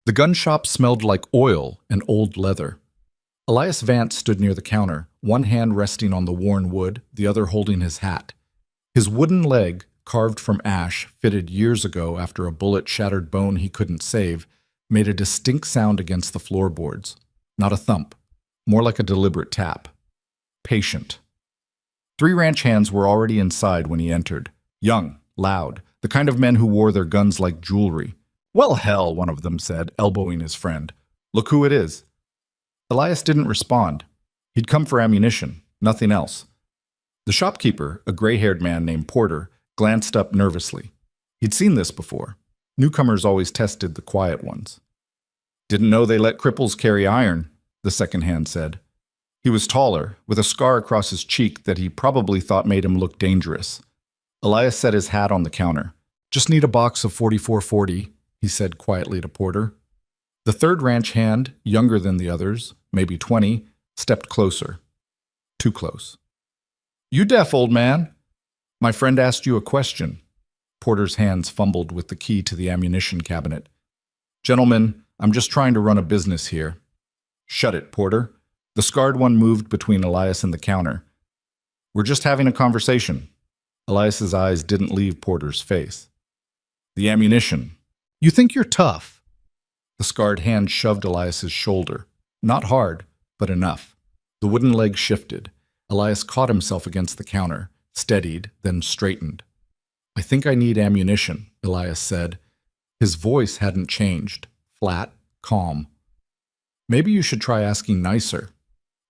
The gun shop smelled like oil and old leather. Elias Vance stood near the counter, one hand resting on the worn wood, the other holding his hat. His wooden leg, carved from ash, fitted years ago after a bullet shattered bone he couldn't save, made a distinct sound against the floorboards. Not a thump, more like a deliberate tap. Patient. 3 ranch hands were already inside when he entered. Young, loud, the kind of men who wore their guns like jewelry. "Well, hell," one of them said, elbowing his friend. "Look who it is." Elias didn't respond. He'd come for ammunition, nothing else. The shopkeeper, a gray-haired man named Porter, glanced up nervously. He'd seen this before. Newcomers always tested the quiet ones. "Didn't know they let cripples carry iron," the second hand said. He was taller, with a scar across his cheek that he probably thought made him look dangerous. Elias set his hat on the counter. "Just need a box of 4440, he said quietly to Porter. The third ranch hand, younger than the others, maybe 20, stepped closer. Too close. "You deaf, old man?" "My friend asked you a question." Porter's hands fumbled with the key to the ammunition cabinet. "Gentlemen, I'm just trying to run a business here." "Shut it, Porter." The scarred one moved between Elias and the counter. "We're just having a conversation." Elias's eyes didn't leave Porter's face. "The ammunition." "You think you're tough." The scarred hand shoved Elias's shoulder. Not hard, but enough. The wooden leg shifted. Elias caught himself against the counter, steadied, then straightened. "I think I need ammunition," Elias said. His voice hadn't changed. Flat, calm. "Maybe you should try asking nicer."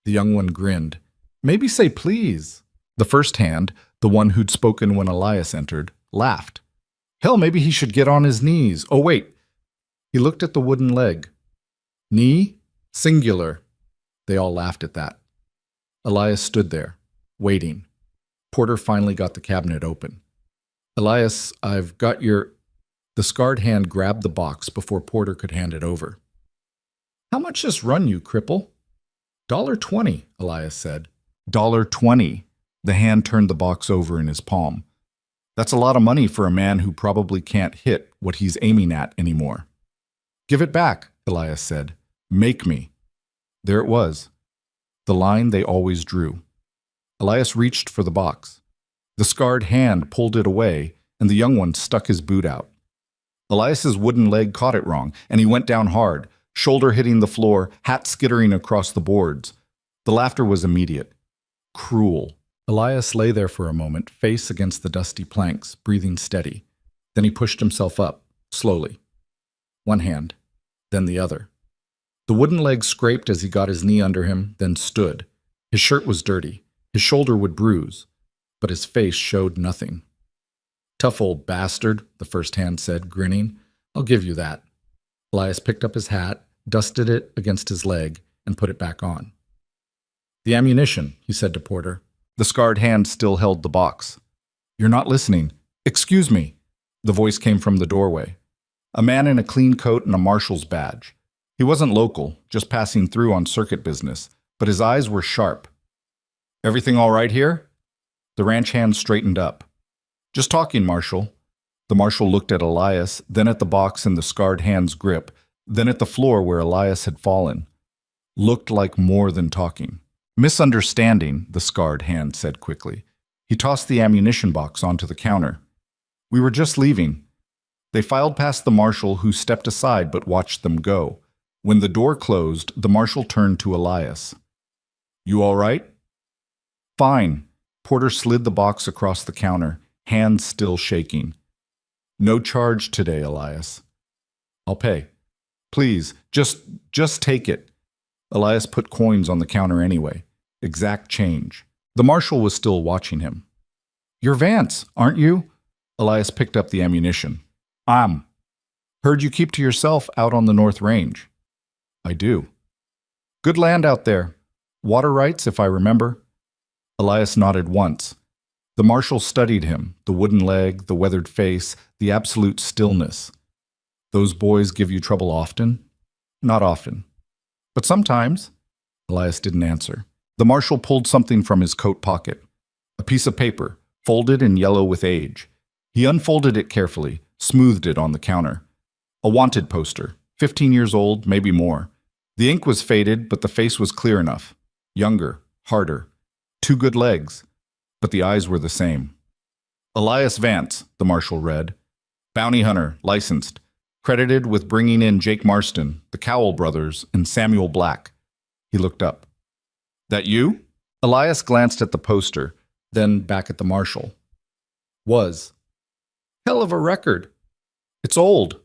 The young one grinned. "Maybe say please." The first hand, the one who'd spoken when Elias entered, laughed. "Hell, maybe he should get on his knees. Oh, wait." He looked at the wooden leg. "Knee? Singular." They all laughed at that. Elias stood there, waiting. Porter finally got the cabinet open. "Elias, I've got your—" The scarred hand grabbed the box before Porter could hand it over. "How much this run you, cripple?" $1.20, Elias said. $1.20. The hand turned the box over in his palm. "That's a lot of money for a man who probably can't hit what he's aiming at anymore." "Give it back," Elias said. "Make me." There it was. The line they always drew. Elias reached for the box. The scarred hand pulled it away, and the young one stuck his boot out. Elias's wooden leg caught it wrong, and he went down hard, shoulder hitting the floor, hat skittering across the boards. The laughter was immediate. Cruel. Elias lay there for a moment, face against the dusty planks, breathing steady. Then he pushed himself up, slowly. One hand, then the other. The wooden leg scraped as he got his knee under him, then stood. His shirt was dirty. His shoulder would bruise, but his face showed nothing. "Tough old bastard," the first hand said, grinning. "I'll give you that." Elias picked up his hat, dusted it against his leg, and put it back on. "The ammunition," he said to Porter. The scarred hand still held the box. "You're not listening." "Excuse me." The voice came from the doorway. A man in a clean coat and a marshal's badge. He wasn't local, just passing through on circuit business, but his eyes were sharp. "Everything all right here?" The ranch hand straightened up. "Just talking, Marshal." The marshal looked at Elias, then at the box in the scarred hand's grip, then at the floor where Elias had fallen. Looked like more than talking. "Misunderstanding," the scarred hand said quickly. He tossed the ammunition box onto the counter. "We were just leaving." They filed past the marshal, who stepped aside but watched them go. When the door closed, the marshal turned to Elias. "You all right?" "Fine." Porter slid the box across the counter, hands still shaking. "No charge today, Elias." "I'll pay." "Please, just take it." Elias put coins on the counter anyway. Exact change. The marshal was still watching him. "You're Vance, aren't you?" Elias picked up the ammunition. "I'm." "Heard you keep to yourself out on the North Range." "I do." "Good land out there. Water rights, if I remember." Elias nodded once. The marshal studied him, the wooden leg, the weathered face, the absolute stillness. "Those boys give you trouble often?" "Not often." "But sometimes." Elias didn't answer. The marshal pulled something from his coat pocket. A piece of paper, folded and yellow with age. He unfolded it carefully, smoothed it on the counter. A wanted poster, 15 years old, maybe more. The ink was faded, but the face was clear enough. Younger, harder. 2 good legs, but the eyes were the same. Elias Vance, the marshal read. Bounty hunter, licensed. Credited with bringing in Jake Marston, the Cowell brothers, and Samuel Black. He looked up. That you? Elias glanced at the poster, then back at the marshal. Was. Hell of a record. It's old.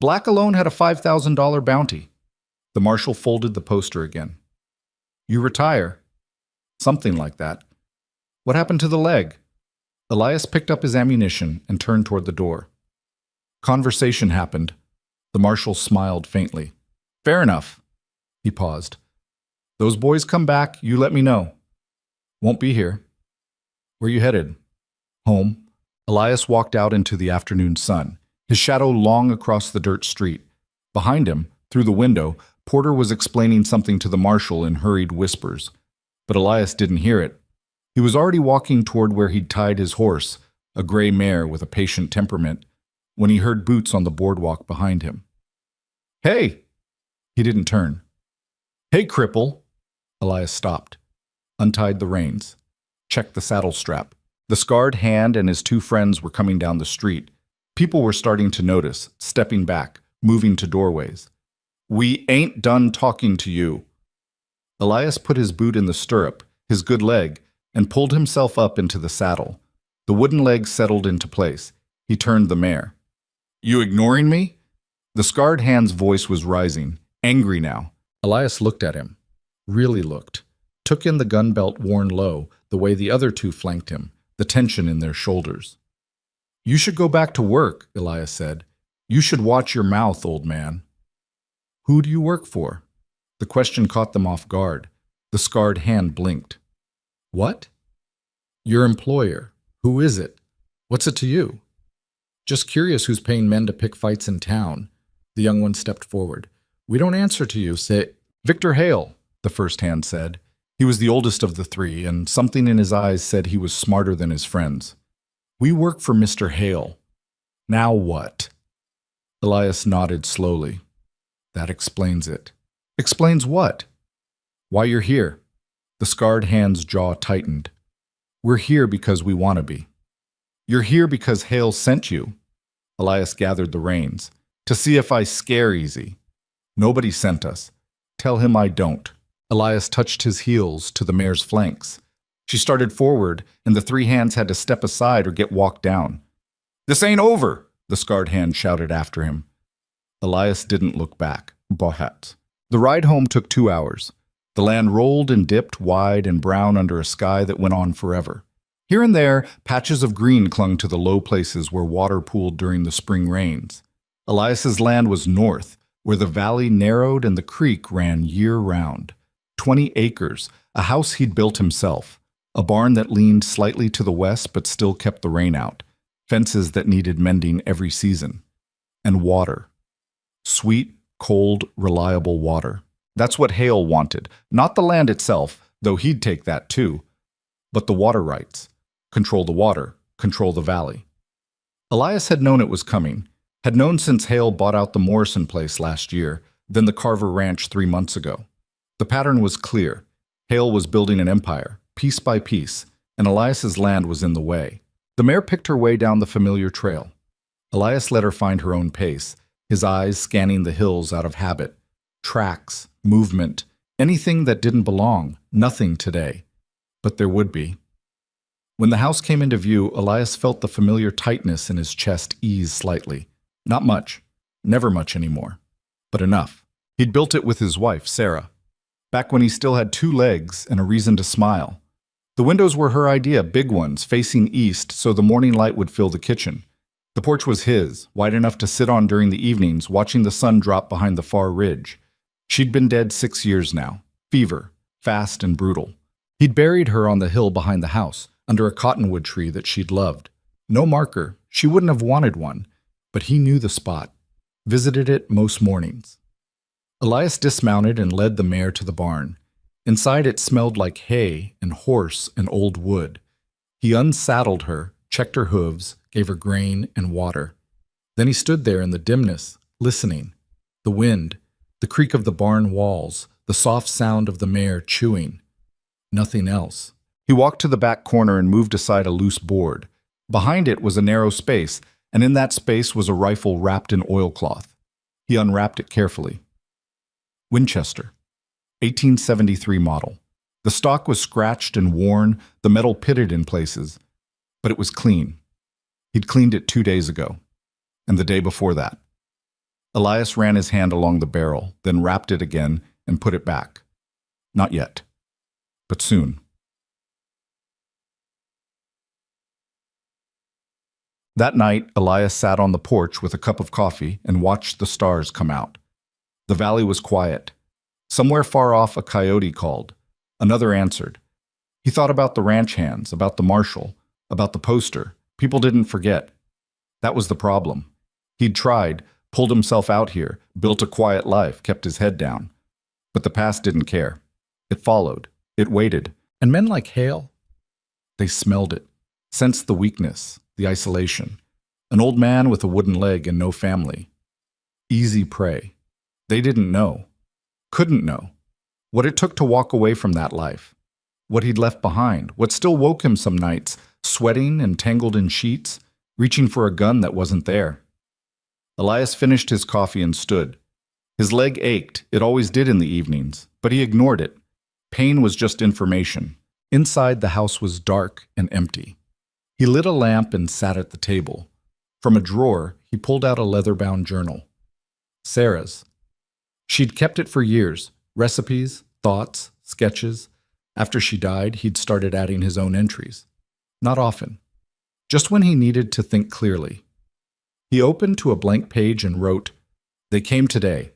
Black alone had a $5,000 bounty. The marshal folded the poster again. You retire. Something like that. What happened to the leg? Elias picked up his ammunition and turned toward the door. Conversation happened. The marshal smiled faintly. Fair enough. He paused. Those boys come back, you let me know. Won't be here. Where you headed? Home. Elias walked out into the afternoon sun, his shadow long across the dirt street. Behind him, through the window, Porter was explaining something to the marshal in hurried whispers. But Elias didn't hear it. He was already walking toward where he'd tied his horse, a gray mare with a patient temperament, when he heard boots on the boardwalk behind him. Hey! He didn't turn. Hey, cripple! Elias stopped, untied the reins, checked the saddle strap. The scarred hand and his 2 friends were coming down the street. People were starting to notice, stepping back, moving to doorways. We ain't done talking to you. Elias put his boot in the stirrup, his good leg, and pulled himself up into the saddle. The wooden leg settled into place. He turned the mare. You ignoring me? The scarred hand's voice was rising, angry now. Elias looked at him. Really looked. Took in the gun belt worn low, the way the other 2 flanked him, the tension in their shoulders. You should go back to work, Elias said. You should watch your mouth, old man. Who do you work for? The question caught them off guard. The scarred hand blinked. What? Your employer. Who is it? What's it to you? Just curious who's paying men to pick fights in town. The young one stepped forward. We don't answer to you, say... Victor Hale, the first hand said. He was the oldest of the 3, and something in his eyes said he was smarter than his friends. We work for Mr. Hale. Now what? Elias nodded slowly. That explains it. Explains what? Why you're here. The scarred hand's jaw tightened. We're here because we want to be. You're here because Hale sent you. Elias gathered the reins. To see if I scare easy. Nobody sent us. Tell him I don't. Elias touched his heels to the mare's flanks. She started forward, and the 3 hands had to step aside or get walked down. This ain't over, the scarred hand shouted after him. Elias didn't look back. Bohat. The ride home took 2 hours. The land rolled and dipped wide and brown under a sky that went on forever. Here and there, patches of green clung to the low places where water pooled during the spring rains. Elias's land was north, where the valley narrowed and the creek ran year-round. 20 acres, a house he'd built himself, a barn that leaned slightly to the west but still kept the rain out, fences that needed mending every season. And water. Sweet, cold, reliable water. That's what Hale wanted, not the land itself, though he'd take that too, but the water rights. Control the water, control the valley. Elias had known it was coming, had known since Hale bought out the Morrison place last year, then the Carver Ranch 3 months ago. The pattern was clear. Hale was building an empire, piece by piece, and Elias's land was in the way. The mare picked her way down the familiar trail. Elias let her find her own pace, his eyes scanning the hills out of habit. Tracks, movement, anything that didn't belong, nothing today. But there would be. When the house came into view, Elias felt the familiar tightness in his chest ease slightly. Not much. Never much anymore. But enough. He'd built it with his wife, Sarah. Back when he still had 2 legs and a reason to smile. The windows were her idea, big ones, facing east so the morning light would fill the kitchen. The porch was his, wide enough to sit on during the evenings, watching the sun drop behind the far ridge. She'd been dead 6 years now. Fever. Fast and brutal. He'd buried her on the hill behind the house, under a cottonwood tree that she'd loved. No marker. She wouldn't have wanted one. But he knew the spot. Visited it most mornings. Elias dismounted and led the mare to the barn. Inside it smelled like hay and horse and old wood. He unsaddled her, checked her hooves, gave her grain and water. Then he stood there in the dimness, listening. The wind, the creak of the barn walls, the soft sound of the mare chewing. Nothing else. He walked to the back corner and moved aside a loose board. Behind it was a narrow space, and in that space was a rifle wrapped in oilcloth. He unwrapped it carefully. Winchester, 1873 model. The stock was scratched and worn, the metal pitted in places, but it was clean. He'd cleaned it 2 days ago, and the day before that. Elias ran his hand along the barrel, then wrapped it again and put it back. Not yet, but soon. That night, Elias sat on the porch with a cup of coffee and watched the stars come out. The valley was quiet. Somewhere far off, a coyote called. Another answered. He thought about the ranch hands, about the marshal, about the poster. People didn't forget. That was the problem. He'd tried, pulled himself out here, built a quiet life, kept his head down. But the past didn't care. It followed. It waited. And men like Hale? They smelled it, sensed the weakness, the isolation. An old man with a wooden leg and no family. Easy prey. They didn't know. Couldn't know. What it took to walk away from that life. What he'd left behind. What still woke him some nights, sweating and tangled in sheets, reaching for a gun that wasn't there. Elias finished his coffee and stood. His leg ached. It always did in the evenings, but he ignored it. Pain was just information. Inside, the house was dark and empty. He lit a lamp and sat at the table. From a drawer, he pulled out a leather-bound journal. Sarah's. She'd kept it for years. Recipes, thoughts, sketches. After she died, he'd started adding his own entries. Not often. Just when he needed to think clearly. He opened to a blank page and wrote, "They came today.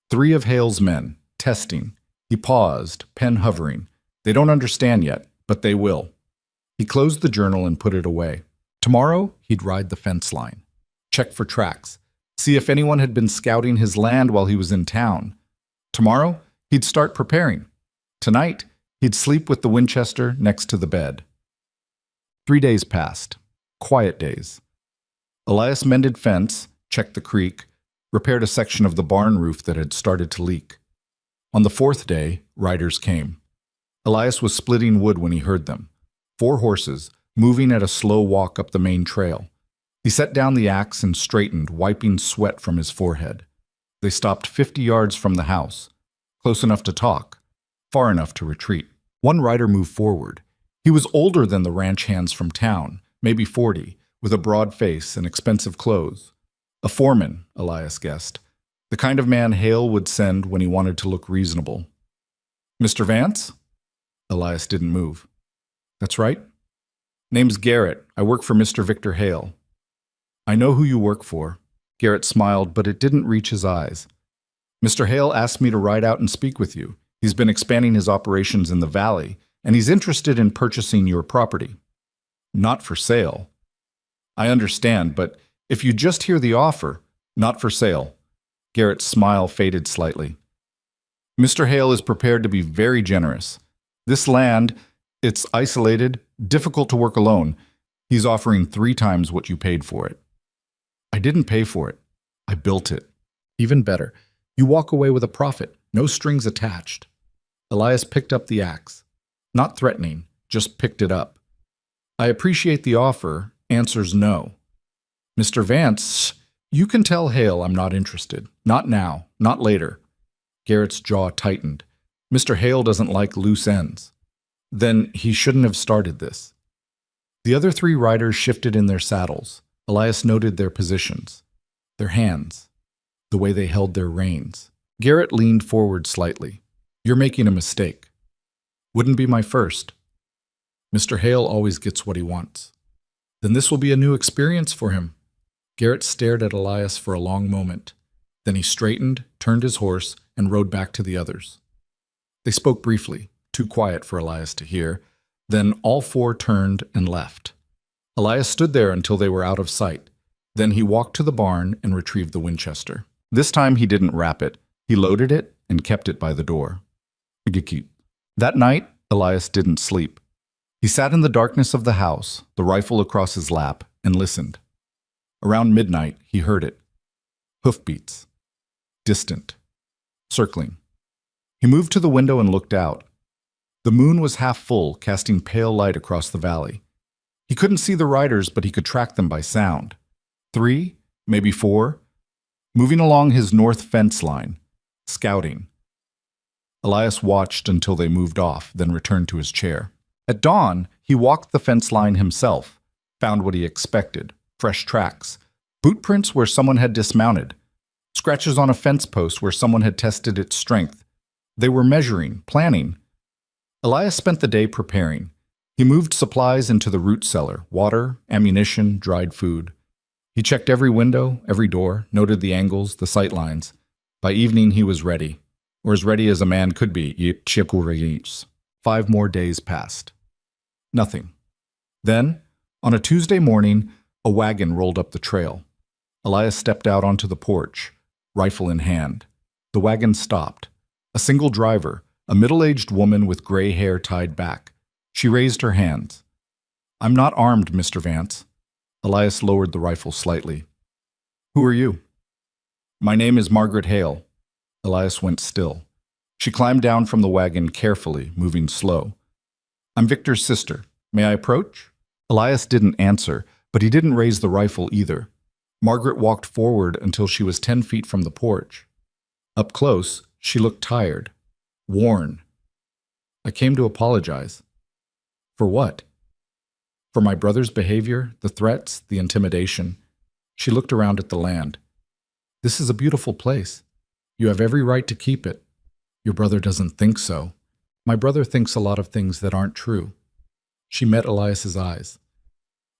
3 of Hale's men, testing." He paused, pen hovering. They don't understand yet, but they will. He closed the journal and put it away. Tomorrow, he'd ride the fence line. Check for tracks. See if anyone had been scouting his land while he was in town. Tomorrow, he'd start preparing. Tonight, he'd sleep with the Winchester next to the bed. 3 days passed. Quiet days. Elias mended fence, checked the creek, repaired a section of the barn roof that had started to leak. On the 4th day, riders came. Elias was splitting wood when he heard them. 4 horses, moving at a slow walk up the main trail. He set down the axe and straightened, wiping sweat from his forehead. They stopped 50 yards from the house, close enough to talk, far enough to retreat. One rider moved forward. He was older than the ranch hands from town, maybe 40, with a broad face and expensive clothes. A foreman, Elias guessed. The kind of man Hale would send when he wanted to look reasonable. "Mr. Vance?" Elias didn't move. "That's right. Name's Garrett. I work for Mr. Victor Hale." "I know who you work for." Garrett smiled, but it didn't reach his eyes. "Mr. Hale asked me to ride out and speak with you. He's been expanding his operations in the valley, and he's interested in purchasing your property." "Not for sale." "I understand, but if you just hear the offer, not for sale." Garrett's smile faded slightly. "Mr. Hale is prepared to be very generous. This land, it's isolated, difficult to work alone. He's offering 3 times what you paid for it." "I didn't pay for it. I built it." "Even better. You walk away with a profit, no strings attached." Elias picked up the axe. Not threatening, just picked it up. "I appreciate the offer. Answer's no." "Mr. Vance, you can tell Hale I'm not interested. Not now, not later." Garrett's jaw tightened. "Mr. Hale doesn't like loose ends." "Then he shouldn't have started this." The other 3 riders shifted in their saddles. Elias noted their positions, their hands, the way they held their reins. Garrett leaned forward slightly. "You're making a mistake." "Wouldn't be my first." "Mr. Hale always gets what he wants." "Then this will be a new experience for him." Garrett stared at Elias for a long moment. Then he straightened, turned his horse, and rode back to the others. They spoke briefly, too quiet for Elias to hear. Then all 4 turned and left. Elias stood there until they were out of sight. Then he walked to the barn and retrieved the Winchester. This time he didn't wrap it. He loaded it and kept it by the door. That night, Elias didn't sleep. He sat in the darkness of the house, the rifle across his lap, and listened. Around midnight, he heard it. Hoofbeats. distant, circling. He moved to the window and looked out. The moon was half full, casting pale light across the valley. He couldn't see the riders, but he could track them by sound. 3, maybe 4, moving along his north fence line, scouting. Elias watched until they moved off, then returned to his chair. At dawn, he walked the fence line himself, found what he expected: fresh tracks, boot prints where someone had dismounted, scratches on a fence post where someone had tested its strength. They were measuring, planning. Elias spent the day preparing. He moved supplies into the root cellar: water, ammunition, dried food. He checked every window, every door, noted the angles, the sight lines. By evening, he was ready, or as ready as a man could be. 5 more days passed. Nothing. Then, on a Tuesday morning, a wagon rolled up the trail. Elias stepped out onto the porch, rifle in hand. The wagon stopped. A single driver, a middle-aged woman with gray hair tied back. She raised her hands. "I'm not armed, Mr. Vance." Elias lowered the rifle slightly. "Who are you?" "My name is Margaret Hale." Elias went still. She climbed down from the wagon carefully, moving slow. "I'm Victor's sister. May I approach?" Elias didn't answer, but he didn't raise the rifle either. Margaret walked forward until she was 10 feet from the porch. Up close, she looked tired, worn. "I came to apologize." "For what?" "For my brother's behavior, the threats, the intimidation." She looked around at the land. "This is a beautiful place. You have every right to keep it. Your brother doesn't think so. My brother thinks a lot of things that aren't true." She met Elias's eyes.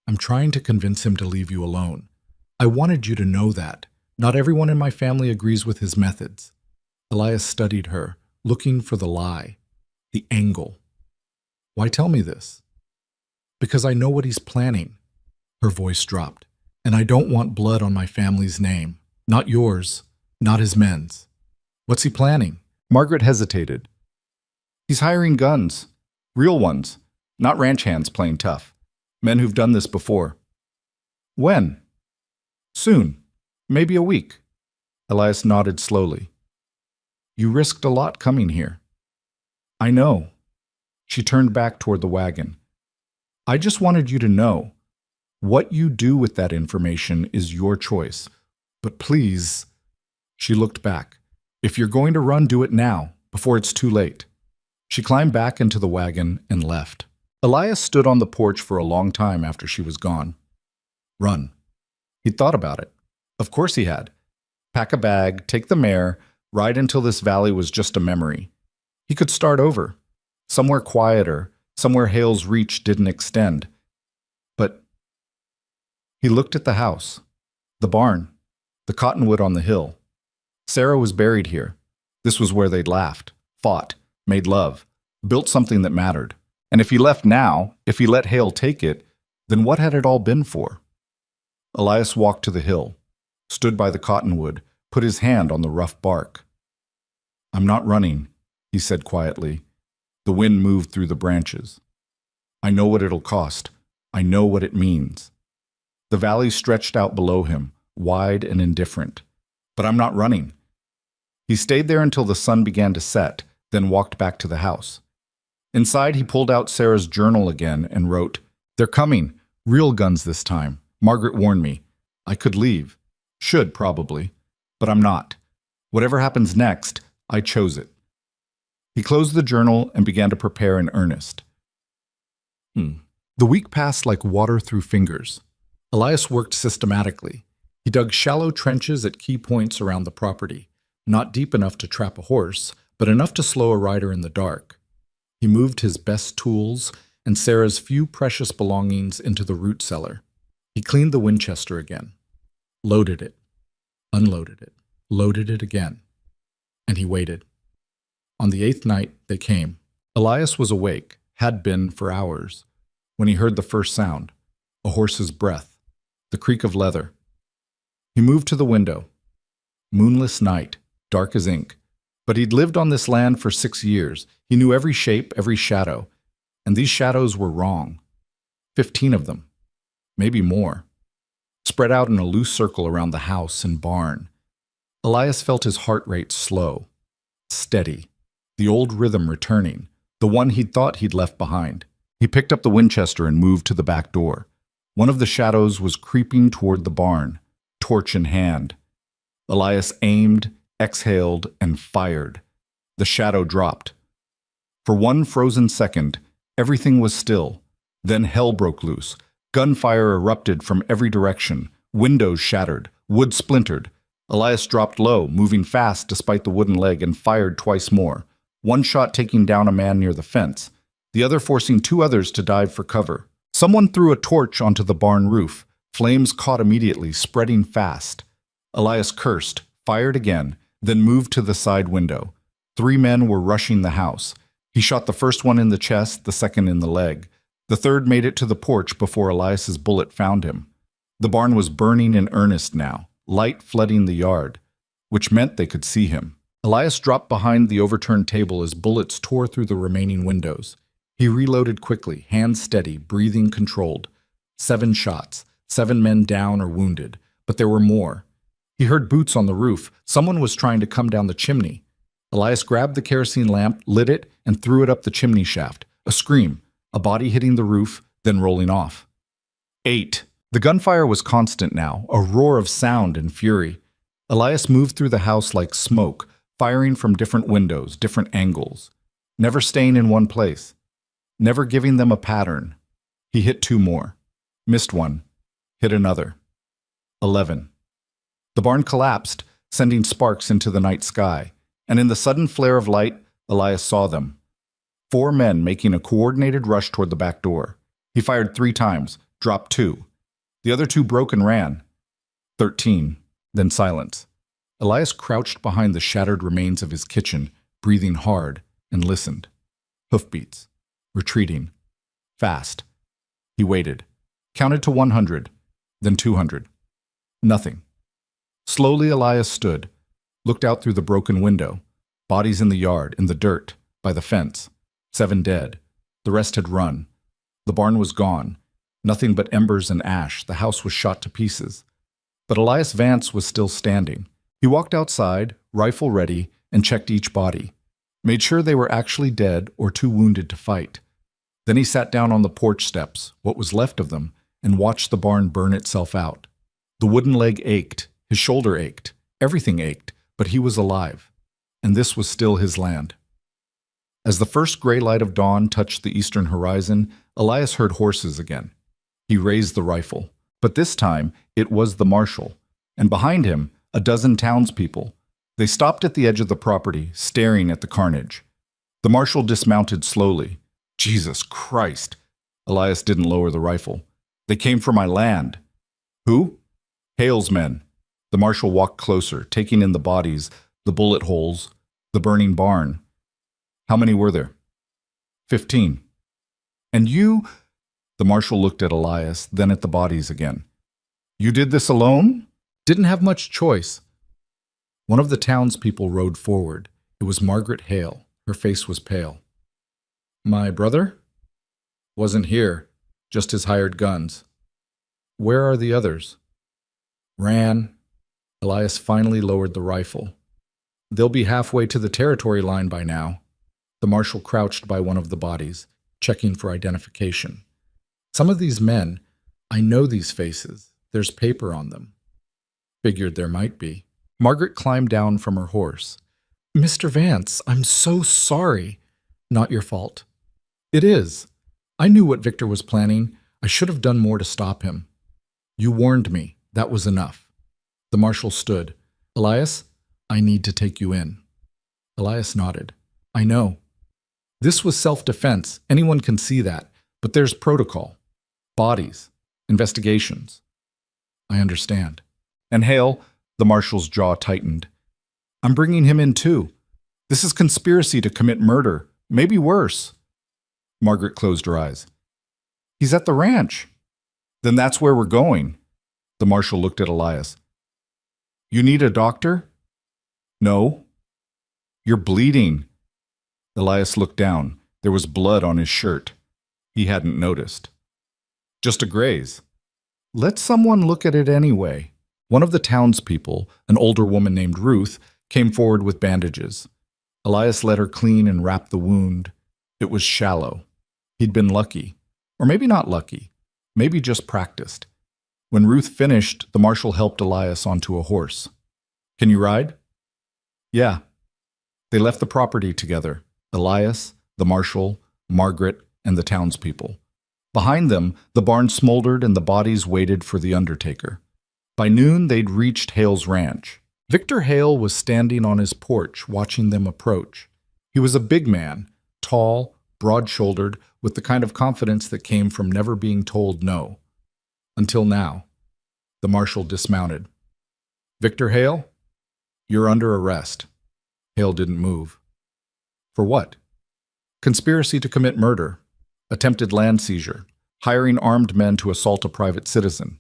"I'm trying to convince him to leave you alone. I wanted you to know that. Not everyone in my family agrees with his methods." Elias studied her, looking for the lie, the angle. "Why tell me this?" "Because I know what he's planning." Her voice dropped. "And I don't want blood on my family's name. Not yours, not his men's." "What's he planning?" Margaret hesitated. "He's hiring guns. Real ones. Not ranch hands playing tough. Men who've done this before." "When?" "Soon. Maybe a week." Elias nodded slowly. "You risked a lot coming here." "I know." She turned back toward the wagon. "I just wanted you to know. What you do with that information is your choice. But please," she looked back, "if you're going to run, do it now, before it's too late." She climbed back into the wagon and left. Elias stood on the porch for a long time after she was gone. Run. He'd thought about it. Of course he had. Pack a bag, take the mare, ride until this valley was just a memory. He could start over, somewhere quieter, somewhere Hale's reach didn't extend. But he looked at the house, the barn, the cottonwood on the hill. Sarah was buried here. This was where they'd laughed, fought, made love, built something that mattered. And if he left now, if he let Hale take it, then what had it all been for? Elias walked to the hill, stood by the cottonwood, put his hand on the rough bark. "I'm not running," he said quietly. The wind moved through the branches. "I know what it'll cost. I know what it means." The valley stretched out below him, wide and indifferent. "But I'm not running." He stayed there until the sun began to set, then walked back to the house. Inside, he pulled out Sarah's journal again and wrote, "They're coming. Real guns this time. Margaret warned me. I could leave. Should, probably. But I'm not. Whatever happens next, I chose it." He closed the journal and began to prepare in earnest. The week passed like water through fingers. Elias worked systematically. He dug shallow trenches at key points around the property, not deep enough to trap a horse, but enough to slow a rider in the dark. He moved his best tools and Sarah's few precious belongings into the root cellar. He cleaned the Winchester again, loaded it, unloaded it, loaded it again, and he waited. On the 8th night, they came. Elias was awake, had been for hours, when he heard the first sound, a horse's breath, the creak of leather. He moved to the window. Moonless night, dark as ink. But he'd lived on this land for 6 years. He knew every shape, every shadow. And these shadows were wrong. 15 of them. Maybe more. Spread out in a loose circle around the house and barn. Elias felt his heart rate slow, steady, the old rhythm returning, the one he'd thought he'd left behind. He picked up the Winchester and moved to the back door. One of the shadows was creeping toward the barn, torch in hand. Elias aimed, exhaled, and fired. The shadow dropped. For one frozen second, everything was still. Then hell broke loose. Gunfire erupted from every direction. Windows shattered. Wood splintered. Elias dropped low, moving fast despite the wooden leg, and fired twice more. One shot taking down a man near the fence, the other forcing two others to dive for cover. Someone threw a torch onto the barn roof. Flames caught immediately, spreading fast. Elias cursed, fired again, then moved to the side window. 3 men were rushing the house. He shot the first one in the chest, the second in the leg. The third made it to the porch before Elias's bullet found him. The barn was burning in earnest now, light flooding the yard, which meant they could see him. Elias dropped behind the overturned table as bullets tore through the remaining windows. He reloaded quickly, hands steady, breathing controlled. 7 shots, 7 men down or wounded, but there were more. He heard boots on the roof. Someone was trying to come down the chimney. Elias grabbed the kerosene lamp, lit it, and threw it up the chimney shaft. A scream, a body hitting the roof, then rolling off. 8. The gunfire was constant now, a roar of sound and fury. Elias moved through the house like smoke, firing from different windows, different angles, never staying in one place, never giving them a pattern. He hit 2 more, missed one, hit another. 11. The barn collapsed, sending sparks into the night sky, and in the sudden flare of light, Elias saw them. 4 men making a coordinated rush toward the back door. He fired 3 times, dropped 2. The other 2 broke and ran. 13. Then silence. Elias crouched behind the shattered remains of his kitchen, breathing hard, and listened. Hoofbeats. Retreating. Fast. He waited. Counted to 100. Then 200. Nothing. Slowly Elias stood, looked out through the broken window. Bodies in the yard, in the dirt, by the fence. 7 dead. The rest had run. The barn was gone. Nothing but embers and ash. The house was shot to pieces. But Elias Vance was still standing. He walked outside, rifle ready, and checked each body. Made sure they were actually dead or too wounded to fight. Then he sat down on the porch steps, what was left of them, and watched the barn burn itself out. The wooden leg ached. His shoulder ached. Everything ached, but he was alive. And this was still his land. As the first gray light of dawn touched the eastern horizon, Elias heard horses again. He raised the rifle. But this time, it was the marshal. And behind him, a dozen townspeople. They stopped at the edge of the property, staring at the carnage. The marshal dismounted slowly. Jesus Christ! Elias didn't lower the rifle. They came for my land. Who? Hale's men. The marshal walked closer, taking in the bodies, the bullet holes, the burning barn. How many were there? 15. And you? The marshal looked at Elias, then at the bodies again. You did this alone? Didn't have much choice. One of the townspeople rode forward. It was Margaret Hale. Her face was pale. My brother? Wasn't here. Just his hired guns. Where are the others? Ran. Elias finally lowered the rifle. They'll be halfway to the territory line by now. The marshal crouched by one of the bodies, checking for identification. Some of these men, I know these faces. There's paper on them. Figured there might be. Margaret climbed down from her horse. Mr. Vance, I'm so sorry. Not your fault. It is. I knew what Victor was planning. I should have done more to stop him. You warned me. That was enough. The marshal stood. Elias, I need to take you in. Elias nodded. I know. This was self-defense. Anyone can see that. But there's protocol. Bodies. Investigations. I understand. And Hale, the marshal's jaw tightened. I'm bringing him in too. This is conspiracy to commit murder. Maybe worse. Margaret closed her eyes. He's at the ranch. Then that's where we're going. The marshal looked at Elias. You need a doctor? No. You're bleeding. Elias looked down. There was blood on his shirt. He hadn't noticed. Just a graze. Let someone look at it anyway. One of the townspeople, an older woman named Ruth, came forward with bandages. Elias let her clean and wrap the wound. It was shallow. He'd been lucky. Or maybe not lucky. Maybe just practiced. When Ruth finished, the marshal helped Elias onto a horse. "Can you ride?" "Yeah." They left the property together. Elias, the marshal, Margaret, and the townspeople. Behind them, the barn smoldered and the bodies waited for the undertaker. By noon, they'd reached Hale's ranch. Victor Hale was standing on his porch, watching them approach. He was a big man, tall, broad-shouldered, with the kind of confidence that came from never being told no. Until now. The marshal dismounted. "Victor Hale, you're under arrest." Hale didn't move. "For what?" "Conspiracy to commit murder, attempted land seizure, hiring armed men to assault a private citizen."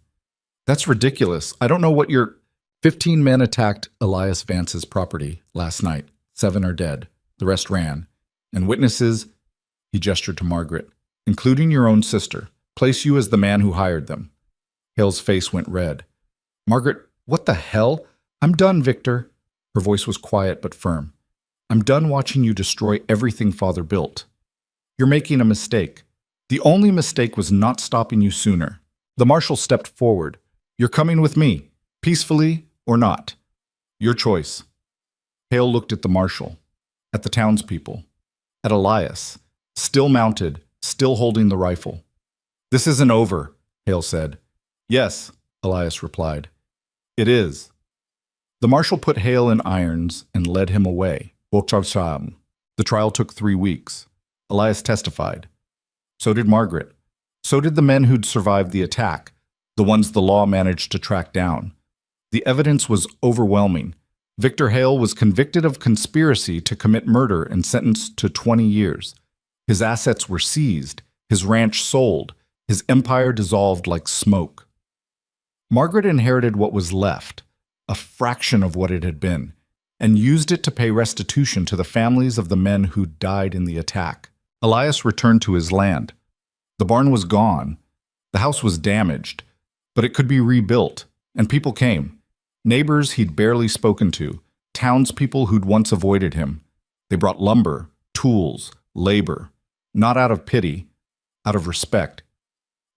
"That's ridiculous. I don't know what you're—" 15 men attacked Elias Vance's property last night. 7 are dead. The rest ran. And witnesses, he gestured to Margaret, including your own sister, place you as the man who hired them. Hale's face went red. "Margaret, what the hell? I'm done, Victor." Her voice was quiet but firm. "I'm done watching you destroy everything Father built. You're making a mistake. The only mistake was not stopping you sooner." The marshal stepped forward. "You're coming with me, peacefully or not. Your choice." Hale looked at the marshal, at the townspeople, at Elias, still mounted, still holding the rifle. "This isn't over," Hale said. "Yes," Elias replied. "It is." The marshal put Hale in irons and led him away. The trial took 3 weeks. Elias testified. So did Margaret. So did the men who'd survived the attack, the ones the law managed to track down. The evidence was overwhelming. Victor Hale was convicted of conspiracy to commit murder and sentenced to 20 years. His assets were seized, his ranch sold, his empire dissolved like smoke. Margaret inherited what was left, a fraction of what it had been, and used it to pay restitution to the families of the men who died in the attack. Elias returned to his land. The barn was gone. The house was damaged, but it could be rebuilt, and people came. Neighbors he'd barely spoken to, townspeople who'd once avoided him. They brought lumber, tools, labor, not out of pity, out of respect,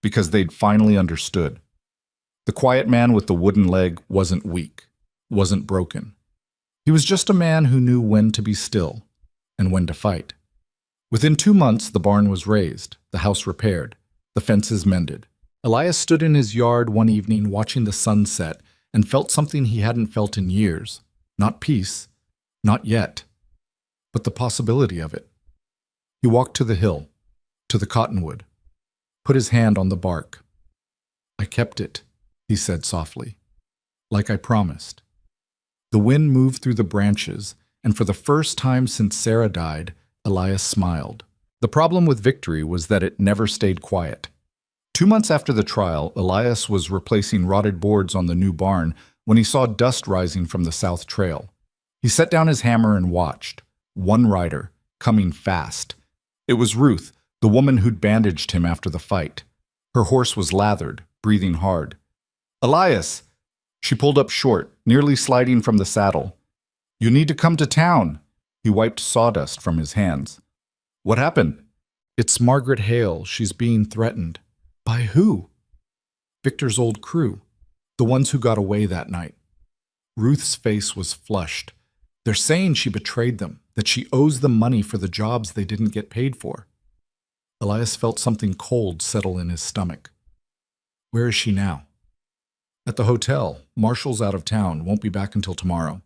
because they'd finally understood. The quiet man with the wooden leg wasn't weak, wasn't broken. He was just a man who knew when to be still and when to fight. Within 2 months, the barn was raised, the house repaired, the fences mended. Elias stood in his yard one evening watching the sun set and felt something he hadn't felt in years. Not peace, not yet, but the possibility of it. He walked to the hill, to the cottonwood, put his hand on the bark. "I kept it," he said softly, "like I promised." The wind moved through the branches, and for the first time since Sarah died, Elias smiled. The problem with victory was that it never stayed quiet. 2 months after the trial, Elias was replacing rotted boards on the new barn when he saw dust rising from the south trail. He set down his hammer and watched. One rider, coming fast. It was Ruth, the woman who'd bandaged him after the fight. Her horse was lathered, breathing hard. "Elias!" She pulled up short, nearly sliding from the saddle. "You need to come to town." He wiped sawdust from his hands. "What happened?" "It's Margaret Hale. She's being threatened." "By who?" "Victor's old crew. The ones who got away that night." Ruth's face was flushed. "They're saying she betrayed them, that she owes them money for the jobs they didn't get paid for." Elias felt something cold settle in his stomach. "Where is she now?" "At the hotel. Marshall's out of town, won't be back until tomorrow."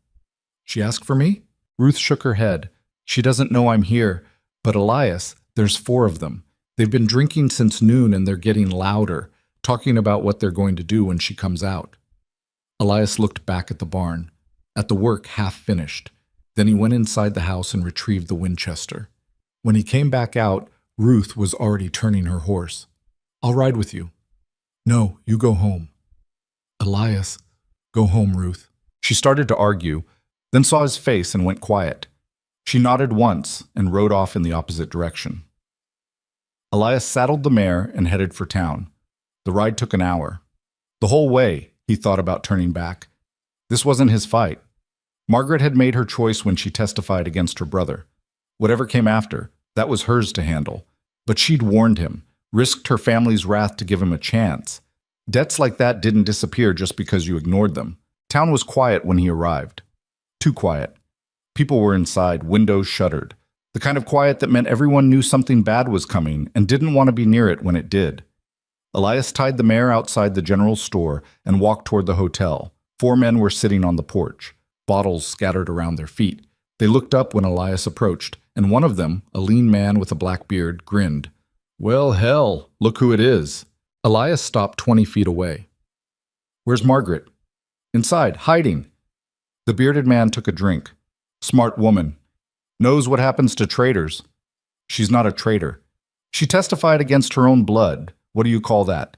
"She asked for me?" Ruth shook her head. "She doesn't know I'm here, but Elias, there's 4 of them. They've been drinking since noon and they're getting louder, talking about what they're going to do when she comes out." Elias looked back at the barn, at the work half finished. Then he went inside the house and retrieved the Winchester. When he came back out, Ruth was already turning her horse. "I'll ride with you." "No, you go home." "Elias, go home, Ruth." She started to argue, then saw his face and went quiet. She nodded once and rode off in the opposite direction. Elias saddled the mare and headed for town. The ride took an hour. The whole way, He thought about turning back. This wasn't his fight. Margaret had made her choice when she testified against her brother. Whatever came after, that was hers to handle. But she'd warned him, risked her family's wrath to give him a chance. Debts like that didn't disappear just because you ignored them. Town was quiet when he arrived. Too quiet. People were inside, windows shuttered. The kind of quiet that meant everyone knew something bad was coming and didn't want to be near it when it did. Elias tied the mare outside the general store and walked toward the hotel. 4 men were sitting on the porch, bottles scattered around their feet. They looked up when Elias approached, and one of them, a lean man with a black beard, grinned. "Well, hell, look who it is." Elias stopped 20 feet away. "Where's Margaret?" "Inside, hiding." The bearded man took a drink. "Smart woman. Knows what happens to traitors." "She's not a traitor. She testified against her own blood. What do you call that?"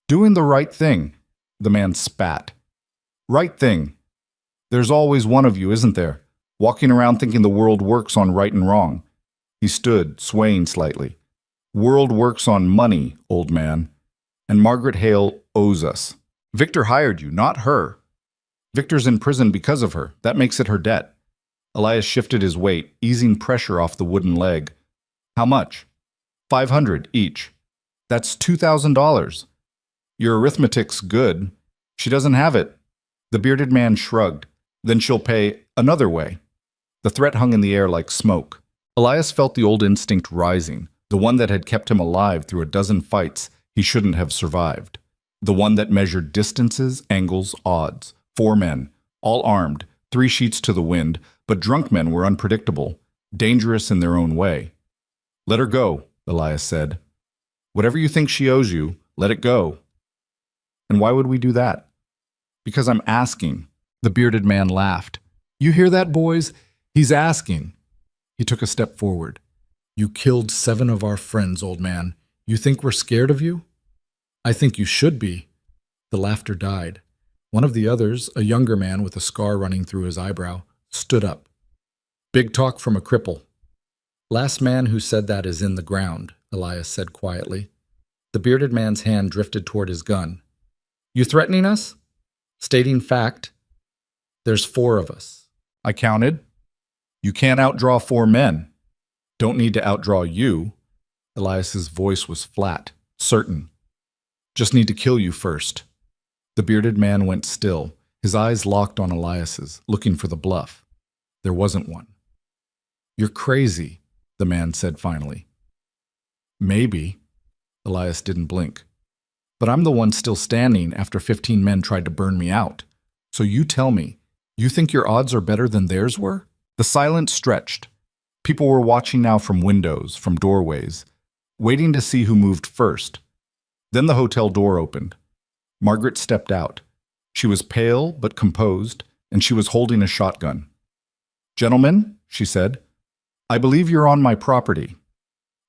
"Doing the right thing." The man spat. "Right thing. There's always one of you, isn't there? Walking around thinking the world works on right and wrong." He stood, swaying slightly. "World works on money, old man. And Margaret Hale owes us. Victor hired you, not her. Victor's in prison because of her. That makes it her debt." Elias shifted his weight, easing pressure off the wooden leg. "How much?" $500 each. That's $2,000. Your arithmetic's good. She doesn't have it." The bearded man shrugged. "Then she'll pay another way." The threat hung in the air like smoke. Elias felt the old instinct rising, the one that had kept him alive through a dozen fights he shouldn't have survived. The one that measured distances, angles, odds. 4 men, all armed, 3 sheets to the wind, but drunk men were unpredictable, dangerous in their own way. "Let her go," Elias said. "Whatever you think she owes you, let it go." "And why would we do that?" "Because I'm asking." The bearded man laughed. "You hear that, boys? He's asking." He took a step forward. "You killed 7 of our friends, old man. You think we're scared of you?" "I think you should be." The laughter died. One of the others, a younger man with a scar running through his eyebrow, stood up. "Big talk from a cripple." "Last man who said that is in the ground," Elias said quietly. The bearded man's hand drifted toward his gun. "You threatening us?" "Stating fact. There's 4 of us." "I counted." "You can't outdraw 4 men." "Don't need to outdraw you." Elias's voice was flat, certain. "Just need to kill you first." The bearded man went still, his eyes locked on Elias's, looking for the bluff. There wasn't one. "You're crazy," the man said finally. "Maybe." Elias didn't blink. "But I'm the one still standing after 15 men tried to burn me out. So you tell me, you think your odds are better than theirs were?" The silence stretched. People were watching now from windows, from doorways, waiting to see who moved first. Then the hotel door opened. Margaret stepped out. She was pale but composed, and she was holding a shotgun. "Gentlemen," she said, "I believe you're on my property."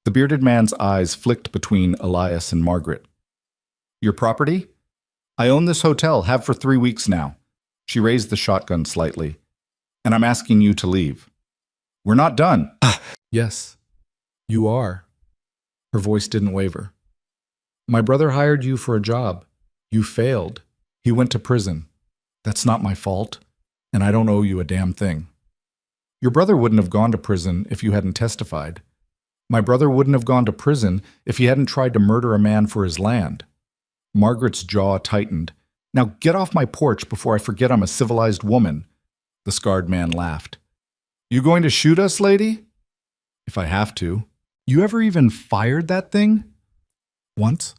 The bearded man's eyes flicked between Elias and Margaret. "Your property?" "I own this hotel, have for 3 weeks now." She raised the shotgun slightly. "And I'm asking you to leave." "We're not done." "Yes, you are." Her voice didn't waver. "My brother hired you for a job. You failed. He went to prison. That's not my fault, and I don't owe you a damn thing. Your brother wouldn't have gone to prison if you hadn't testified. My brother wouldn't have gone to prison if he hadn't tried to murder a man for his land." Margaret's jaw tightened. "Now get off my porch before I forget I'm a civilized woman." The scarred man laughed. "You going to shoot us, lady?" "If I have to." "You ever even fired that thing?" "Once.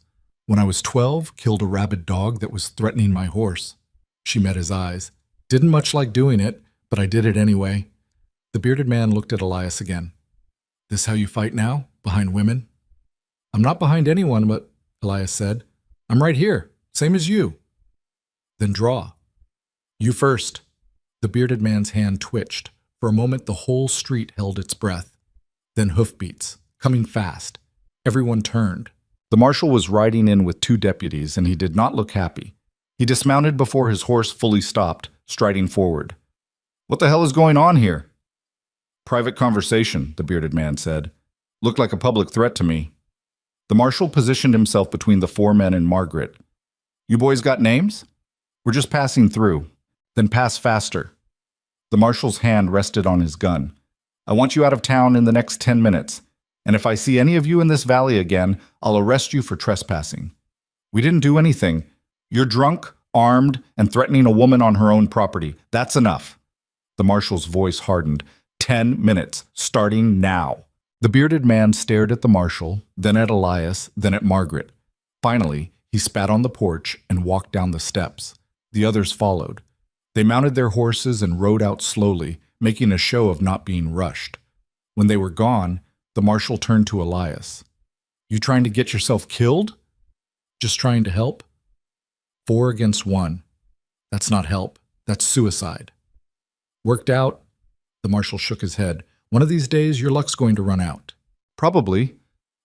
When I was 12, killed a rabid dog that was threatening my horse." She met his eyes. "Didn't much like doing it, but I did it anyway." The bearded man looked at Elias again. "This how you fight now? Behind women?" "I'm not behind anyone, but," Elias said, "I'm right here, same as you." "Then draw." "You first." The bearded man's hand twitched. For a moment, the whole street held its breath. Then hoofbeats, coming fast. Everyone turned. The marshal was riding in with 2 deputies, and he did not look happy. He dismounted before his horse fully stopped, striding forward. "What the hell is going on here?" "Private conversation," the bearded man said. "Looked like a public threat to me." The marshal positioned himself between the 4 men and Margaret. "You boys got names?" We're just passing through. Then pass faster. The marshal's hand rested on his gun. I want you out of town in the next 10 minutes. And if I see any of you in this valley again, I'll arrest you for trespassing. We didn't do anything. You're drunk, armed, and threatening a woman on her own property. That's enough. The marshal's voice hardened. 10 minutes, starting now. The bearded man stared at the marshal, then at Elias, then at Margaret. Finally, he spat on the porch and walked down the steps. The others followed. They mounted their horses and rode out slowly, making a show of not being rushed. When they were gone, the marshal turned to Elias. You trying to get yourself killed? Just trying to help? 4 against 1. That's not help. That's suicide. Worked out? The marshal shook his head. One of these days, your luck's going to run out. Probably.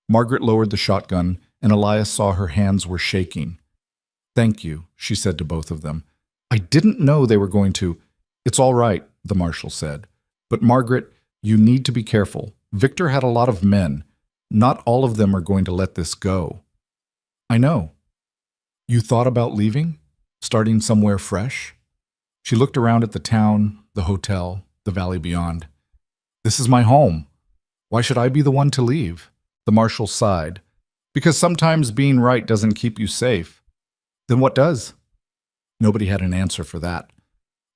Margaret lowered the shotgun, and Elias saw her hands were shaking. Thank you, she said to both of them. I didn't know they were going to. It's all right, the marshal said. But Margaret, you need to be careful. Victor had a lot of men. Not all of them are going to let this go. I know. You thought about leaving? Starting somewhere fresh? She looked around at the town, the hotel, the valley beyond. This is my home. Why should I be the one to leave? The marshal sighed. Because sometimes being right doesn't keep you safe. Then what does? Nobody had an answer for that.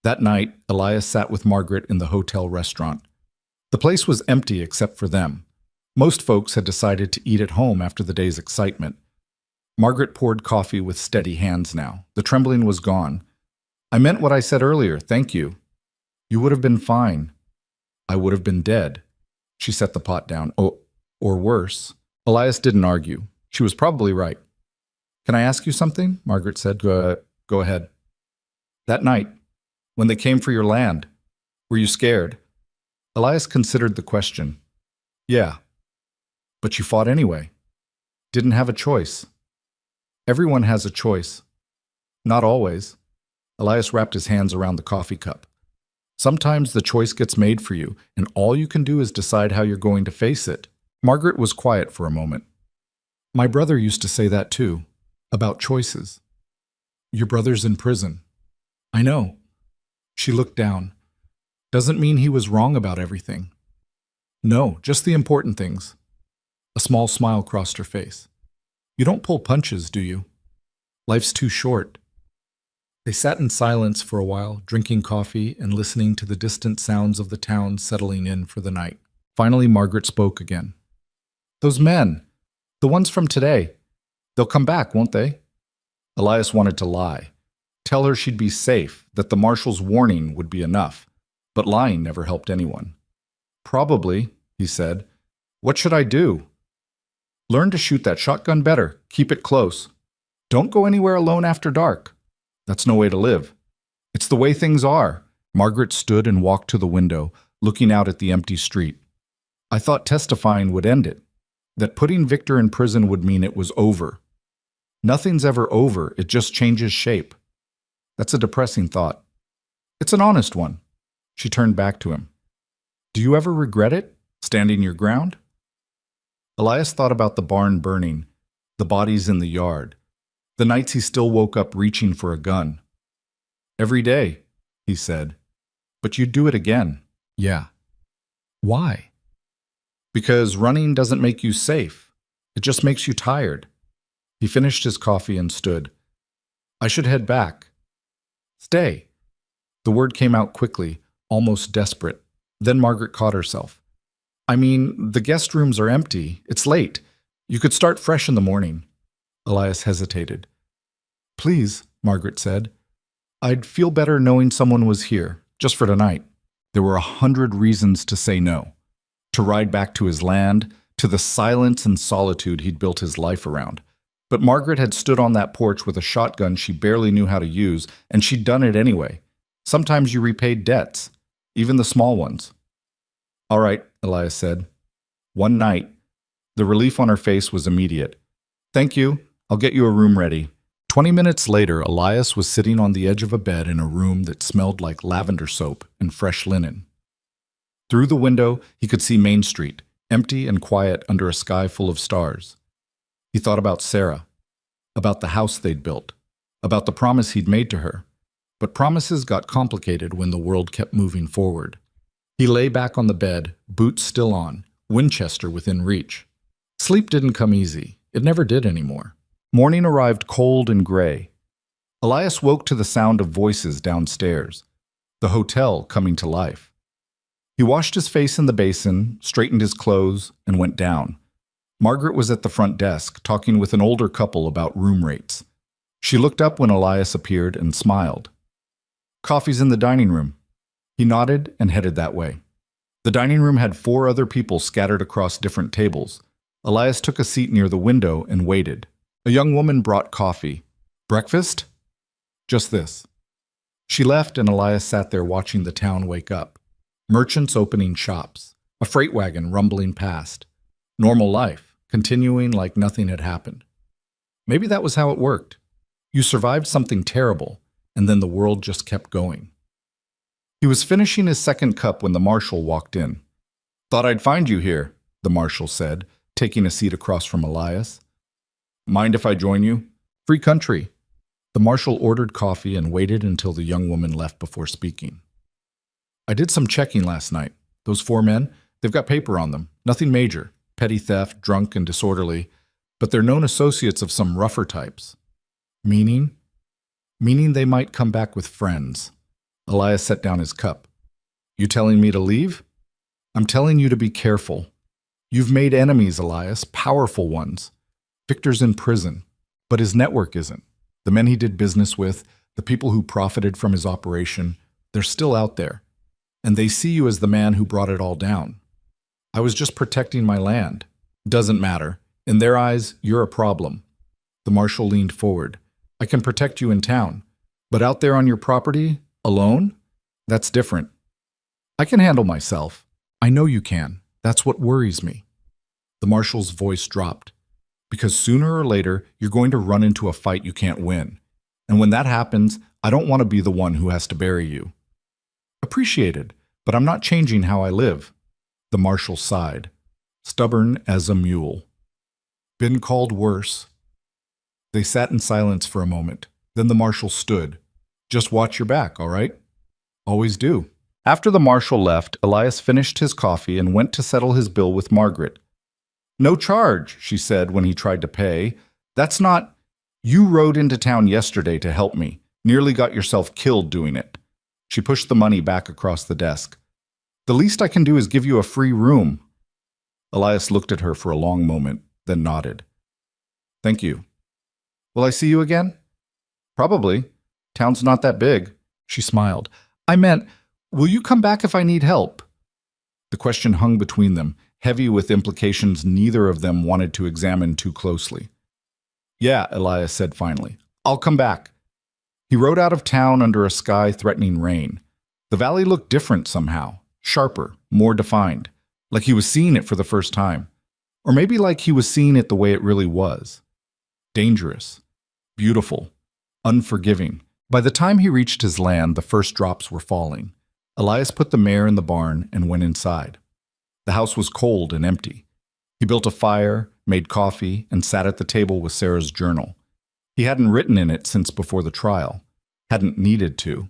That night, Elias sat with Margaret in the hotel restaurant. The place was empty except for them. Most folks had decided to eat at home after the day's excitement. Margaret poured coffee with steady hands now. The trembling was gone. I meant what I said earlier, thank you. You would have been fine. I would have been dead. She set the pot down. Oh, or worse. Elias didn't argue. She was probably right. Can I ask you something? Margaret said. Go ahead. That night, when they came for your land, were you scared? Elias considered the question. Yeah. But you fought anyway. Didn't have a choice. Everyone has a choice. Not always. Elias wrapped his hands around the coffee cup. Sometimes the choice gets made for you, and all you can do is decide how you're going to face it. Margaret was quiet for a moment. My brother used to say that too, about choices. Your brother's in prison. I know. She looked down. Doesn't mean he was wrong about everything. No, just the important things. A small smile crossed her face. You don't pull punches, do you? Life's too short. They sat in silence for a while, drinking coffee and listening to the distant sounds of the town settling in for the night. Finally, Margaret spoke again. Those men, the ones from today, they'll come back, won't they? Elias wanted to lie. Tell her she'd be safe, that the marshal's warning would be enough. But lying never helped anyone. Probably, he said. What should I do? Learn to shoot that shotgun better. Keep it close. Don't go anywhere alone after dark. That's no way to live. It's the way things are. Margaret stood and walked to the window, looking out at the empty street. I thought testifying would end it. That putting Victor in prison would mean it was over. Nothing's ever over, it just changes shape. That's a depressing thought. It's an honest one. She turned back to him. Do you ever regret it, standing your ground? Elias thought about the barn burning, the bodies in the yard, the nights he still woke up reaching for a gun. Every day, he said. But you'd do it again. Yeah. Why? Because running doesn't make you safe. It just makes you tired. He finished his coffee and stood. I should head back. Stay. The word came out quickly, almost desperate. Then Margaret caught herself. I mean, the guest rooms are empty. It's late. You could start fresh in the morning. Elias hesitated. Please, Margaret said. I'd feel better knowing someone was here, just for tonight. There were 100 reasons to say no. To ride back to his land, to the silence and solitude he'd built his life around. But Margaret had stood on that porch with a shotgun she barely knew how to use, and she'd done it anyway. Sometimes you repaid debts, even the small ones. All right, Elias said. One night. The relief on her face was immediate. Thank you. I'll get you a room ready. 20 minutes later, Elias was sitting on the edge of a bed in a room that smelled like lavender soap and fresh linen. Through the window, he could see Main Street, empty and quiet under a sky full of stars. He thought about Sarah, about the house they'd built, about the promise he'd made to her. But promises got complicated when the world kept moving forward. He lay back on the bed, boots still on, Winchester within reach. Sleep didn't come easy. It never did anymore. Morning arrived cold and gray. Elias woke to the sound of voices downstairs, the hotel coming to life. He washed his face in the basin, straightened his clothes, and went down. Margaret was at the front desk, talking with an older couple about room rates. She looked up when Elias appeared and smiled. "Coffee's in the dining room." He nodded and headed that way. The dining room had 4 other people scattered across different tables. Elias took a seat near the window and waited. A young woman brought coffee. "Breakfast?" "Just this." She left and Elias sat there watching the town wake up. Merchants opening shops, a freight wagon rumbling past. Normal life, continuing like nothing had happened. Maybe that was how it worked. You survived something terrible, and then the world just kept going. He was finishing his second cup when the marshal walked in. "Thought I'd find you here," the marshal said, taking a seat across from Elias. "Mind if I join you?" "Free country." The marshal ordered coffee and waited until the young woman left before speaking. "I did some checking last night. Those 4 men, they've got paper on them. Nothing major. Petty theft, drunk and disorderly. But they're known associates of some rougher types." "Meaning?" "Meaning they might come back with friends." Elias set down his cup. "You telling me to leave?" "I'm telling you to be careful. You've made enemies, Elias, powerful ones. Victor's in prison, but his network isn't. The men he did business with, the people who profited from his operation, they're still out there. And they see you as the man who brought it all down. I was just protecting my land. Doesn't matter. In their eyes, you're a problem." The marshal leaned forward. "I can protect you in town, but out there on your property, alone? That's different. I can handle myself." "I know you can. That's what worries me." The marshal's voice dropped. "Because sooner or later, you're going to run into a fight you can't win. And when that happens, I don't want to be the one who has to bury you." "Appreciated, but I'm not changing how I live." The marshal sighed. "Stubborn as a mule." "Been called worse." They sat in silence for a moment. Then the marshal stood. "Just watch your back, all right?" "Always do." After the marshal left, Elias finished his coffee and went to settle his bill with Margaret. "No charge," she said when he tried to pay. "That's not—" "You rode into town yesterday to help me. Nearly got yourself killed doing it." She pushed the money back across the desk. "The least I can do is give you a free room." Elias looked at her for a long moment, then nodded. "Thank you." "Will I see you again?" "Probably. Town's not that big." She smiled. "I meant, will you come back if I need help?" The question hung between them, heavy with implications neither of them wanted to examine too closely. "Yeah," Elias said finally. "I'll come back." He rode out of town under a sky threatening rain. The valley looked different somehow, sharper, more defined, like he was seeing it for the first time. Or maybe like he was seeing it the way it really was. Dangerous, beautiful, unforgiving. By the time he reached his land, the first drops were falling. Elias put the mare in the barn and went inside. The house was cold and empty. He built a fire, made coffee, and sat at the table with Sarah's journal. He hadn't written in it since before the trial, hadn't needed to.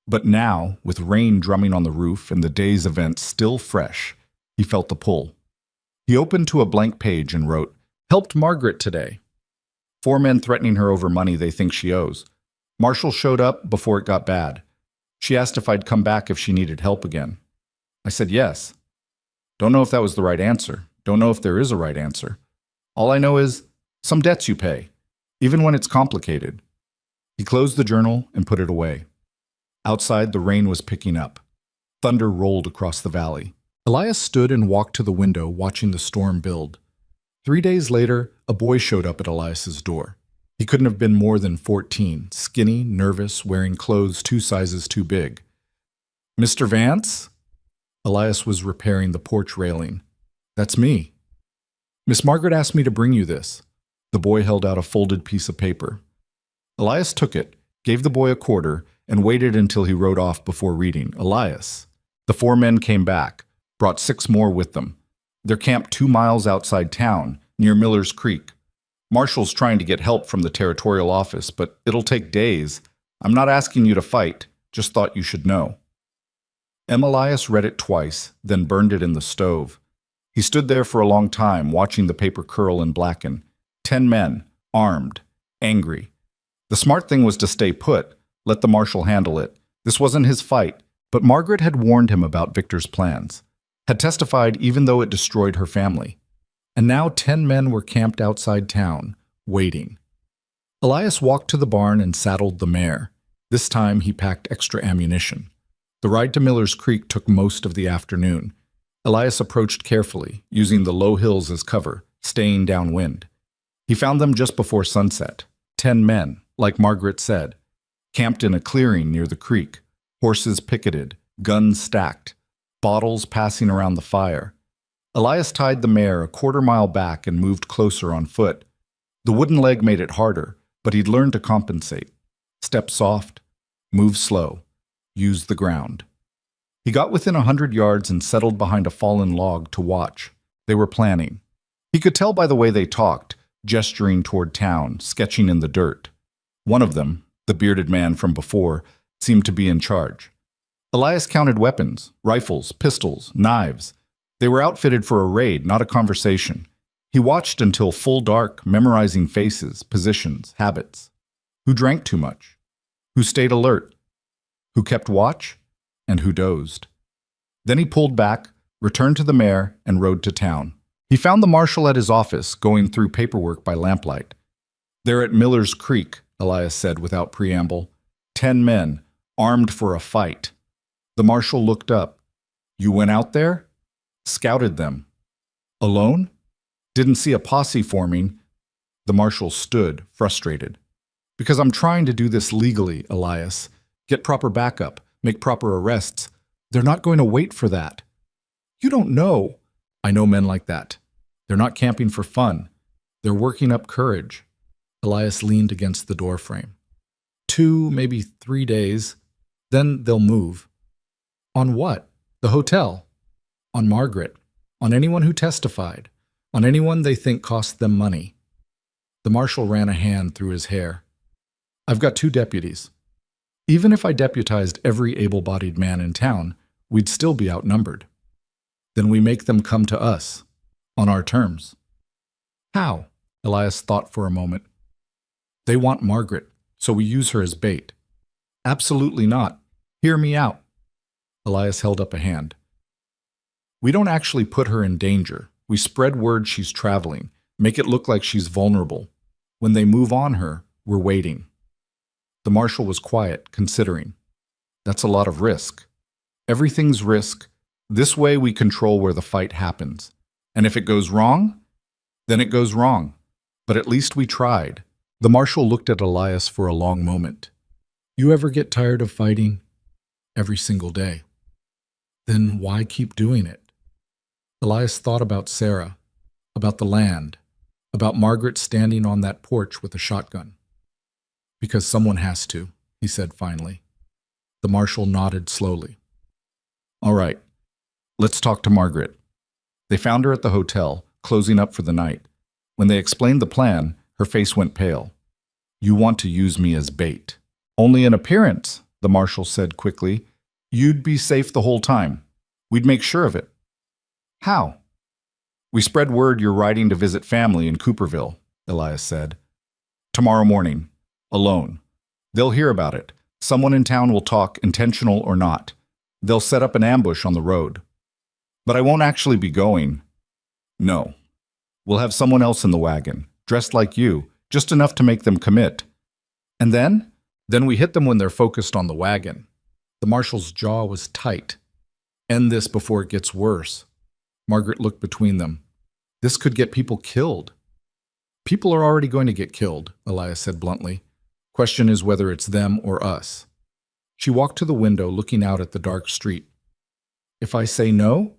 But now, with rain drumming on the roof and the day's events still fresh, he felt the pull. He opened to a blank page and wrote, "Helped Margaret today. 4 men threatening her over money they think she owes. Marshall showed up before it got bad. She asked if I'd come back if she needed help again. I said yes. Don't know if that was the right answer. Don't know if there is a right answer. All I know is some debts you pay, even when it's complicated." He closed the journal and put it away. Outside, the rain was picking up. Thunder rolled across the valley. Elias stood and walked to the window, watching the storm build. 3 days later, a boy showed up at Elias's door. He couldn't have been more than 14, skinny, nervous, wearing clothes 2 sizes too big. "Mr. Vance?" Elias was repairing the porch railing. "That's me. Miss Margaret asked me to bring you this." The boy held out a folded piece of paper. Elias took it, gave the boy a quarter, and waited until he rode off before reading. Elias. The 4 men came back, brought 6 more with them. They're camped 2 miles outside town, near Miller's Creek. Marshall's trying to get help from the territorial office, but it'll take days. I'm not asking you to fight, just thought you should know. Elias read it twice, then burned it in the stove. He stood there for a long time, watching the paper curl and blacken. 10 men, armed, angry. The smart thing was to stay put, let the marshal handle it. This wasn't his fight, but Margaret had warned him about Victor's plans, had testified even though it destroyed her family. And now 10 men were camped outside town, waiting. Elias walked to the barn and saddled the mare. This time he packed extra ammunition. The ride to Miller's Creek took most of the afternoon. Elias approached carefully, using the low hills as cover, staying downwind. He found them just before sunset. 10 men, like Margaret said, camped in a clearing near the creek, horses picketed, guns stacked, bottles passing around the fire. Elias tied the mare a quarter-mile back and moved closer on foot. The wooden leg made it harder, but he'd learned to compensate. Step soft, move slow, use the ground. He got within 100 yards and settled behind a fallen log to watch. They were planning. He could tell by the way they talked, gesturing toward town, sketching in the dirt. One of them, the bearded man from before, seemed to be in charge. Elias counted weapons, rifles, pistols, knives. They were outfitted for a raid, not a conversation. He watched until full dark, memorizing faces, positions, habits. Who drank too much? Who stayed alert? Who kept watch? And who dozed? Then he pulled back, returned to the mare, and rode to town. He found the marshal at his office, going through paperwork by lamplight. "They're at Miller's Creek," Elias said without preamble. 10 men, armed for a fight. The marshal looked up. "You went out there?" "Scouted them." "Alone?" "Didn't see a posse forming." The marshal stood, frustrated. "Because I'm trying to do this legally, Elias. Get proper backup, make proper arrests. They're not going to wait for that." "You don't know." "I know men like that. They're not camping for fun. They're working up courage." Elias leaned against the doorframe. 2, maybe 3 days. Then they'll move. On what? The hotel. On Margaret. On anyone who testified. On anyone they think cost them money. The marshal ran a hand through his hair. "I've got 2 deputies. Even if I deputized every able-bodied man in town, we'd still be outnumbered. Then we make them come to us, on our terms." "How?" Elias thought for a moment. "They want Margaret, so we use her as bait." "Absolutely not. Hear me out." Elias held up a hand. "We don't actually put her in danger. We spread word she's traveling, make it look like she's vulnerable. When they move on her, we're waiting." The marshal was quiet, considering. "That's a lot of risk." "Everything's risk. This way we control where the fight happens. And if it goes wrong, then it goes wrong. But at least we tried." The marshal looked at Elias for a long moment. "You ever get tired of fighting?" "Every single day." "Then why keep doing it?" Elias thought about Sarah, about the land, about Margaret standing on that porch with a shotgun. "Because someone has to," he said finally. The marshal nodded slowly. "All right, let's talk to Margaret." They found her at the hotel, closing up for the night. When they explained the plan, her face went pale. "You want to use me as bait." "Only in appearance," the marshal said quickly. "You'd be safe the whole time. We'd make sure of it." "How?" "We spread word you're riding to visit family in Cooperville," Elias said. "Tomorrow morning. Alone. They'll hear about it. Someone in town will talk, intentional or not. They'll set up an ambush on the road. But I won't actually be going." "No. We'll have someone else in the wagon, dressed like you, just enough to make them commit." "And then?" "Then we hit them when they're focused on the wagon." The marshal's jaw was tight. "End this before it gets worse." Margaret looked between them. "This could get people killed." "People are already going to get killed," Elias said bluntly. "Question is whether it's them or us." She walked to the window, looking out at the dark street. "If I say no?"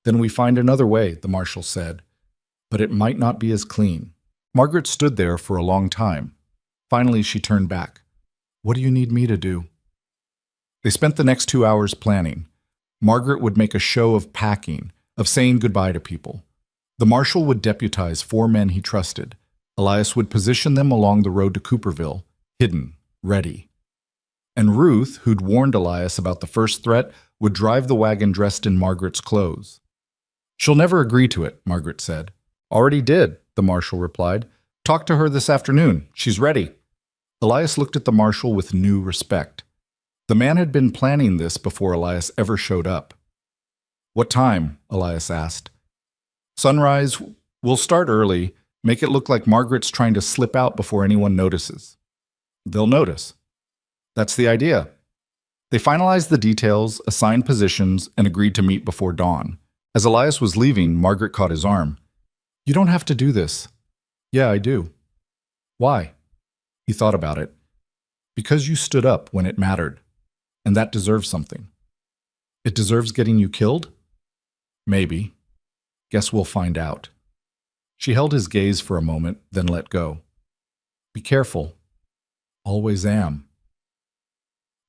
"Then we find another way," the marshal said. "But it might not be as clean." Margaret stood there for a long time. Finally, she turned back. "What do you need me to do?" They spent the next 2 hours planning. Margaret would make a show of packing, of saying goodbye to people. The marshal would deputize 4 men he trusted. Elias would position them along the road to Cooperville, hidden, ready. And Ruth, who'd warned Elias about the first threat, would drive the wagon dressed in Margaret's clothes. "She'll never agree to it," Margaret said. "Already did," the marshal replied. "Talk to her this afternoon. She's ready." Elias looked at the marshal with new respect. The man had been planning this before Elias ever showed up. "What time?" Elias asked. "Sunrise. We'll start early. Make it look like Margaret's trying to slip out before anyone notices." "They'll notice." "That's the idea." They finalized the details, assigned positions, and agreed to meet before dawn. As Elias was leaving, Margaret caught his arm. "You don't have to do this." "Yeah, I do." "Why?" He thought about it. "Because you stood up when it mattered, and that deserves something." "It deserves getting you killed?" "Maybe. Guess we'll find out." She held his gaze for a moment, then let go. "Be careful." "Always am."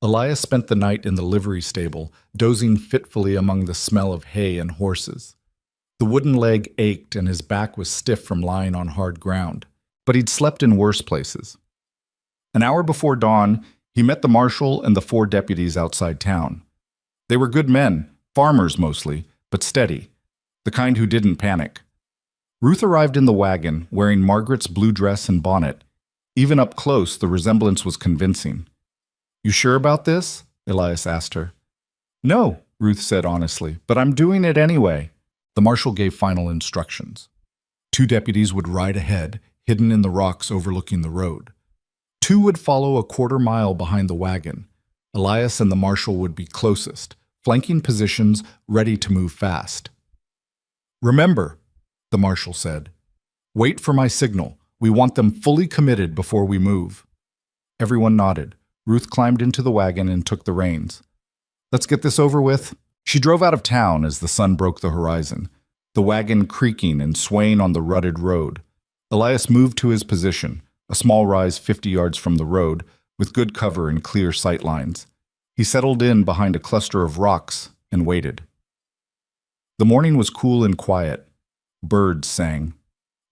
Elias spent the night in the livery stable, dozing fitfully among the smell of hay and horses. The wooden leg ached and his back was stiff from lying on hard ground, but he'd slept in worse places. An hour before dawn, he met the marshal and the 4 deputies outside town. They were good men, farmers mostly, but steady, the kind who didn't panic. Ruth arrived in the wagon, wearing Margaret's blue dress and bonnet. Even up close, the resemblance was convincing. "You sure about this?" Elias asked her. "No," Ruth said honestly, "but I'm doing it anyway." The marshal gave final instructions. 2 deputies would ride ahead, hidden in the rocks overlooking the road. 2 would follow a quarter mile behind the wagon. Elias and the marshal would be closest, flanking positions, ready to move fast. "Remember," the marshal said, "wait for my signal. We want them fully committed before we move." Everyone nodded. Ruth climbed into the wagon and took the reins. "Let's get this over with." She drove out of town as the sun broke the horizon, the wagon creaking and swaying on the rutted road. Elias moved to his position, a small rise 50 yards from the road, with good cover and clear sight lines. He settled in behind a cluster of rocks and waited. The morning was cool and quiet. Birds sang.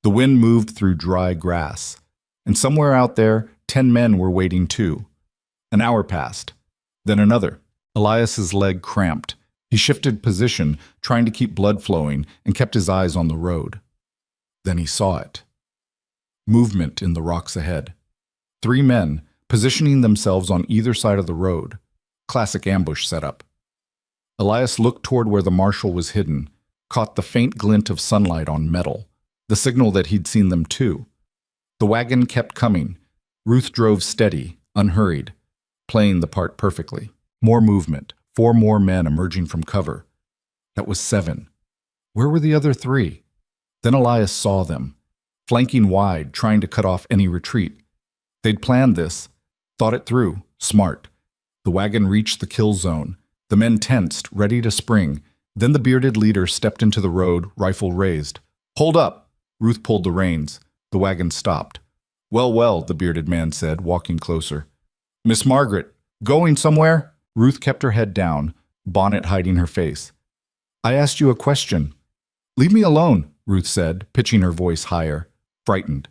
The wind moved through dry grass. And somewhere out there, 10 men were waiting too. An hour passed. Then another. Elias's leg cramped. He shifted position, trying to keep blood flowing, and kept his eyes on the road. Then he saw it. Movement in the rocks ahead. 3 men, positioning themselves on either side of the road. Classic ambush setup. Elias looked toward where the marshal was hidden, caught the faint glint of sunlight on metal, the signal that he'd seen them too. The wagon kept coming. Ruth drove steady, unhurried, playing the part perfectly. More movement, 4 more men emerging from cover. That was 7. Where were the other 3? Then Elias saw them, flanking wide, trying to cut off any retreat. They'd planned this, thought it through, smart. The wagon reached the kill zone. The men tensed, ready to spring. Then the bearded leader stepped into the road, rifle raised. "Hold up!" Ruth pulled the reins. The wagon stopped. "Well, well," the bearded man said, walking closer. "Miss Margaret, going somewhere?" Ruth kept her head down, bonnet hiding her face. "I asked you a question." "Leave me alone," Ruth said, pitching her voice higher, frightened.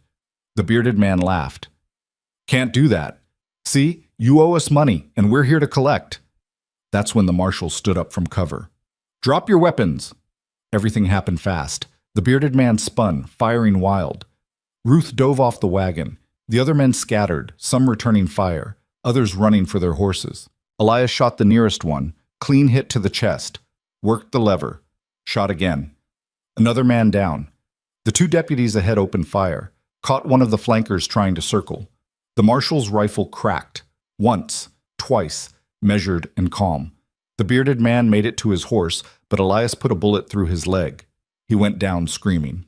The bearded man laughed. "Can't do that. See, you owe us money, and we're here to collect." That's when the marshal stood up from cover. "Drop your weapons!" Everything happened fast. The bearded man spun, firing wild. Ruth dove off the wagon. The other men scattered, some returning fire, others running for their horses. Elias shot the nearest one, clean hit to the chest, worked the lever, shot again. Another man down. The 2 deputies ahead opened fire, caught one of the flankers trying to circle. The marshal's rifle cracked, once, twice, measured and calm. The bearded man made it to his horse, but Elias put a bullet through his leg. He went down screaming.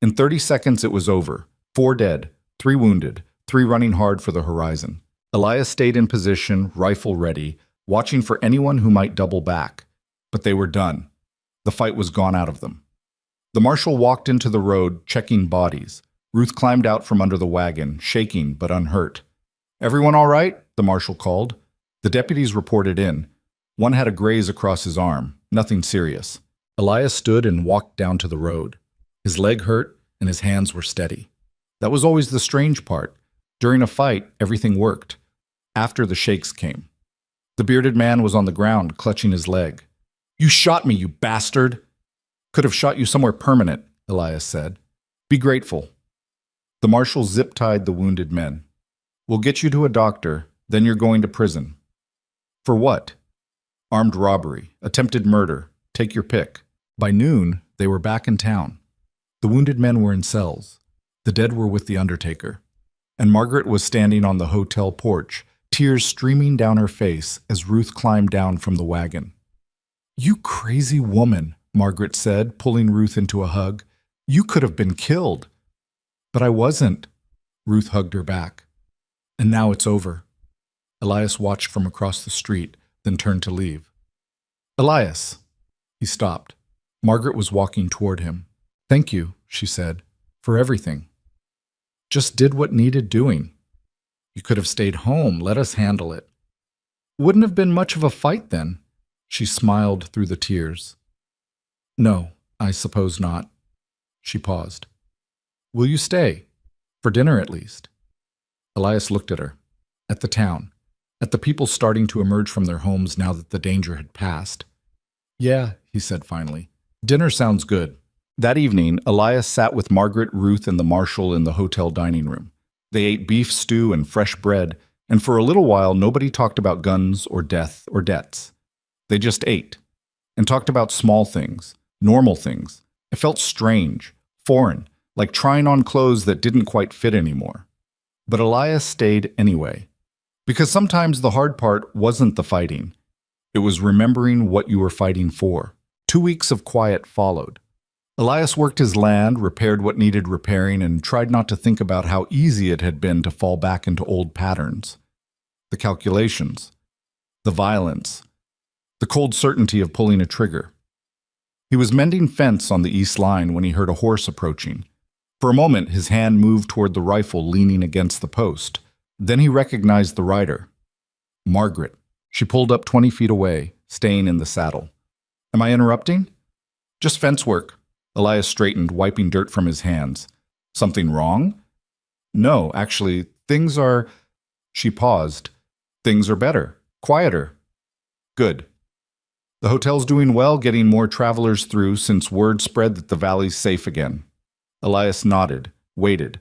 In 30 seconds it was over. 4 dead, 3 wounded, 3 running hard for the horizon. Elias stayed in position, rifle ready, watching for anyone who might double back. But they were done. The fight was gone out of them. The marshal walked into the road, checking bodies. Ruth climbed out from under the wagon, shaking but unhurt. "Everyone all right?" the marshal called. The deputies reported in. One had a graze across his arm, nothing serious. Elias stood and walked down to the road. His leg hurt, and his hands were steady. That was always the strange part. During a fight, everything worked. after the shakes came. The bearded man was on the ground, clutching his leg. "You shot me, you bastard!" "Could have shot you somewhere permanent," Elias said. "Be grateful." The marshal zip-tied the wounded men. "We'll get you to a doctor, then you're going to prison." "For what?" "Armed robbery, attempted murder, take your pick." By noon, they were back in town. The wounded men were in cells. The dead were with the undertaker. And Margaret was standing on the hotel porch, tears streaming down her face as Ruth climbed down from the wagon. "You crazy woman," Margaret said, pulling Ruth into a hug. "You could have been killed." "But I wasn't." Ruth hugged her back. "And now it's over." Elias watched from across the street, then turned to leave. "Elias!" He stopped. Margaret was walking toward him. "Thank you," she said, "for everything. Just did what needed doing. You could have stayed home, let us handle it." "Wouldn't have been much of a fight then." She smiled through the tears. "No, I suppose not." She paused. "Will you stay? For dinner at least?" Elias looked at her, at the town, at the people starting to emerge from their homes now that the danger had passed. "Yeah," he said finally. "Dinner sounds good." That evening, Elias sat with Margaret, Ruth, and the marshal in the hotel dining room. They ate beef stew and fresh bread, and for a little while nobody talked about guns or death or debts. They just ate, and talked about small things, normal things. It felt strange, foreign, like trying on clothes that didn't quite fit anymore. But Elias stayed anyway, because sometimes the hard part wasn't the fighting. It was remembering what you were fighting for. 2 weeks of quiet followed. Elias worked his land, repaired what needed repairing, and tried not to think about how easy it had been to fall back into old patterns. The calculations, the violence, the cold certainty of pulling a trigger. He was mending fence on the east line when he heard a horse approaching. For a moment, his hand moved toward the rifle leaning against the post. Then he recognized the rider. Margaret. She pulled up 20 feet away, staying in the saddle. "Am I interrupting?" "Just fence work." Elias straightened, wiping dirt from his hands. "Something wrong?" "No, actually, things are—" She paused. "Things are better, quieter." "Good." "The hotel's doing well, getting more travelers through since word spread that the valley's safe again." Elias nodded, waited.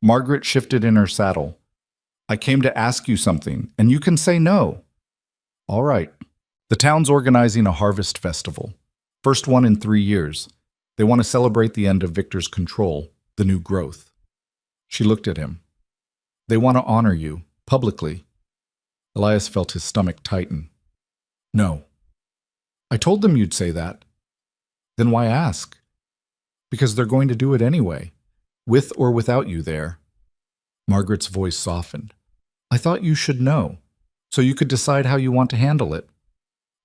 Margaret shifted in her saddle. "I came to ask you something, and you can say no." "All right." The town's organizing a harvest festival. First one in 3 years. They want to celebrate the end of Victor's control, the new growth. She looked at him. "They want to honor you, publicly." Elias felt his stomach tighten. "No." "I told them you'd say that." "Then why ask?" "Because they're going to do it anyway, with or without you there." Margaret's voice softened. "I thought you should know, so you could decide how you want to handle it."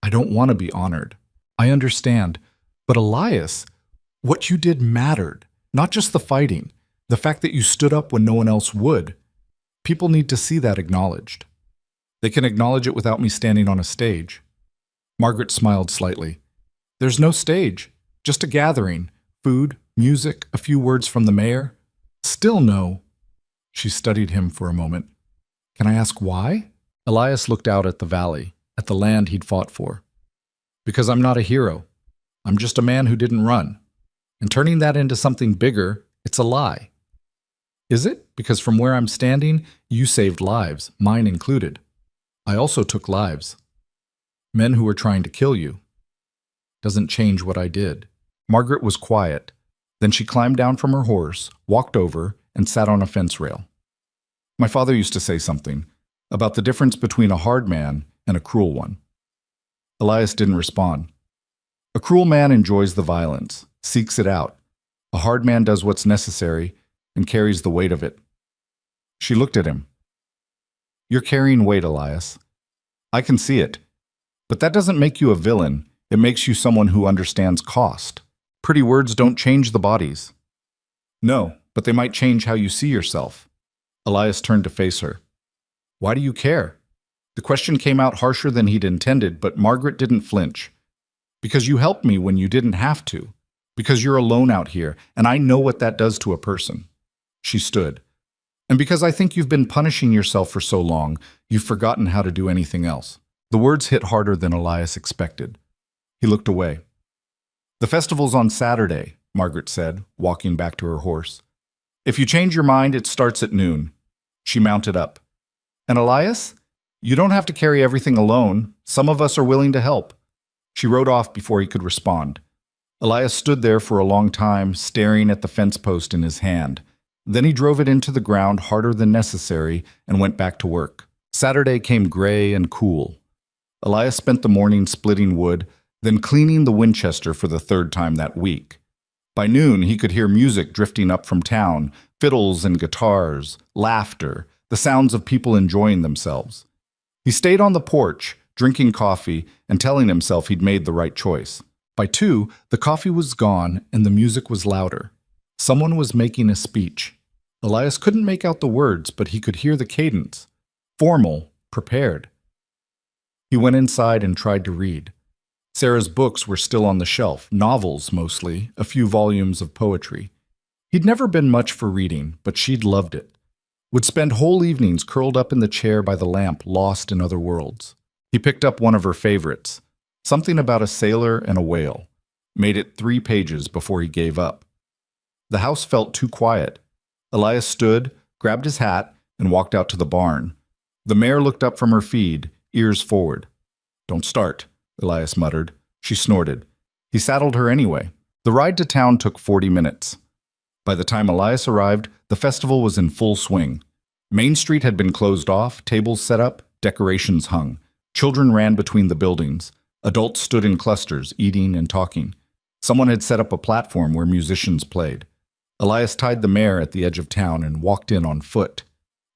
"I don't want to be honored." "I understand. But Elias, what you did mattered. Not just the fighting, the fact that you stood up when no one else would. People need to see that acknowledged." "They can acknowledge it without me standing on a stage." Margaret smiled slightly. "There's no stage, just a gathering. Food, music, a few words from the mayor." "Still no." She studied him for a moment. "Can I ask why?" Elias looked out at the valley, at the land he'd fought for. "Because I'm not a hero. I'm just a man who didn't run. And turning that into something bigger, it's a lie." "Is it? Because from where I'm standing, you saved lives, mine included. I also took lives. Men who were trying to kill you. Doesn't change what I did." Margaret was quiet. Then she climbed down from her horse, walked over, and sat on a fence rail. "My father used to say something about the difference between a hard man and a cruel one." Elias didn't respond. "A cruel man enjoys the violence, seeks it out. A hard man does what's necessary and carries the weight of it." She looked at him. "You're carrying weight, Elias. I can see it. But that doesn't make you a villain. It makes you someone who understands cost. Pretty words don't change the bodies." "No, but they might change how you see yourself." Elias turned to face her. "Why do you care?" The question came out harsher than he'd intended, but Margaret didn't flinch. "Because you helped me when you didn't have to. Because you're alone out here, and I know what that does to a person." She stood. And because I think you've been punishing yourself for so long, you've forgotten how to do anything else." The words hit harder than Elias expected. He looked away. "The festival's on Saturday," Margaret said, walking back to her horse. "If you change your mind, it starts at noon." She mounted up. "And Elias? You don't have to carry everything alone. Some of us are willing to help." She rode off before he could respond. Elias stood there for a long time, staring at the fence post in his hand. Then he drove it into the ground harder than necessary and went back to work. Saturday came gray and cool. Elias spent the morning splitting wood, then cleaning the Winchester for the third time that week. By noon, he could hear music drifting up from town, fiddles and guitars, laughter, the sounds of people enjoying themselves. He stayed on the porch, drinking coffee and telling himself he'd made the right choice. By 2, the coffee was gone and the music was louder. Someone was making a speech. Elias couldn't make out the words, but he could hear the cadence. Formal, prepared. He went inside and tried to read. Sarah's books were still on the shelf, novels mostly, a few volumes of poetry. He'd never been much for reading, but she'd loved it. Would spend whole evenings curled up in the chair by the lamp, lost in other worlds. He picked up one of her favorites, something about a sailor and a whale. Made it 3 pages before he gave up. The house felt too quiet. Elias stood, grabbed his hat, and walked out to the barn. The mare looked up from her feed, ears forward. "Don't start," Elias muttered. She snorted. He saddled her anyway. The ride to town took 40 minutes. By the time Elias arrived, the festival was in full swing. Main Street had been closed off, tables set up, decorations hung. Children ran between the buildings. Adults stood in clusters, eating and talking. Someone had set up a platform where musicians played. Elias tied the mare at the edge of town and walked in on foot.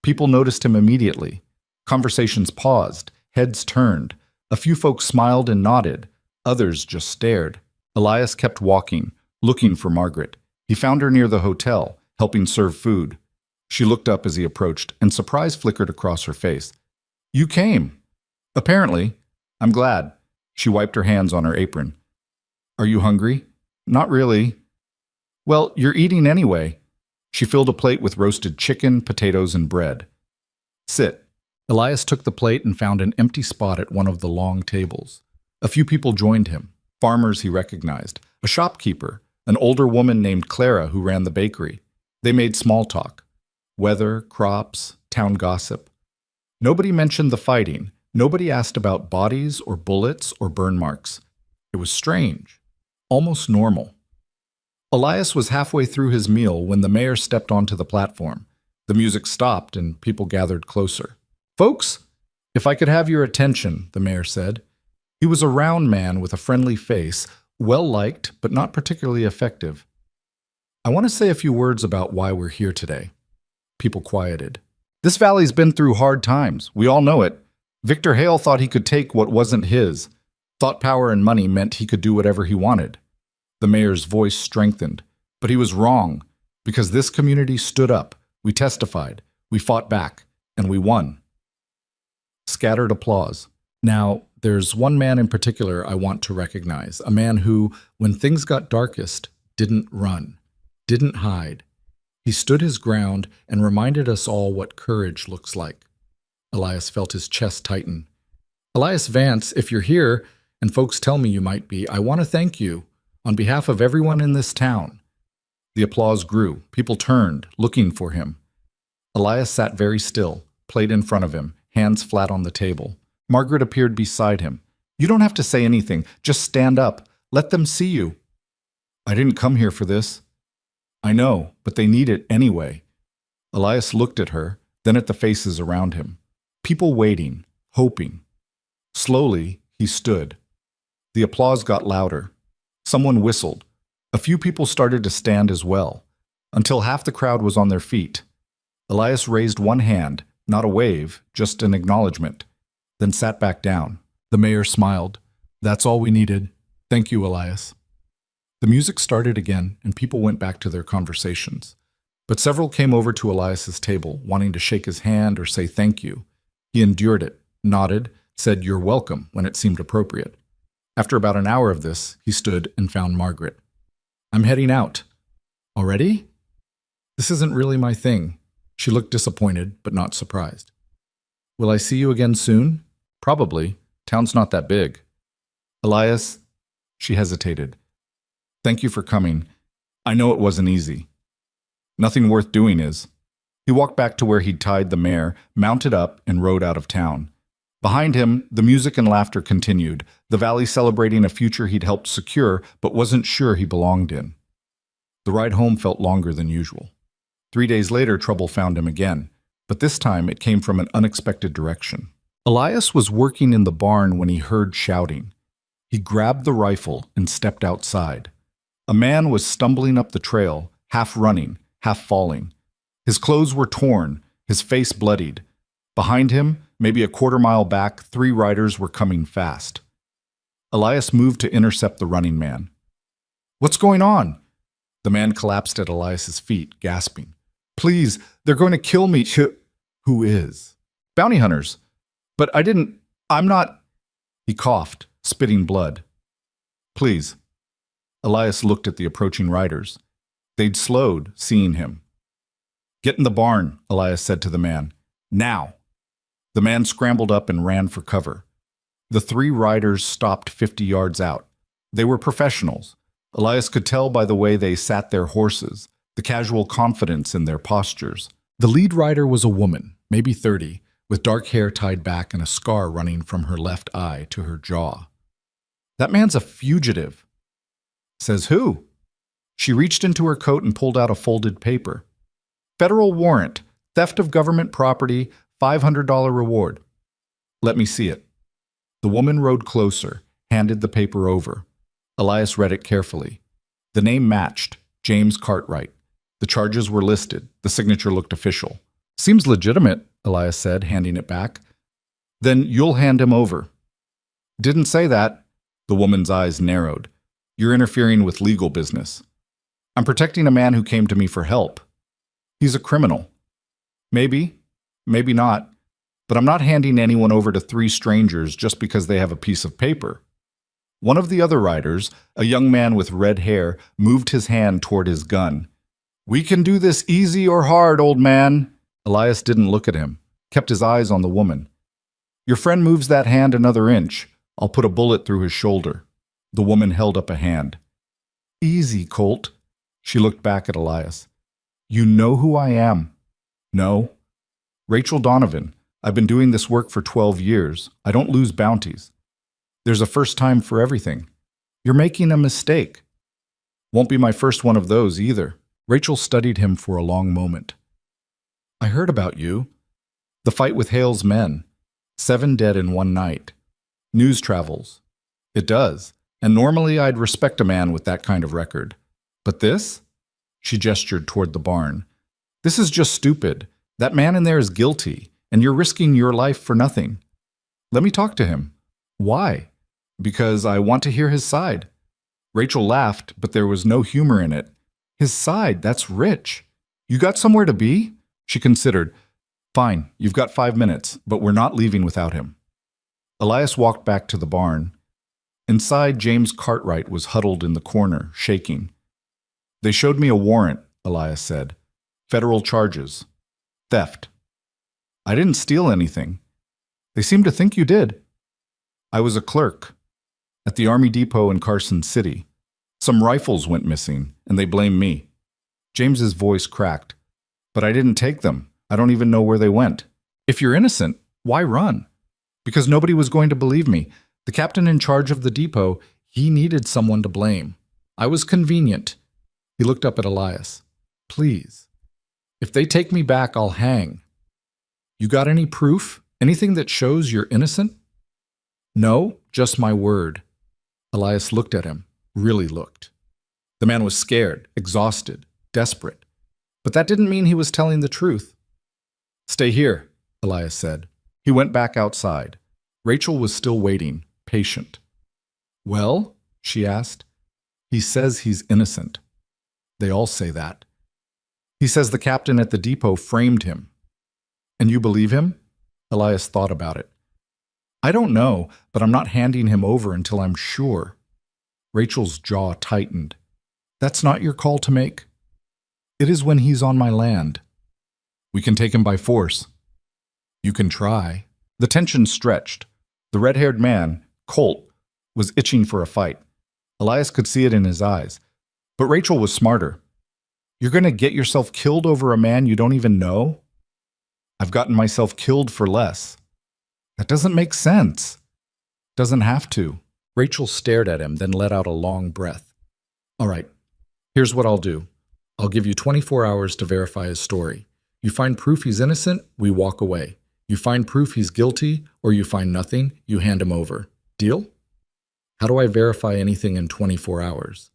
People noticed him immediately. Conversations paused, heads turned. A few folks smiled and nodded. Others just stared. Elias kept walking, looking for Margaret. He found her near the hotel, helping serve food. She looked up as he approached, and surprise flickered across her face. "You came." "Apparently. I'm glad." She wiped her hands on her apron. "Are you hungry?" "Not really." "Well, you're eating anyway." She filled a plate with roasted chicken, potatoes, and bread. "Sit." Elias took the plate and found an empty spot at one of the long tables. A few people joined him. Farmers he recognized, a shopkeeper, an older woman named Clara who ran the bakery. They made small talk. Weather, crops, town gossip. Nobody mentioned the fighting. Nobody asked about bodies or bullets or burn marks. It was strange, almost normal. Elias was halfway through his meal when the mayor stepped onto the platform. The music stopped and people gathered closer. "Folks, if I could have your attention," the mayor said. He was a round man with a friendly face, well-liked but not particularly effective. "I want to say a few words about why we're here today." People quieted. "This valley's been through hard times. We all know it. Victor Hale thought he could take what wasn't his. Thought power and money meant he could do whatever he wanted." The mayor's voice strengthened. But he was wrong, because this community stood up. We testified. We fought back. And we won. Scattered applause. Now, there's one man in particular I want to recognize, a man who, when things got darkest, didn't run, didn't hide. He stood his ground and reminded us all what courage looks like. Elias felt his chest tighten. "Elias Vance, if you're here, and folks tell me you might be, I want to thank you, on behalf of everyone in this town." The applause grew. People turned, looking for him. Elias sat very still, plate in front of him, hands flat on the table. Margaret appeared beside him. "You don't have to say anything. Just stand up. Let them see you." "I didn't come here for this." "I know, but they need it anyway." Elias looked at her, then at the faces around him. People waiting, hoping. Slowly, he stood. The applause got louder. Someone whistled. A few people started to stand as well, until half the crowd was on their feet. Elias raised one hand, not a wave, just an acknowledgement, then sat back down. The mayor smiled. "That's all we needed. Thank you, Elias." The music started again, and people went back to their conversations. But several came over to Elias's table, wanting to shake his hand or say thank you. He endured it, nodded, said "you're welcome" when it seemed appropriate. After about an hour of this, he stood and found Margaret. "I'm heading out." "Already?" "This isn't really my thing." She looked disappointed, but not surprised. Will I see you again soon? Probably. Town's not that big. Elias, she hesitated. Thank you for coming. I know it wasn't easy. Nothing worth doing is. He walked back to where he'd tied the mare, mounted up, and rode out of town. Behind him, the music and laughter continued, the valley celebrating a future he'd helped secure but wasn't sure he belonged in. The ride home felt longer than usual. 3 days later, trouble found him again, but this time it came from an unexpected direction. Elias was working in the barn when he heard shouting. He grabbed the rifle and stepped outside. A man was stumbling up the trail, half running, half falling. His clothes were torn, his face bloodied. Behind him, maybe a quarter-mile back, 3 riders were coming fast. Elias moved to intercept the running man. What's going on? The man collapsed at Elias's feet, gasping. Please, they're going to kill me. Who is? Bounty hunters. But I'm not. He coughed, spitting blood. Please. Elias looked at the approaching riders. They'd slowed, seeing him. Get in the barn, Elias said to the man. Now. The man scrambled up and ran for cover. The 3 riders stopped 50 yards out. They were professionals. Elias could tell by the way they sat their horses, the casual confidence in their postures. The lead rider was a woman, maybe 30, with dark hair tied back and a scar running from her left eye to her jaw. That man's a fugitive. Says who? She reached into her coat and pulled out a folded paper. Federal warrant, theft of government property, $500 reward. Let me see it. The woman rode closer, handed the paper over. Elias read it carefully. The name matched, James Cartwright. The charges were listed. The signature looked official. Seems legitimate, Elias said, handing it back. Then you'll hand him over. Didn't say that. The woman's eyes narrowed. You're interfering with legal business. I'm protecting a man who came to me for help. He's a criminal. Maybe, maybe not. But I'm not handing anyone over to 3 strangers just because they have a piece of paper. One of the other riders, a young man with red hair, moved his hand toward his gun. We can do this easy or hard, old man. Elias didn't look at him, kept his eyes on the woman. Your friend moves that hand another inch. I'll put a bullet through his shoulder. The woman held up a hand. Easy, Colt. She looked back at Elias. You know who I am. No. Rachel Donovan. I've been doing this work for 12 years. I don't lose bounties. There's a first time for everything. You're making a mistake. Won't be my first one of those either. Rachel studied him for a long moment. I heard about you. The fight with Hale's men. 7 dead in one night. News travels. It does. And normally I'd respect a man with that kind of record. But this? She gestured toward the barn. This is just stupid. That man in there is guilty, and you're risking your life for nothing. Let me talk to him. Why? Because I want to hear his side. Rachel laughed, but there was no humor in it. His side, that's rich. You got somewhere to be? She considered. Fine, you've got 5 minutes, but we're not leaving without him. Elias walked back to the barn. Inside, James Cartwright was huddled in the corner, shaking. They showed me a warrant, Elias said. Federal charges. Theft. I didn't steal anything. They seem to think you did. I was a clerk at the Army Depot in Carson City. Some rifles went missing, and they blame me. James's voice cracked. But I didn't take them. I don't even know where they went. If you're innocent, why run? Because nobody was going to believe me. The captain in charge of the depot, he needed someone to blame. I was convenient. He looked up at Elias. Please. If they take me back, I'll hang. You got any proof? Anything that shows you're innocent? No, just my word. Elias looked at him, really looked. The man was scared, exhausted, desperate. But that didn't mean he was telling the truth. Stay here, Elias said. He went back outside. Rachel was still waiting, patient. Well, she asked. He says he's innocent. They all say that. He says the captain at the depot framed him. And you believe him? Elias thought about it. I don't know, but I'm not handing him over until I'm sure. Rachel's jaw tightened. That's not your call to make? It is when he's on my land. We can take him by force. You can try. The tension stretched. The red-haired man, Colt, was itching for a fight. Elias could see it in his eyes. But Rachel was smarter. You're going to get yourself killed over a man you don't even know? I've gotten myself killed for less. That doesn't make sense. Doesn't have to. Rachel stared at him, then let out a long breath. All right, here's what I'll do. I'll give you 24 hours to verify his story. You find proof he's innocent, we walk away. You find proof he's guilty, or you find nothing, you hand him over. Deal? How do I verify anything in 24 hours?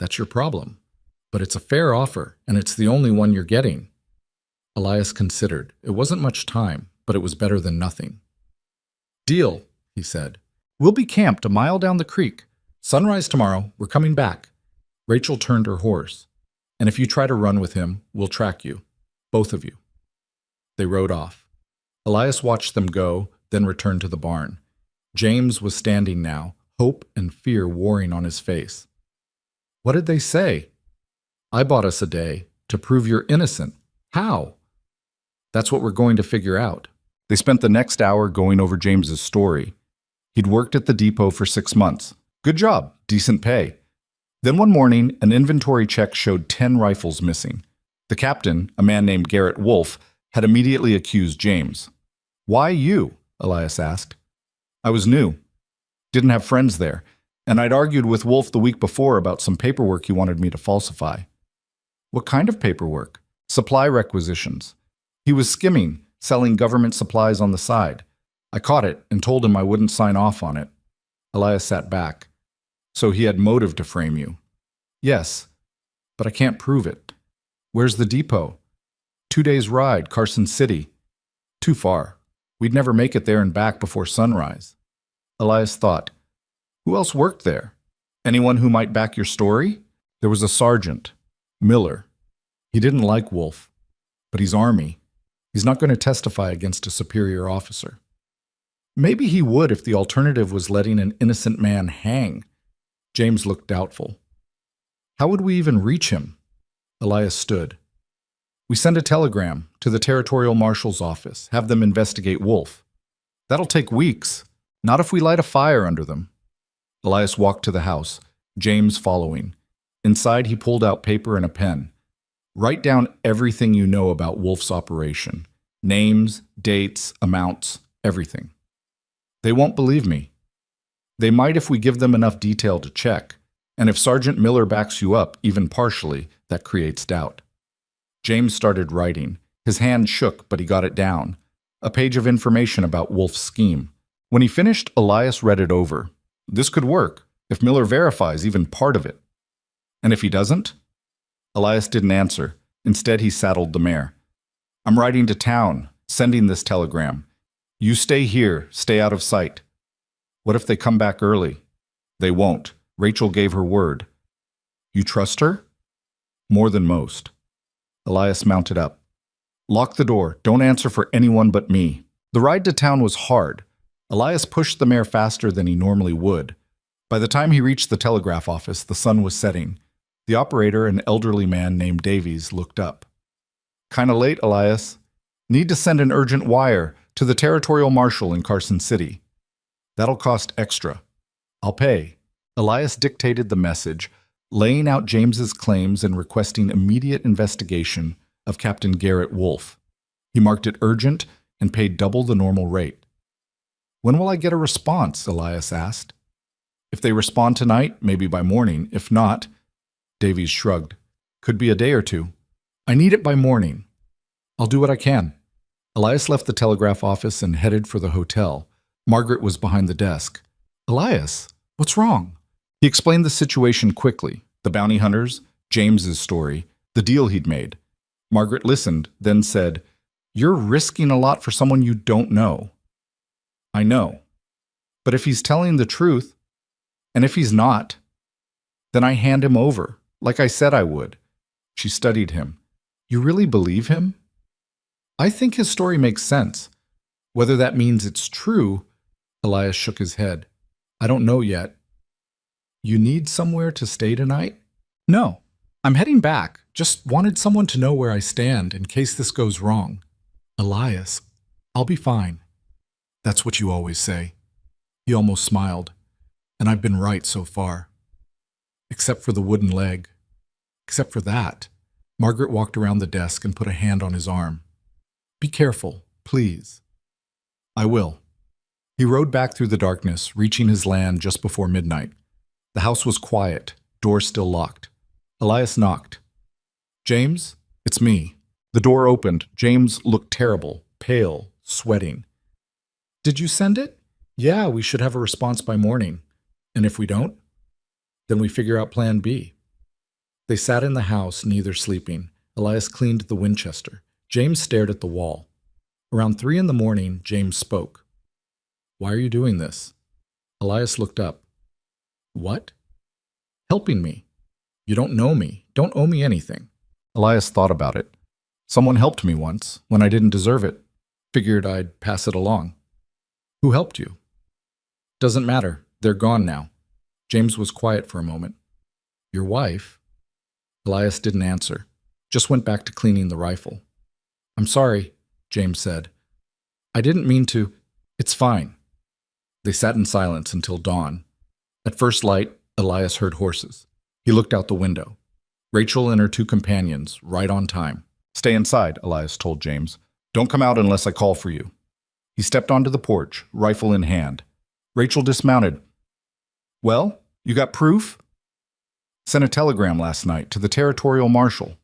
That's your problem. But it's a fair offer, and it's the only one you're getting. Elias considered. It wasn't much time, but it was better than nothing. Deal, he said. We'll be camped a mile down the creek. Sunrise tomorrow, we're coming back. Rachel turned her horse. And if you try to run with him, we'll track you. Both of you. They rode off. Elias watched them go, then returned to the barn. James was standing now, hope and fear warring on his face. What did they say? I bought us a day to prove you're innocent. How? That's what we're going to figure out. They spent the next hour going over James's story. He'd worked at the depot for 6 months. Good job, decent pay. Then one morning, an inventory check showed 10 rifles missing. The captain, a man named Garrett Wolfe, had immediately accused James. Why you? Elias asked. I was new. Didn't have friends there, and I'd argued with Wolfe the week before about some paperwork he wanted me to falsify. What kind of paperwork? Supply requisitions. He was skimming, selling government supplies on the side. I caught it and told him I wouldn't sign off on it. Elias sat back. So he had motive to frame you. Yes, but I can't prove it. Where's the depot? 2 days' ride, Carson City. Too far. We'd never make it there and back before sunrise. Elias thought, who else worked there? Anyone who might back your story? There was a sergeant, Miller. He didn't like Wolfe, but he's Army. He's not going to testify against a superior officer. Maybe he would if the alternative was letting an innocent man hang. James looked doubtful. How would we even reach him? Elias stood. We send a telegram to the Territorial Marshal's office, have them investigate Wolfe. That'll take weeks, not if we light a fire under them. Elias walked to the house, James following. Inside, he pulled out paper and a pen. Write down everything you know about Wolfe's operation. Names, dates, amounts, everything. They won't believe me. They might if we give them enough detail to check. And if Sergeant Miller backs you up, even partially, that creates doubt. James started writing. His hand shook, but he got it down. A page of information about Wolfe's scheme. When he finished, Elias read it over. This could work, if Miller verifies even part of it. And if he doesn't? Elias didn't answer. Instead, he saddled the mare. I'm riding to town, sending this telegram. You stay here, stay out of sight. What if they come back early? They won't. Rachel gave her word. You trust her? More than most. Elias mounted up. Lock the door. Don't answer for anyone but me. The ride to town was hard. Elias pushed the mare faster than he normally would. By the time he reached the telegraph office, the sun was setting. The operator, an elderly man named Davies, looked up. Kinda late, Elias. Need to send an urgent wire to the Territorial Marshal in Carson City. That'll cost extra. I'll pay. Elias dictated the message, laying out James's claims and requesting immediate investigation of Captain Garrett Wolfe. He marked it urgent and paid double the normal rate. When will I get a response? Elias asked. If they respond tonight, maybe by morning. If not, Davies shrugged. Could be a day or two. I need it by morning. I'll do what I can. Elias left the telegraph office and headed for the hotel. Margaret was behind the desk. Elias, what's wrong? He explained the situation quickly. The bounty hunters, James's story, the deal he'd made. Margaret listened, then said, You're risking a lot for someone you don't know. I know. But if he's telling the truth, and if he's not, then I hand him over, like I said I would. She studied him. You really believe him? I think his story makes sense. Whether that means it's true, Elias shook his head. I don't know yet. You need somewhere to stay tonight? No. I'm heading back. Just wanted someone to know where I stand in case this goes wrong. Elias, I'll be fine. That's what you always say. He almost smiled, and I've been right so far. Except for the wooden leg. Except for that. Margaret walked around the desk and put a hand on his arm. Be careful, please. I will. He rode back through the darkness, reaching his land just before midnight. The house was quiet, door still locked. Elias knocked. James, it's me. The door opened. James looked terrible, pale, sweating. Did you send it? Yeah, we should have a response by morning. And if we don't? Then we figure out plan B. They sat in the house, neither sleeping. Elias cleaned the Winchester. James stared at the wall. Around 3 a.m, James spoke. Why are you doing this? Elias looked up. What? Helping me. You don't know me. Don't owe me anything. Elias thought about it. Someone helped me once, when I didn't deserve it. Figured I'd pass it along. Who helped you? Doesn't matter. They're gone now. James was quiet for a moment. Your wife? Elias didn't answer. Just went back to cleaning the rifle. I'm sorry, James said. I didn't mean to. It's fine. They sat in silence until dawn. At first light, Elias heard horses. He looked out the window. Rachel and her 2 companions, right on time. Stay inside, Elias told James. Don't come out unless I call for you. He stepped onto the porch, rifle in hand. Rachel dismounted. Well, you got proof? Sent a telegram last night to the territorial marshal.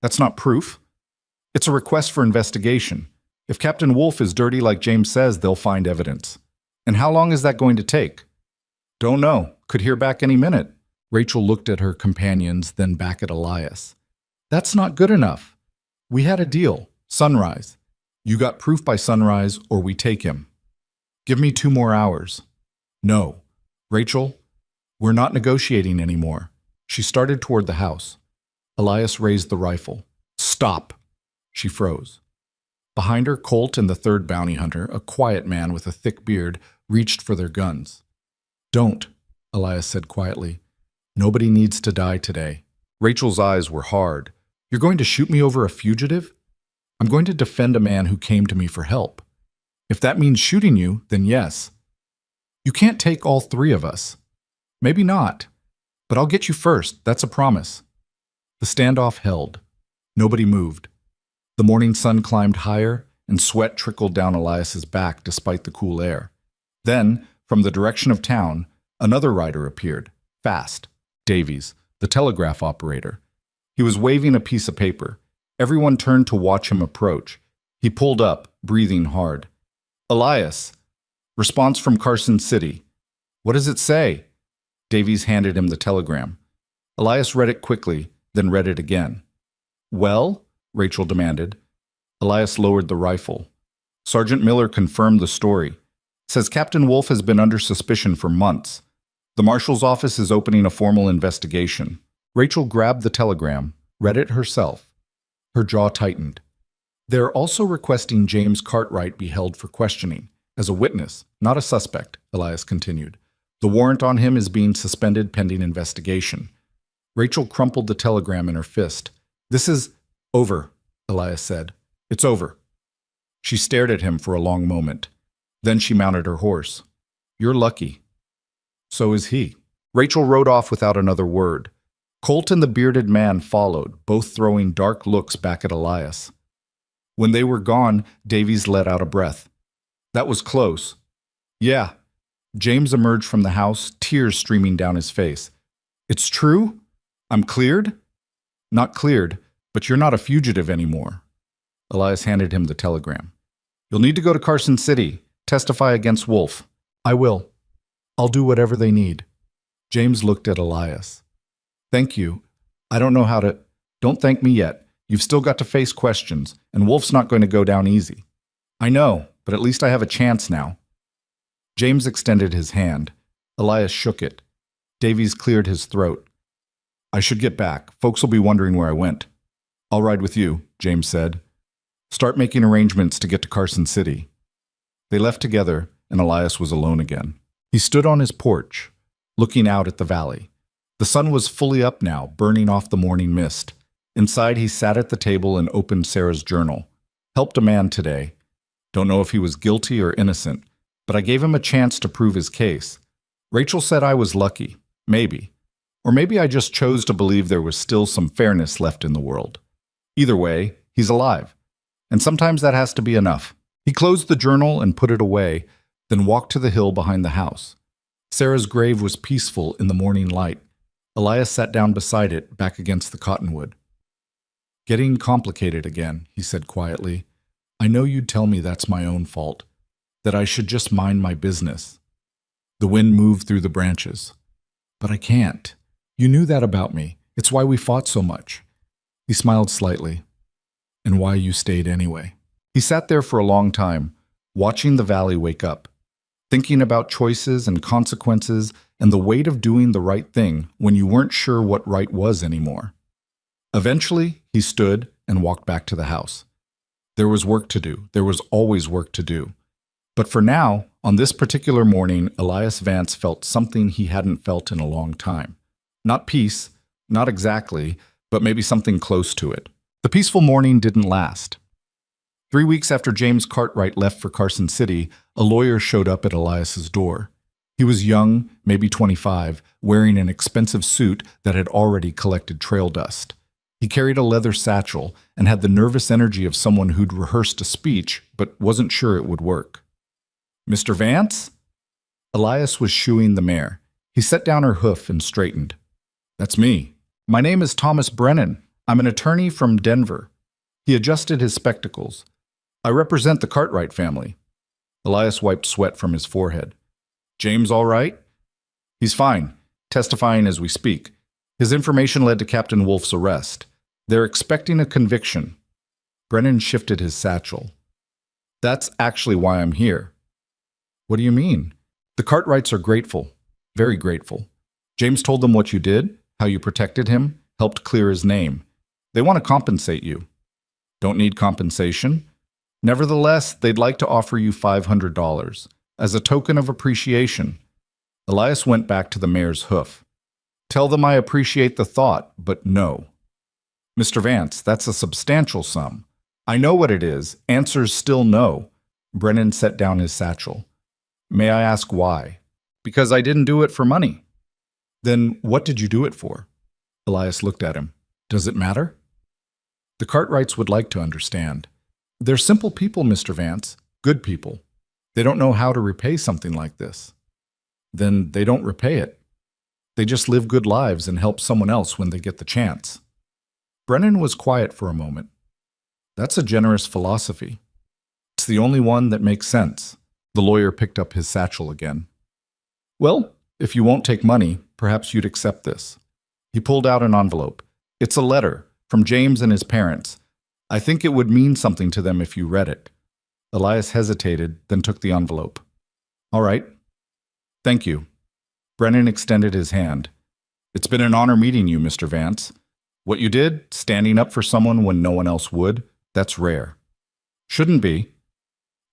That's not proof. It's a request for investigation. If Captain Wolf is dirty like James says, they'll find evidence. And how long is that going to take? Don't know. Could hear back any minute. Rachel looked at her companions, then back at Elias. That's not good enough. We had a deal. Sunrise. You got proof by sunrise, or we take him. Give me 2 more hours. No. Rachel, we're not negotiating anymore. She started toward the house. Elias raised the rifle. Stop. She froze. Behind her, Colt and the 3rd bounty hunter, a quiet man with a thick beard, reached for their guns. Don't, Elias said quietly. Nobody needs to die today. Rachel's eyes were hard. You're going to shoot me over a fugitive? I'm going to defend a man who came to me for help. If that means shooting you, then yes. You can't take all 3 of us. Maybe not. But I'll get you first, that's a promise. The standoff held. Nobody moved. The morning sun climbed higher, and sweat trickled down Elias's back despite the cool air. Then, from the direction of town, another rider appeared, fast. Davies, the telegraph operator. He was waving a piece of paper. Everyone turned to watch him approach. He pulled up, breathing hard. Elias. Response from Carson City. What does it say? Davies handed him the telegram. Elias read it quickly, then read it again. Well? Rachel demanded. Elias lowered the rifle. Sergeant Miller confirmed the story. Says Captain Wolf has been under suspicion for months. The marshal's office is opening a formal investigation. Rachel grabbed the telegram, read it herself. Her jaw tightened. They're also requesting James Cartwright be held for questioning, as a witness, not a suspect, Elias continued. The warrant on him is being suspended pending investigation. Rachel crumpled the telegram in her fist. This is over, Elias said. It's over. She stared at him for a long moment. Then she mounted her horse. You're lucky. So is he. Rachel rode off without another word. Colt and the bearded man followed, both throwing dark looks back at Elias. When they were gone, Davies let out a breath. That was close. Yeah. James emerged from the house, tears streaming down his face. It's true? I'm cleared? Not cleared, but you're not a fugitive anymore. Elias handed him the telegram. You'll need to go to Carson City, testify against Wolf. I will. I'll do whatever they need. James looked at Elias. Thank you. I don't know how to... Don't thank me yet. You've still got to face questions, and Wolf's not going to go down easy. I know, but at least I have a chance now. James extended his hand. Elias shook it. Davies cleared his throat. I should get back. Folks will be wondering where I went. I'll ride with you, James said. Start making arrangements to get to Carson City. They left together, and Elias was alone again. He stood on his porch, looking out at the valley. The sun was fully up now, burning off the morning mist. Inside, he sat at the table and opened Sarah's journal. Helped a man today. Don't know if he was guilty or innocent, but I gave him a chance to prove his case. Rachel said I was lucky. Maybe. Or maybe I just chose to believe there was still some fairness left in the world. Either way, he's alive. And sometimes that has to be enough. He closed the journal and put it away, then walked to the hill behind the house. Sarah's grave was peaceful in the morning light. Elias sat down beside it, back against the cottonwood. Getting complicated again, he said quietly. I know you'd tell me that's my own fault, that I should just mind my business. The wind moved through the branches. But I can't. You knew that about me. It's why we fought so much. He smiled slightly. And why you stayed anyway. He sat there for a long time, watching the valley wake up, thinking about choices and consequences and the weight of doing the right thing when you weren't sure what right was anymore. Eventually, he stood and walked back to the house. There was work to do. There was always work to do. But for now, on this particular morning, Elias Vance felt something he hadn't felt in a long time. Not peace, not exactly, but maybe something close to it. The peaceful morning didn't last. 3 weeks after James Cartwright left for Carson City, a lawyer showed up at Elias's door. He was young, maybe 25, wearing an expensive suit that had already collected trail dust. He carried a leather satchel and had the nervous energy of someone who'd rehearsed a speech but wasn't sure it would work. Mr. Vance? Elias was shoeing the mare. He set down her hoof and straightened. That's me. My name is Thomas Brennan. I'm an attorney from Denver. He adjusted his spectacles. I represent the Cartwright family. Elias wiped sweat from his forehead. James all right? He's fine, testifying as we speak. His information led to Captain Wolf's arrest. They're expecting a conviction. Brennan shifted his satchel. That's actually why I'm here. What do you mean? The Cartwrights are grateful, very grateful. James told them what you did, how you protected him, helped clear his name. They want to compensate you. Don't need compensation? Nevertheless, they'd like to offer you $500 as a token of appreciation. Elias went back to the mare's hoof. Tell them I appreciate the thought, but no. Mr. Vance, that's a substantial sum. I know what it is. Answer's still no. Brennan set down his satchel. May I ask why? Because I didn't do it for money. Then what did you do it for? Elias looked at him. Does it matter? The Cartwrights would like to understand. They're simple people, Mr. Vance. Good people. They don't know how to repay something like this. Then they don't repay it. They just live good lives and help someone else when they get the chance. Brennan was quiet for a moment. That's a generous philosophy. It's the only one that makes sense. The lawyer picked up his satchel again. Well, if you won't take money, perhaps you'd accept this. He pulled out an envelope. It's a letter from James and his parents. I think it would mean something to them if you read it. Elias hesitated, then took the envelope. All right. Thank you. Brennan extended his hand. It's been an honor meeting you, Mr. Vance. What you did, standing up for someone when no one else would, that's rare. Shouldn't be.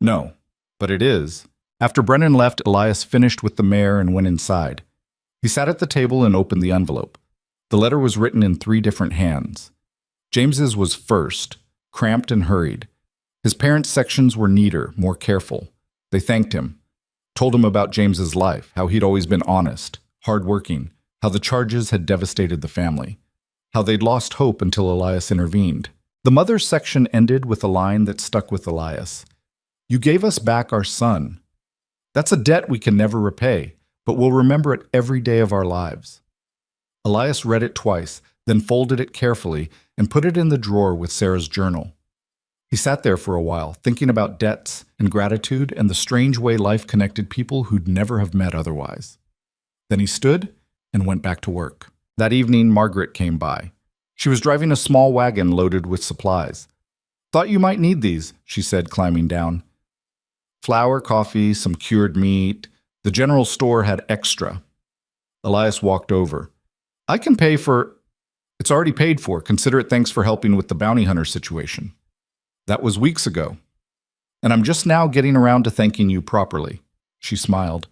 No, but it is. After Brennan left, Elias finished with the mare and went inside. He sat at the table and opened the envelope. The letter was written in 3 different hands. James's was first, cramped and hurried. His parents' sections were neater, more careful. They thanked him. Told him about James's life, how he'd always been honest, hardworking, how the charges had devastated the family, how they'd lost hope until Elias intervened. The mother's section ended with a line that stuck with Elias. You gave us back our son. That's a debt we can never repay, but we'll remember it every day of our lives. Elias read it twice, then folded it carefully and put it in the drawer with Sarah's journal. He sat there for a while, thinking about debts and gratitude and the strange way life connected people who'd never have met otherwise. Then he stood and went back to work. That evening, Margaret came by. She was driving a small wagon loaded with supplies. Thought you might need these, she said, climbing down. Flour, coffee, some cured meat. The general store had extra. Elias walked over. I can pay for... It's already paid for. Consider it thanks for helping with the bounty hunter situation. That was weeks ago. And I'm just now getting around to thanking you properly. She smiled.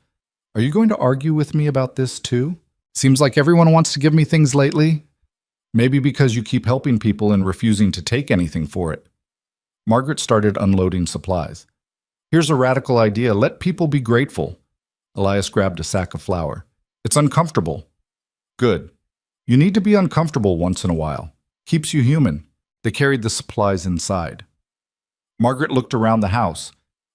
Are you going to argue with me about this too? Seems like everyone wants to give me things lately. Maybe because you keep helping people and refusing to take anything for it. Margaret started unloading supplies. Here's a radical idea. Let people be grateful. Elias grabbed a sack of flour. It's uncomfortable. Good. You need to be uncomfortable once in a while. Keeps you human. They carried the supplies inside. Margaret looked around the house,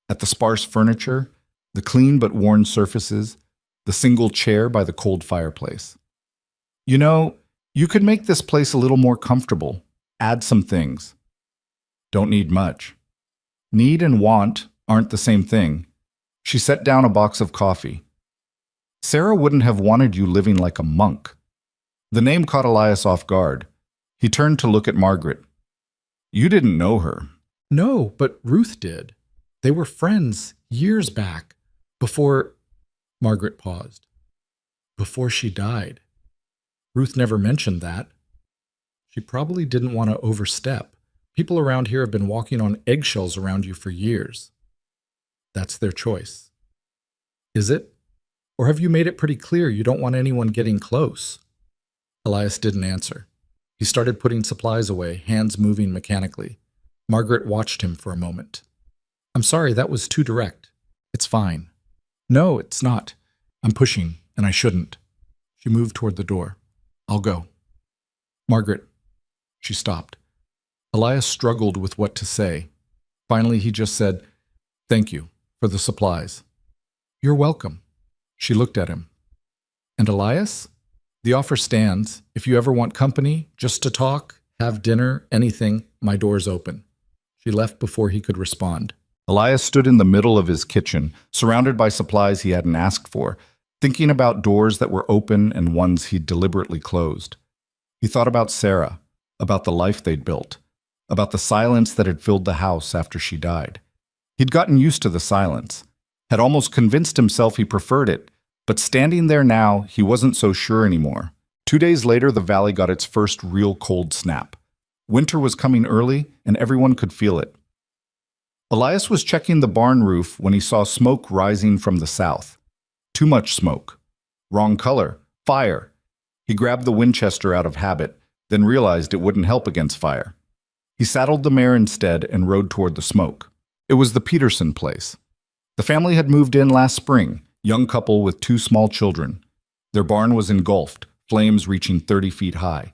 at the sparse furniture, the clean but worn surfaces, the single chair by the cold fireplace. You know, you could make this place a little more comfortable. Add some things. Don't need much. Need and want aren't the same thing. She set down a box of coffee. Sarah wouldn't have wanted you living like a monk. The name caught Elias off guard. He turned to look at Margaret. You didn't know her. No, but Ruth did. They were friends years back, before... Margaret paused. Before she died. Ruth never mentioned that. She probably didn't want to overstep. People around here have been walking on eggshells around you for years. That's their choice. Is it? Or have you made it pretty clear you don't want anyone getting close? Elias didn't answer. He started putting supplies away, hands moving mechanically. Margaret watched him for a moment. I'm sorry, that was too direct. It's fine. No, it's not. I'm pushing, and I shouldn't. She moved toward the door. I'll go. Margaret. She stopped. Elias struggled with what to say. Finally, he just said, Thank you for the supplies. You're welcome. She looked at him. And Elias? The offer stands. If you ever want company, just to talk, have dinner, anything, my door's open. She left before he could respond. Elias stood in the middle of his kitchen, surrounded by supplies he hadn't asked for, thinking about doors that were open and ones he'd deliberately closed. He thought about Sarah, about the life they'd built, about the silence that had filled the house after she died. He'd gotten used to the silence, had almost convinced himself he preferred it, but standing there now, he wasn't so sure anymore. 2 days later, the valley got its first real cold snap. Winter was coming early, and everyone could feel it. Elias was checking the barn roof when he saw smoke rising from the south. Too much smoke. Wrong color. Fire. He grabbed the Winchester out of habit, then realized it wouldn't help against fire. He saddled the mare instead and rode toward the smoke. It was the Peterson place. The family had moved in last spring, young couple with 2 small children. Their barn was engulfed, flames reaching 30 feet high.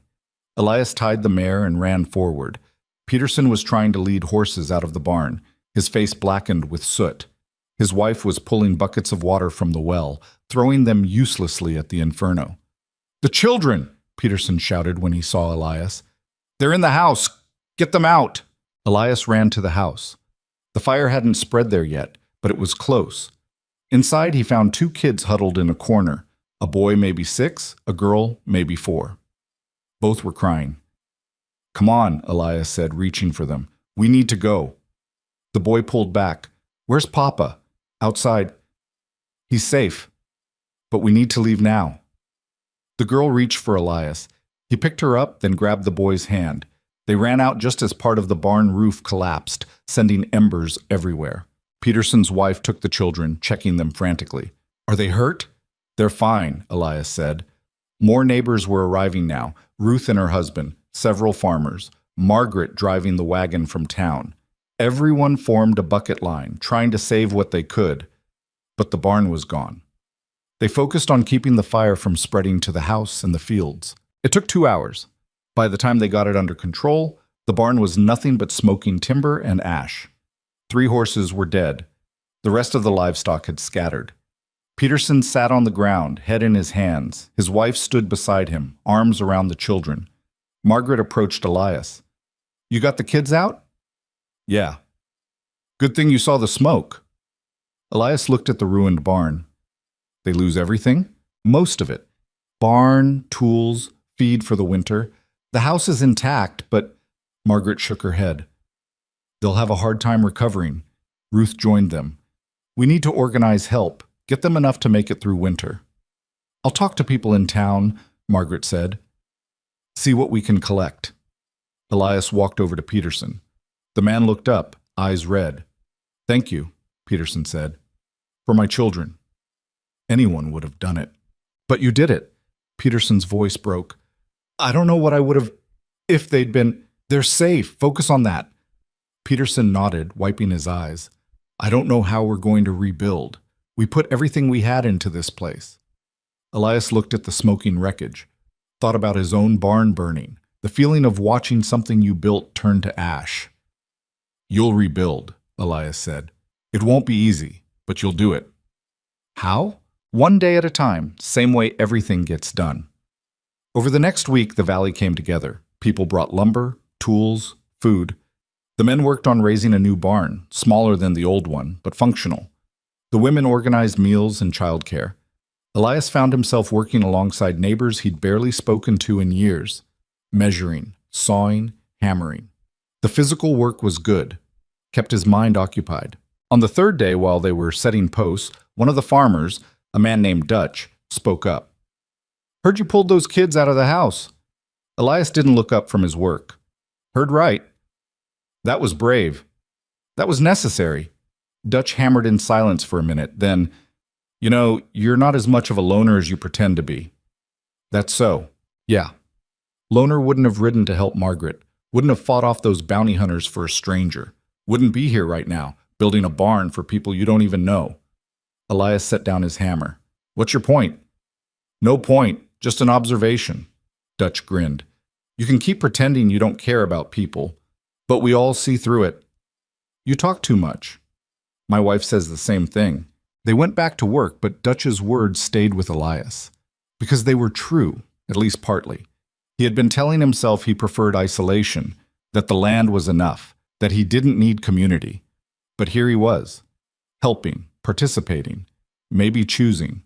Elias tied the mare and ran forward. Peterson was trying to lead horses out of the barn, his face blackened with soot. His wife was pulling buckets of water from the well, throwing them uselessly at the inferno. "The children!" Peterson shouted when he saw Elias. "They're in the house! Get them out!" Elias ran to the house. The fire hadn't spread there yet, but it was close. Inside, he found 2 kids huddled in a corner, a boy maybe 6, a girl maybe 4. Both were crying. "Come on," Elias said, reaching for them. "We need to go." The boy pulled back. "Where's Papa?" "Outside." "He's safe. But we need to leave now." The girl reached for Elias. He picked her up, then grabbed the boy's hand. They ran out just as part of the barn roof collapsed, sending embers everywhere. Peterson's wife took the children, checking them frantically. "Are they hurt?" "They're fine," Elias said. More neighbors were arriving now, Ruth and her husband, several farmers, Margaret driving the wagon from town. Everyone formed a bucket line, trying to save what they could, but the barn was gone. They focused on keeping the fire from spreading to the house and the fields. It took 2 hours. By the time they got it under control, the barn was nothing but smoking timber and ash. 3 horses were dead. The rest of the livestock had scattered. Peterson sat on the ground, head in his hands. His wife stood beside him, arms around the children. Margaret approached Elias. "You got the kids out?" "Yeah." "Good thing you saw the smoke." Elias looked at the ruined barn. "They lose everything?" "Most of it. Barn, tools, feed for the winter. The house is intact, but..." Margaret shook her head. "They'll have a hard time recovering." Ruth joined them. "We need to organize help, get them enough to make it through winter." "I'll talk to people in town," Margaret said. "See what we can collect." Elias walked over to Peterson. The man looked up, eyes red. "Thank you," Peterson said. "For my children." Anyone would have done it. "But you did it." Peterson's voice broke. I don't know what I would have if they'd been. They're safe. Focus on that. Peterson nodded, wiping his eyes. I don't know how we're going to rebuild. We put everything we had into this place. Elias looked at the smoking wreckage, thought about his own barn burning, the feeling of watching something you built turn to ash. You'll rebuild, Elias said. It won't be easy, but you'll do it. How? One day at a time, same way everything gets done. Over the next week, the valley came together. People brought lumber, tools, food. The men worked on raising a new barn, smaller than the old one, but functional. The women organized meals and childcare. Elias found himself working alongside neighbors he'd barely spoken to in years, measuring, sawing, hammering. The physical work was good, kept his mind occupied. On the third day, while they were setting posts, one of the farmers, a man named Dutch, spoke up. Heard you pulled those kids out of the house. Elias didn't look up from his work. Heard right. That was brave. That was necessary. Dutch hammered in silence for a minute, then, you're not as much of a loner as you pretend to be. That's so. Yeah. Loner wouldn't have ridden to help Margaret, wouldn't have fought off those bounty hunters for a stranger, wouldn't be here right now, building a barn for people you don't even know. Elias set down his hammer. What's your point? No point, just an observation. Dutch grinned. You can keep pretending you don't care about people, but we all see through it. You talk too much. My wife says the same thing. They went back to work, but Dutch's words stayed with Elias. Because they were true, at least partly. He had been telling himself he preferred isolation, that the land was enough, that he didn't need community. But here he was, helping, participating, maybe choosing.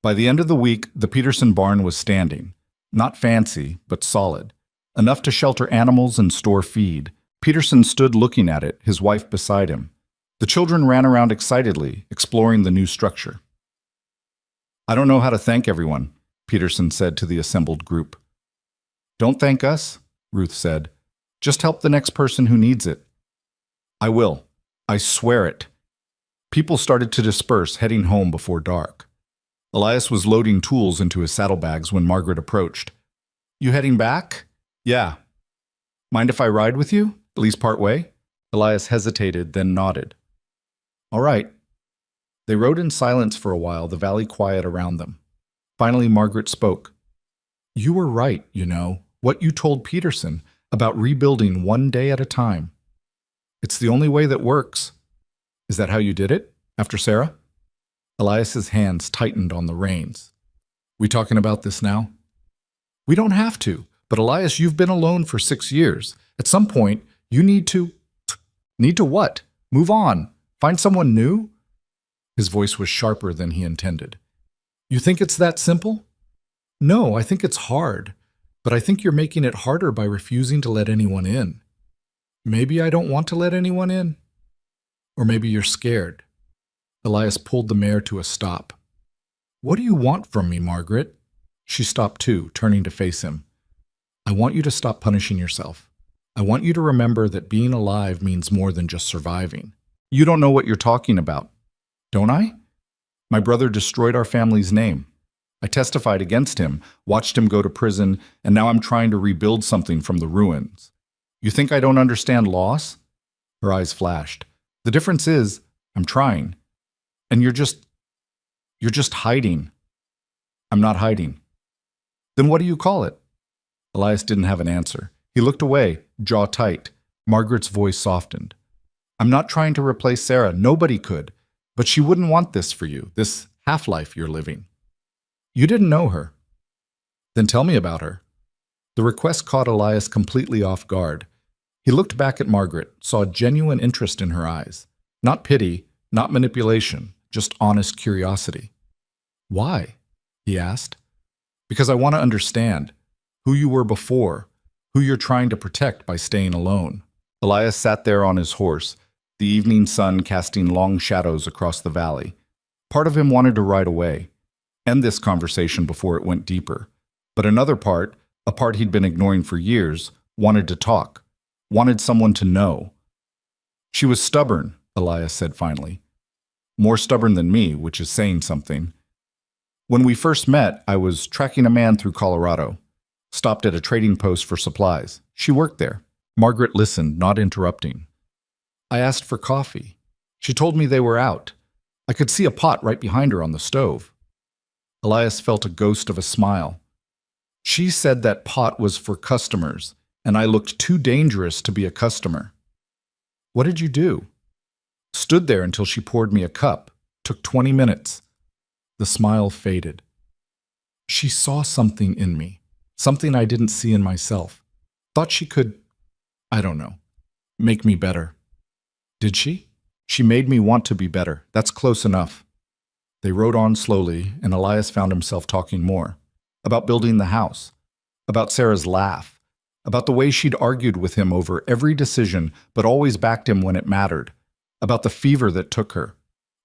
By the end of the week, the Peterson barn was standing. Not fancy, but solid. Enough to shelter animals and store feed. Peterson stood looking at it, his wife beside him. The children ran around excitedly, exploring the new structure. I don't know how to thank everyone, Peterson said to the assembled group. Don't thank us, Ruth said. Just help the next person who needs it. I will. I swear it. People started to disperse, heading home before dark. Elias was loading tools into his saddlebags when Margaret approached. You heading back? Yeah. Mind if I ride with you? At least part way? Elias hesitated, then nodded. All right. They rode in silence for a while, the valley quiet around them. Finally, Margaret spoke. You were right, what you told Peterson about rebuilding one day at a time. It's the only way that works. Is that how you did it? After Sarah? Elias's hands tightened on the reins. We talking about this now? We don't have to, but Elias, you've been alone for 6 years. At some point, you need to... Need to what? Move on. Find someone new? His voice was sharper than he intended. You think it's that simple? No, I think it's hard, but I think you're making it harder by refusing to let anyone in. Maybe I don't want to let anyone in? Or maybe you're scared. Elias pulled the mare to a stop. What do you want from me, Margaret? She stopped too, turning to face him. I want you to stop punishing yourself. I want you to remember that being alive means more than just surviving. You don't know what you're talking about. Don't I? My brother destroyed our family's name. I testified against him, watched him go to prison, and now I'm trying to rebuild something from the ruins. You think I don't understand loss? Her eyes flashed. The difference is, I'm trying. And you're just hiding. I'm not hiding. Then what do you call it? Elias didn't have an answer. He looked away, jaw tight. Margaret's voice softened. I'm not trying to replace Sarah. Nobody could. But she wouldn't want this for you, this half-life you're living. You didn't know her. Then tell me about her. The request caught Elias completely off guard. He looked back at Margaret, saw genuine interest in her eyes. Not pity, not manipulation, just honest curiosity. Why? He asked. Because I want to understand who you were before, who you're trying to protect by staying alone. Elias sat there on his horse, the evening sun casting long shadows across the valley. Part of him wanted to ride away, end this conversation before it went deeper. But another part, a part he'd been ignoring for years, wanted to talk, wanted someone to know. She was stubborn, Elias said finally. More stubborn than me, which is saying something. When we first met, I was tracking a man through Colorado. Stopped at a trading post for supplies. She worked there. Margaret listened, not interrupting. I asked for coffee. She told me they were out. I could see a pot right behind her on the stove. Elias felt a ghost of a smile. She said that pot was for customers, and I looked too dangerous to be a customer. What did you do? Stood there until she poured me a cup. Took 20 minutes. The smile faded. She saw something in me, something I didn't see in myself. Thought she could, I don't know, make me better. Did she? She made me want to be better. That's close enough. They rode on slowly, and Elias found himself talking more. About building the house. About Sarah's laugh. About the way she'd argued with him over every decision, but always backed him when it mattered. About the fever that took her.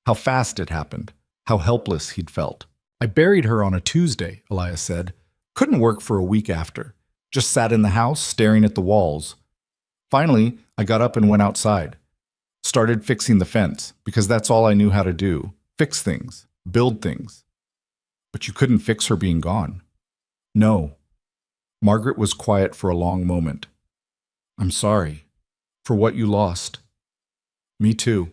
How fast it happened. How helpless he'd felt. I buried her on a Tuesday, Elias said. Couldn't work for a week after. Just sat in the house, staring at the walls. Finally, I got up and went outside. Started fixing the fence, because that's all I knew how to do. Fix things. Build things. But you couldn't fix her being gone. No. Margaret was quiet for a long moment. I'm sorry. For what you lost. Me too.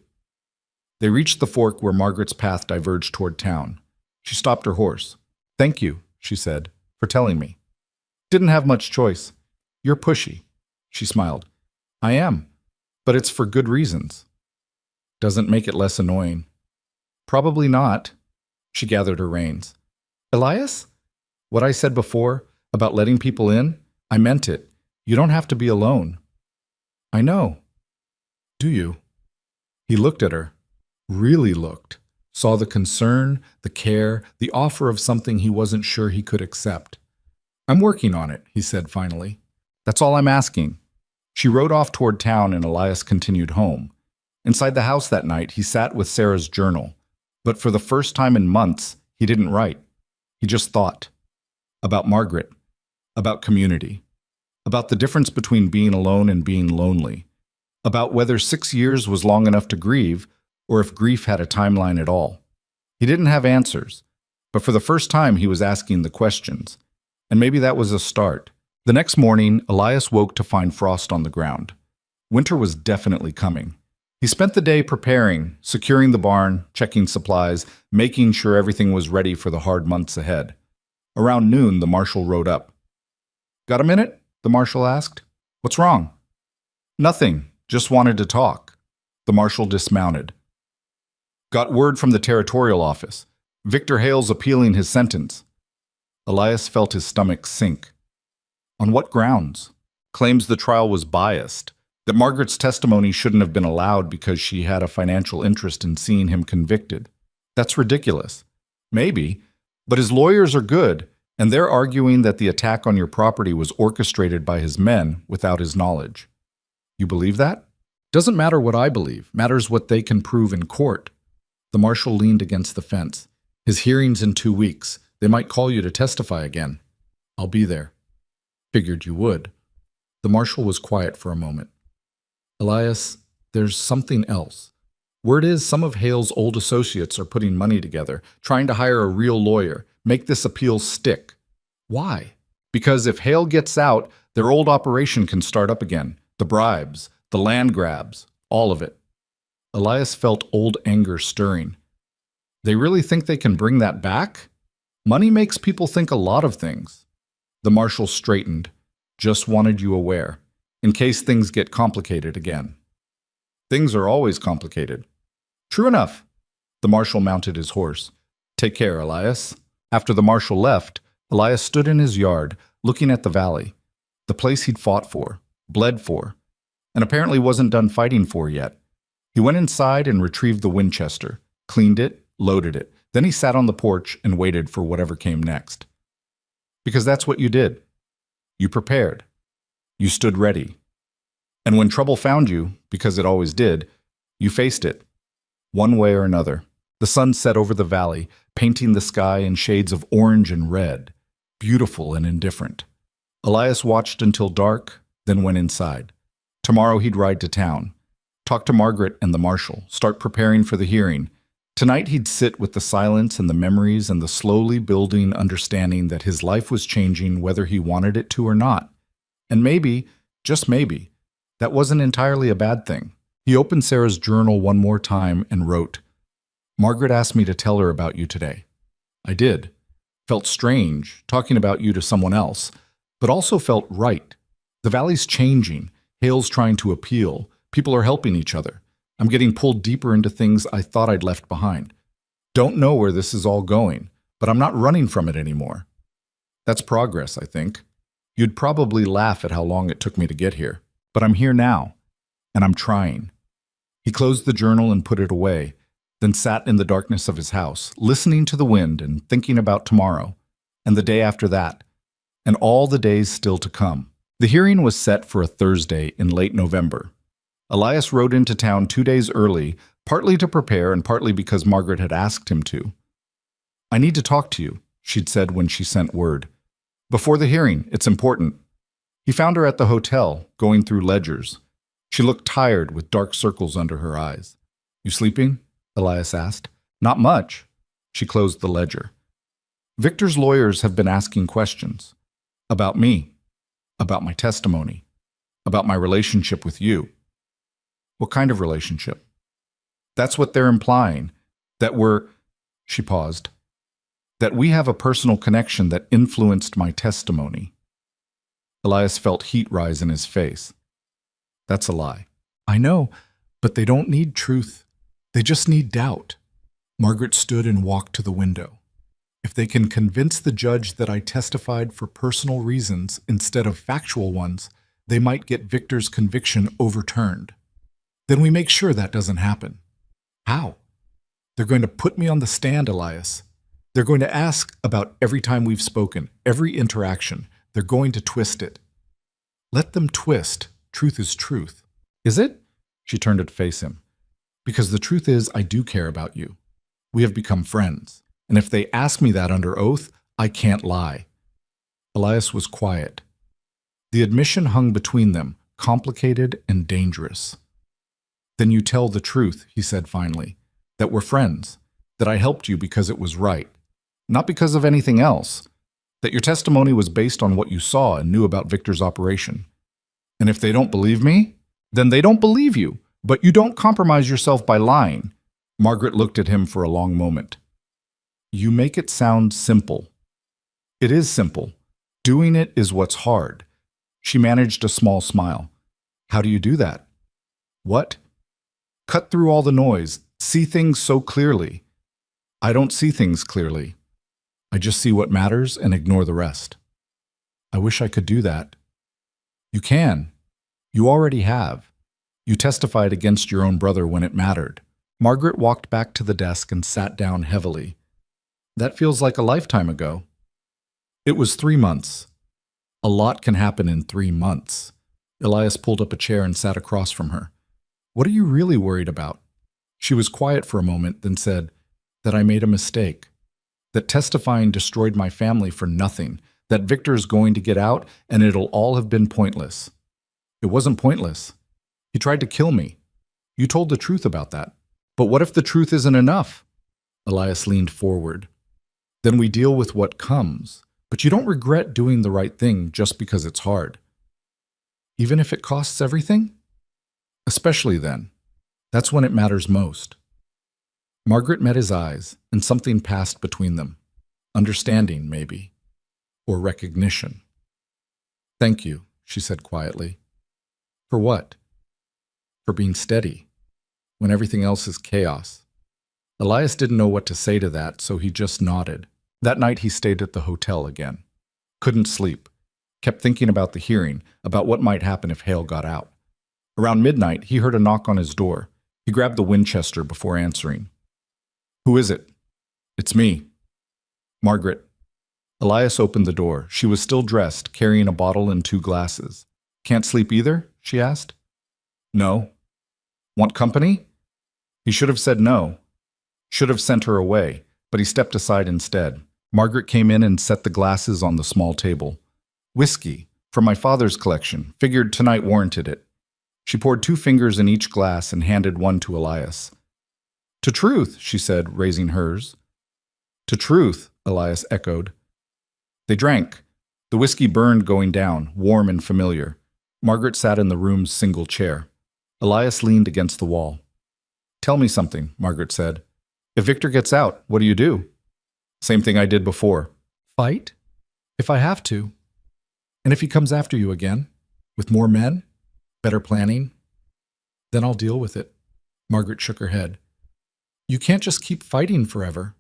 They reached the fork where Margaret's path diverged toward town. She stopped her horse. Thank you, she said, for telling me. Didn't have much choice. You're pushy. She smiled. I am, but it's for good reasons. Doesn't make it less annoying. Probably not. She gathered her reins. Elias? What I said before about letting people in, I meant it. You don't have to be alone. I know. Do you? He looked at her. Really looked. Saw the concern, the care, the offer of something he wasn't sure he could accept. I'm working on it, he said finally. That's all I'm asking. She rode off toward town and Elias continued home. Inside the house that night, he sat with Sarah's journal. But for the first time in months, he didn't write. He just thought. About Margaret. About community. About the difference between being alone and being lonely. About whether 6 years was long enough to grieve, or if grief had a timeline at all. He didn't have answers, but for the first time he was asking the questions. And maybe that was a start. The next morning, Elias woke to find frost on the ground. Winter was definitely coming. He spent the day preparing, securing the barn, checking supplies, making sure everything was ready for the hard months ahead. Around noon, the marshal rode up. Got a minute? The marshal asked. What's wrong? Nothing, just wanted to talk. The marshal dismounted. Got word from the territorial office. Victor Hale's appealing his sentence. Elias felt his stomach sink. On what grounds? Claims the trial was biased, that Margaret's testimony shouldn't have been allowed because she had a financial interest in seeing him convicted. That's ridiculous. Maybe, but his lawyers are good, and they're arguing that the attack on your property was orchestrated by his men without his knowledge. You believe that? Doesn't matter what I believe, matters what they can prove in court. The marshal leaned against the fence. His hearing's in 2 weeks. They might call you to testify again. I'll be there. Figured you would. The marshal was quiet for a moment. Elias, there's something else. Word is some of Hale's old associates are putting money together, trying to hire a real lawyer, make this appeal stick. Why? Because if Hale gets out, their old operation can start up again. The bribes, the land grabs, all of it. Elias felt old anger stirring. They really think they can bring that back? Money makes people think a lot of things. The marshal straightened. Just wanted you aware, in case things get complicated again. Things are always complicated. True enough. The marshal mounted his horse. Take care, Elias. After the marshal left, Elias stood in his yard, looking at the valley, the place he'd fought for, bled for, and apparently wasn't done fighting for yet. He went inside and retrieved the Winchester, cleaned it, loaded it. Then he sat on the porch and waited for whatever came next. Because that's what you did. You prepared. You stood ready. And when trouble found you, because it always did, you faced it, one way or another. The sun set over the valley, painting the sky in shades of orange and red, beautiful and indifferent. Elias watched until dark, then went inside. Tomorrow he'd ride to town, talk to Margaret and the marshal, start preparing for the hearing, Tonight he'd sit with the silence and the memories and the slowly building understanding that his life was changing whether he wanted it to or not. And maybe, just maybe, that wasn't entirely a bad thing. He opened Sarah's journal one more time and wrote, "Margaret asked me to tell her about you today. I did. Felt strange talking about you to someone else, but also felt right. The valley's changing. Hale's trying to appeal. People are helping each other. I'm getting pulled deeper into things I thought I'd left behind. Don't know where this is all going, but I'm not running from it anymore. That's progress, I think. You'd probably laugh at how long it took me to get here, but I'm here now, and I'm trying." He closed the journal and put it away, then sat in the darkness of his house, listening to the wind and thinking about tomorrow, and the day after that, and all the days still to come. The hearing was set for a Thursday in late November. Elias rode into town 2 days early, partly to prepare and partly because Margaret had asked him to. "I need to talk to you," she'd said when she sent word. "Before the hearing, it's important." He found her at the hotel, going through ledgers. She looked tired with dark circles under her eyes. "You sleeping?" Elias asked. "Not much." She closed the ledger. "Victor's lawyers have been asking questions. About me. About my testimony. About my relationship with you." "What kind of relationship?" "That's what they're implying. That we're—" She paused. "That we have a personal connection that influenced my testimony." Elias felt heat rise in his face. "That's a lie." "I know, but they don't need truth. They just need doubt." Margaret stood and walked to the window. "If they can convince the judge that I testified for personal reasons instead of factual ones, they might get Victor's conviction overturned. Then we make sure that doesn't happen." "How?" "They're going to put me on the stand, Elias. They're going to ask about every time we've spoken, every interaction. They're going to twist it." "Let them twist. Truth is truth." "Is it?" She turned to face him. "Because the truth is, I do care about you. We have become friends. And if they ask me that under oath, I can't lie." Elias was quiet. The admission hung between them, complicated and dangerous. "Then you tell the truth," he said finally, "that we're friends, that I helped you because it was right, not because of anything else, that your testimony was based on what you saw and knew about Victor's operation. And if they don't believe me, then they don't believe you, but you don't compromise yourself by lying." Margaret looked at him for a long moment. "You make it sound simple." "It is simple. Doing it is what's hard." She managed a small smile. "How do you do that?" "What?" "Cut through all the noise, see things so clearly." "I don't see things clearly. I just see what matters and ignore the rest." "I wish I could do that." "You can. You already have. You testified against your own brother when it mattered." Margaret walked back to the desk and sat down heavily. "That feels like a lifetime ago." "It was 3 months. A lot can happen in 3 months." Elias pulled up a chair and sat across from her. "What are you really worried about?" She was quiet for a moment, then said, "That I made a mistake. That testifying destroyed my family for nothing. That Victor's going to get out and it'll all have been pointless." "It wasn't pointless. He tried to kill me. You told the truth about that." "But what if the truth isn't enough?" Elias leaned forward. "Then we deal with what comes. But you don't regret doing the right thing just because it's hard." "Even if it costs everything?" "Especially then. That's when it matters most." Margaret met his eyes, and something passed between them. Understanding, maybe. Or recognition. "Thank you," she said quietly. "For what?" "For being steady, when everything else is chaos." Elias didn't know what to say to that, so he just nodded. That night he stayed at the hotel again. Couldn't sleep. Kept thinking about the hearing, about what might happen if Hale got out. Around midnight, he heard a knock on his door. He grabbed the Winchester before answering. "Who is it?" "It's me." "Margaret." Elias opened the door. She was still dressed, carrying a bottle and 2 glasses. "Can't sleep either?" she asked. "No." "Want company?" He should have said no. Should have sent her away, but he stepped aside instead. Margaret came in and set the glasses on the small table. "Whiskey, from my father's collection. Figured tonight warranted it." She poured 2 fingers in each glass and handed one to Elias. To truth, she said, raising hers. To truth, Elias echoed. They drank. The whiskey burned going down, warm and familiar. Margaret sat in the room's single chair. Elias leaned against the wall. Tell me something, Margaret said. If Victor gets out, what do you do? Same thing I did before. Fight? If I have to. And if he comes after you again, with more men, better planning, then I'll deal with it. Margaret shook her head. You can't just keep fighting forever.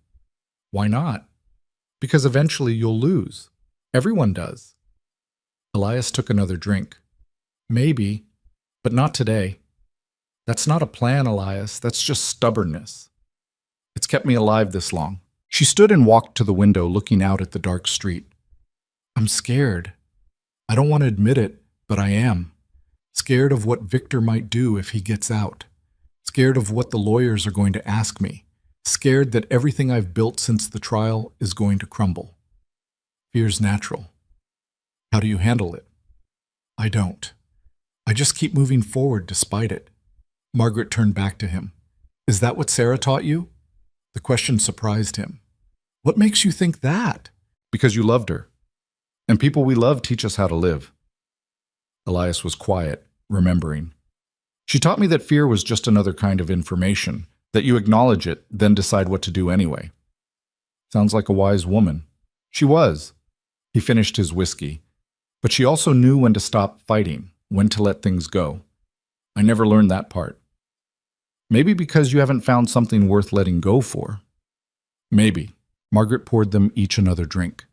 Why not? Because eventually you'll lose. Everyone does. Elias took another drink. Maybe, but not today. That's not a plan, Elias. That's just stubbornness. It's kept me alive this long. She stood and walked to the window, looking out at the dark street. I'm scared. I don't want to admit it, but I am. Scared of what Victor might do if he gets out. Scared of what the lawyers are going to ask me. Scared that everything I've built since the trial is going to crumble. Fear's natural. How do you handle it? I don't. I just keep moving forward despite it. Margaret turned back to him. Is that what Sarah taught you? The question surprised him. What makes you think that? Because you loved her. And people we love teach us how to live. Elias was quiet, remembering. She taught me that fear was just another kind of information, that you acknowledge it, then decide what to do anyway. Sounds like a wise woman. She was. He finished his whiskey. But she also knew when to stop fighting, when to let things go. I never learned that part. Maybe because you haven't found something worth letting go for. Maybe. Margaret poured them each another drink.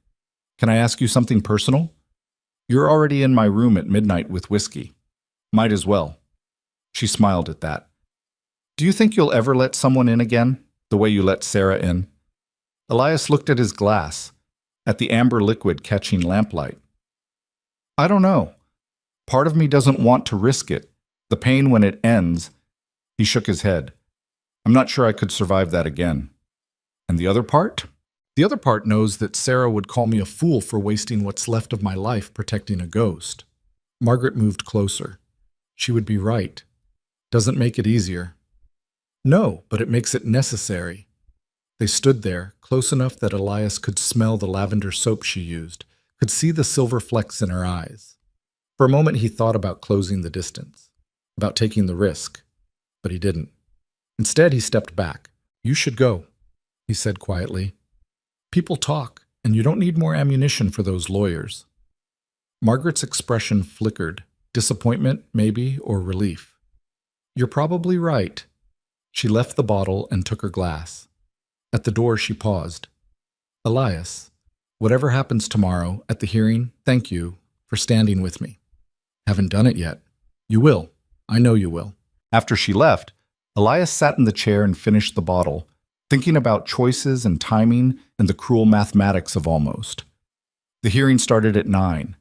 Can I ask you something personal? You're already in my room at midnight with whiskey. Might as well. She smiled at that. Do you think you'll ever let someone in again, the way you let Sarah in? Elias looked at his glass, at the amber liquid catching lamplight. I don't know. Part of me doesn't want to risk it. The pain when it ends. He shook his head. I'm not sure I could survive that again. And the other part? The other part knows that Sarah would call me a fool for wasting what's left of my life protecting a ghost. Margaret moved closer. She would be right. Doesn't make it easier. No, but it makes it necessary. They stood there, close enough that Elias could smell the lavender soap she used, could see the silver flecks in her eyes. For a moment he thought about closing the distance, about taking the risk, but he didn't. Instead, he stepped back. You should go, he said quietly. People talk, and you don't need more ammunition for those lawyers. Margaret's expression flickered, disappointment, maybe, or relief. You're probably right. She left the bottle and took her glass. At the door, she paused. Elias, whatever happens tomorrow at the hearing, thank you for standing with me. Haven't done it yet. You will. I know you will. After she left, Elias sat in the chair and finished the bottle, thinking about choices and timing and the cruel mathematics of almost. The hearing started at 9.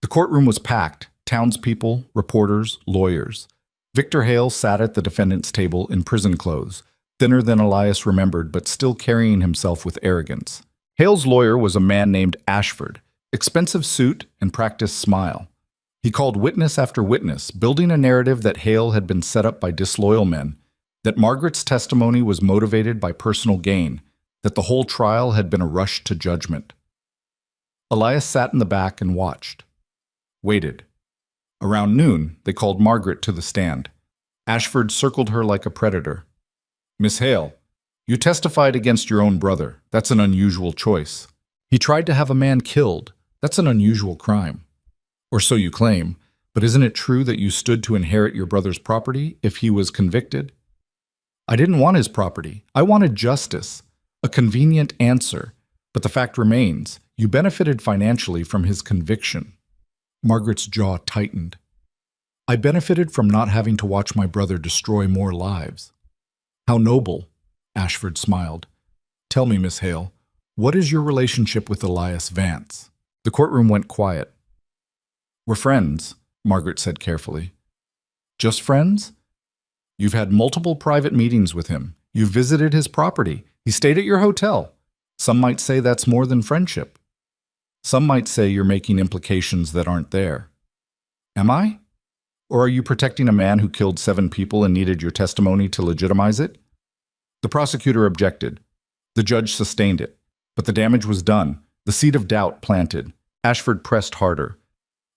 The courtroom was packed, townspeople, reporters, lawyers. Victor Hale sat at the defendant's table in prison clothes, thinner than Elias remembered but still carrying himself with arrogance. Hale's lawyer was a man named Ashford, expensive suit and practiced smile. He called witness after witness, building a narrative that Hale had been set up by disloyal men, that Margaret's testimony was motivated by personal gain, that the whole trial had been a rush to judgment. Elias sat in the back and watched. Waited. Around noon, they called Margaret to the stand. Ashford circled her like a predator. Miss Hale, you testified against your own brother. That's an unusual choice. He tried to have a man killed. That's an unusual crime. Or so you claim, but isn't it true that you stood to inherit your brother's property if he was convicted? I didn't want his property. I wanted justice, a convenient answer, but the fact remains, you benefited financially from his conviction. Margaret's jaw tightened. I benefited from not having to watch my brother destroy more lives. How noble, Ashford smiled. Tell me, Miss Hale, what is your relationship with Elias Vance? The courtroom went quiet. We're friends, Margaret said carefully. Just friends? You've had multiple private meetings with him. You've visited his property. He stayed at your hotel. Some might say that's more than friendship. Some might say you're making implications that aren't there. Am I? Or are you protecting a man who killed 7 people and needed your testimony to legitimize it? The prosecutor objected. The judge sustained it. But the damage was done, the seed of doubt planted. Ashford pressed harder.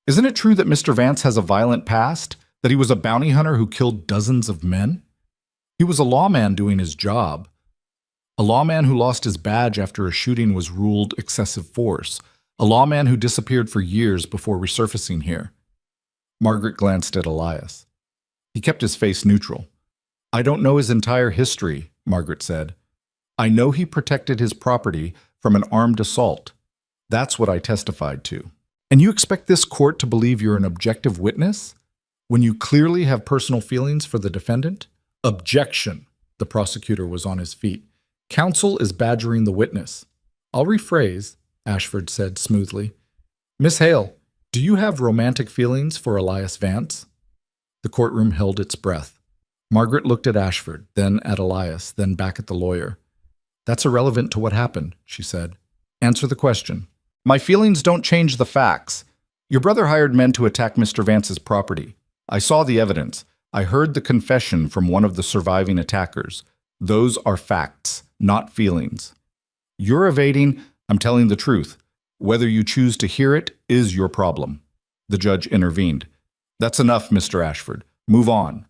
Isn't it true that Mr. Vance has a violent past? That he was a bounty hunter who killed dozens of men? He was a lawman doing his job. A lawman who lost his badge after a shooting was ruled excessive force. A lawman who disappeared for years before resurfacing here. Margaret glanced at Elias. He kept his face neutral. I don't know his entire history, Margaret said. I know he protected his property from an armed assault. That's what I testified to. And you expect this court to believe you're an objective witness when you clearly have personal feelings for the defendant? Objection. The prosecutor was on his feet. Counsel is badgering the witness. I'll rephrase, Ashford said smoothly. Miss Hale, do you have romantic feelings for Elias Vance? The courtroom held its breath. Margaret looked at Ashford, then at Elias, then back at the lawyer. That's irrelevant to what happened, she said. Answer the question. My feelings don't change the facts. Your brother hired men to attack Mr. Vance's property. I saw the evidence. I heard the confession from one of the surviving attackers. Those are facts, not feelings. You're evading. I'm telling the truth. Whether you choose to hear it is your problem. The judge intervened. That's enough, Mr. Ashford. Move on.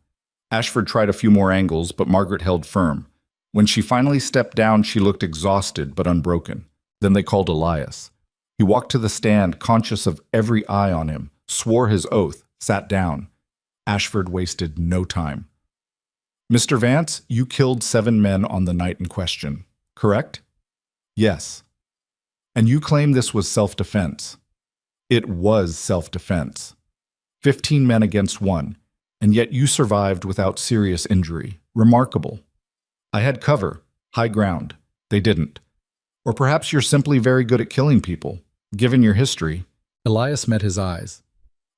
Ashford tried a few more angles, but Margaret held firm. When she finally stepped down, she looked exhausted but unbroken. Then they called Elias. He walked to the stand, conscious of every eye on him, swore his oath, sat down. Ashford wasted no time. Mr. Vance, you killed 7 men on the night in question, correct? Yes. And you claim this was self-defense. It was self-defense. 15 men against 1, and yet you survived without serious injury. Remarkable. I had cover, high ground. They didn't. Or perhaps you're simply very good at killing people, given your history. Elias met his eyes.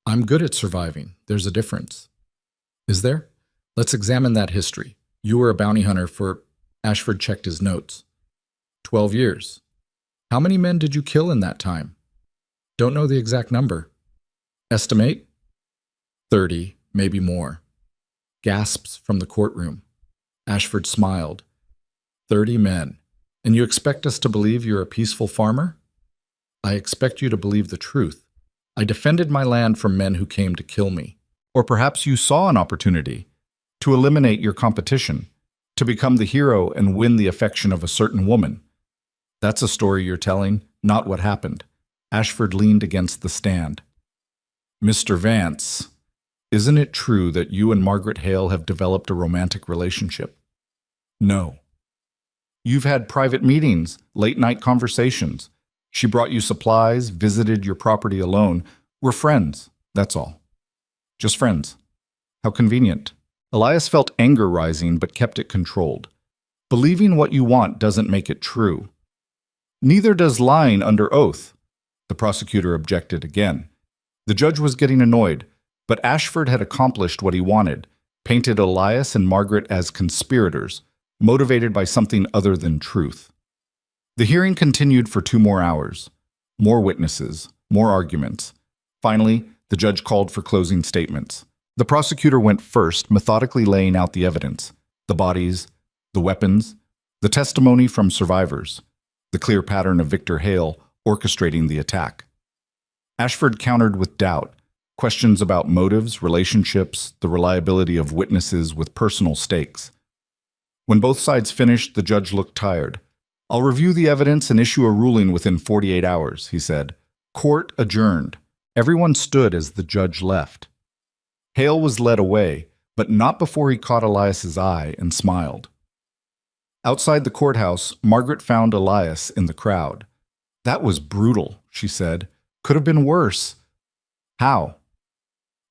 I'm good at surviving. There's a difference. Is there? Let's examine that history. You were a bounty hunter for... Ashford checked his notes. 12 years. How many men did you kill in that time? Don't know the exact number. Estimate? 30, maybe more. Gasps from the courtroom. Ashford smiled. 30 men. And you expect us to believe you're a peaceful farmer? I expect you to believe the truth. I defended my land from men who came to kill me. Or perhaps you saw an opportunity to eliminate your competition, to become the hero and win the affection of a certain woman. That's a story you're telling, not what happened. Ashford leaned against the stand. Mr. Vance, isn't it true that you and Margaret Hale have developed a romantic relationship? No. You've had private meetings, late-night conversations. She brought you supplies, visited your property alone. We're friends, that's all. Just friends. How convenient. Elias felt anger rising but kept it controlled. Believing what you want doesn't make it true. Neither does lying under oath. The prosecutor objected again. The judge was getting annoyed, but Ashford had accomplished what he wanted, painted Elias and Margaret as conspirators, motivated by something other than truth. The hearing continued for 2 more hours. More witnesses, more arguments. Finally, the judge called for closing statements. The prosecutor went first, methodically laying out the evidence, the bodies, the weapons, the testimony from survivors, the clear pattern of Victor Hale orchestrating the attack. Ashford countered with doubt, questions about motives, relationships, the reliability of witnesses with personal stakes. When both sides finished, the judge looked tired. I'll review the evidence and issue a ruling within 48 hours, he said. Court adjourned. Everyone stood as the judge left. Hale was led away, but not before he caught Elias's eye and smiled. Outside the courthouse, Margaret found Elias in the crowd. That was brutal, she said. Could have been worse. How?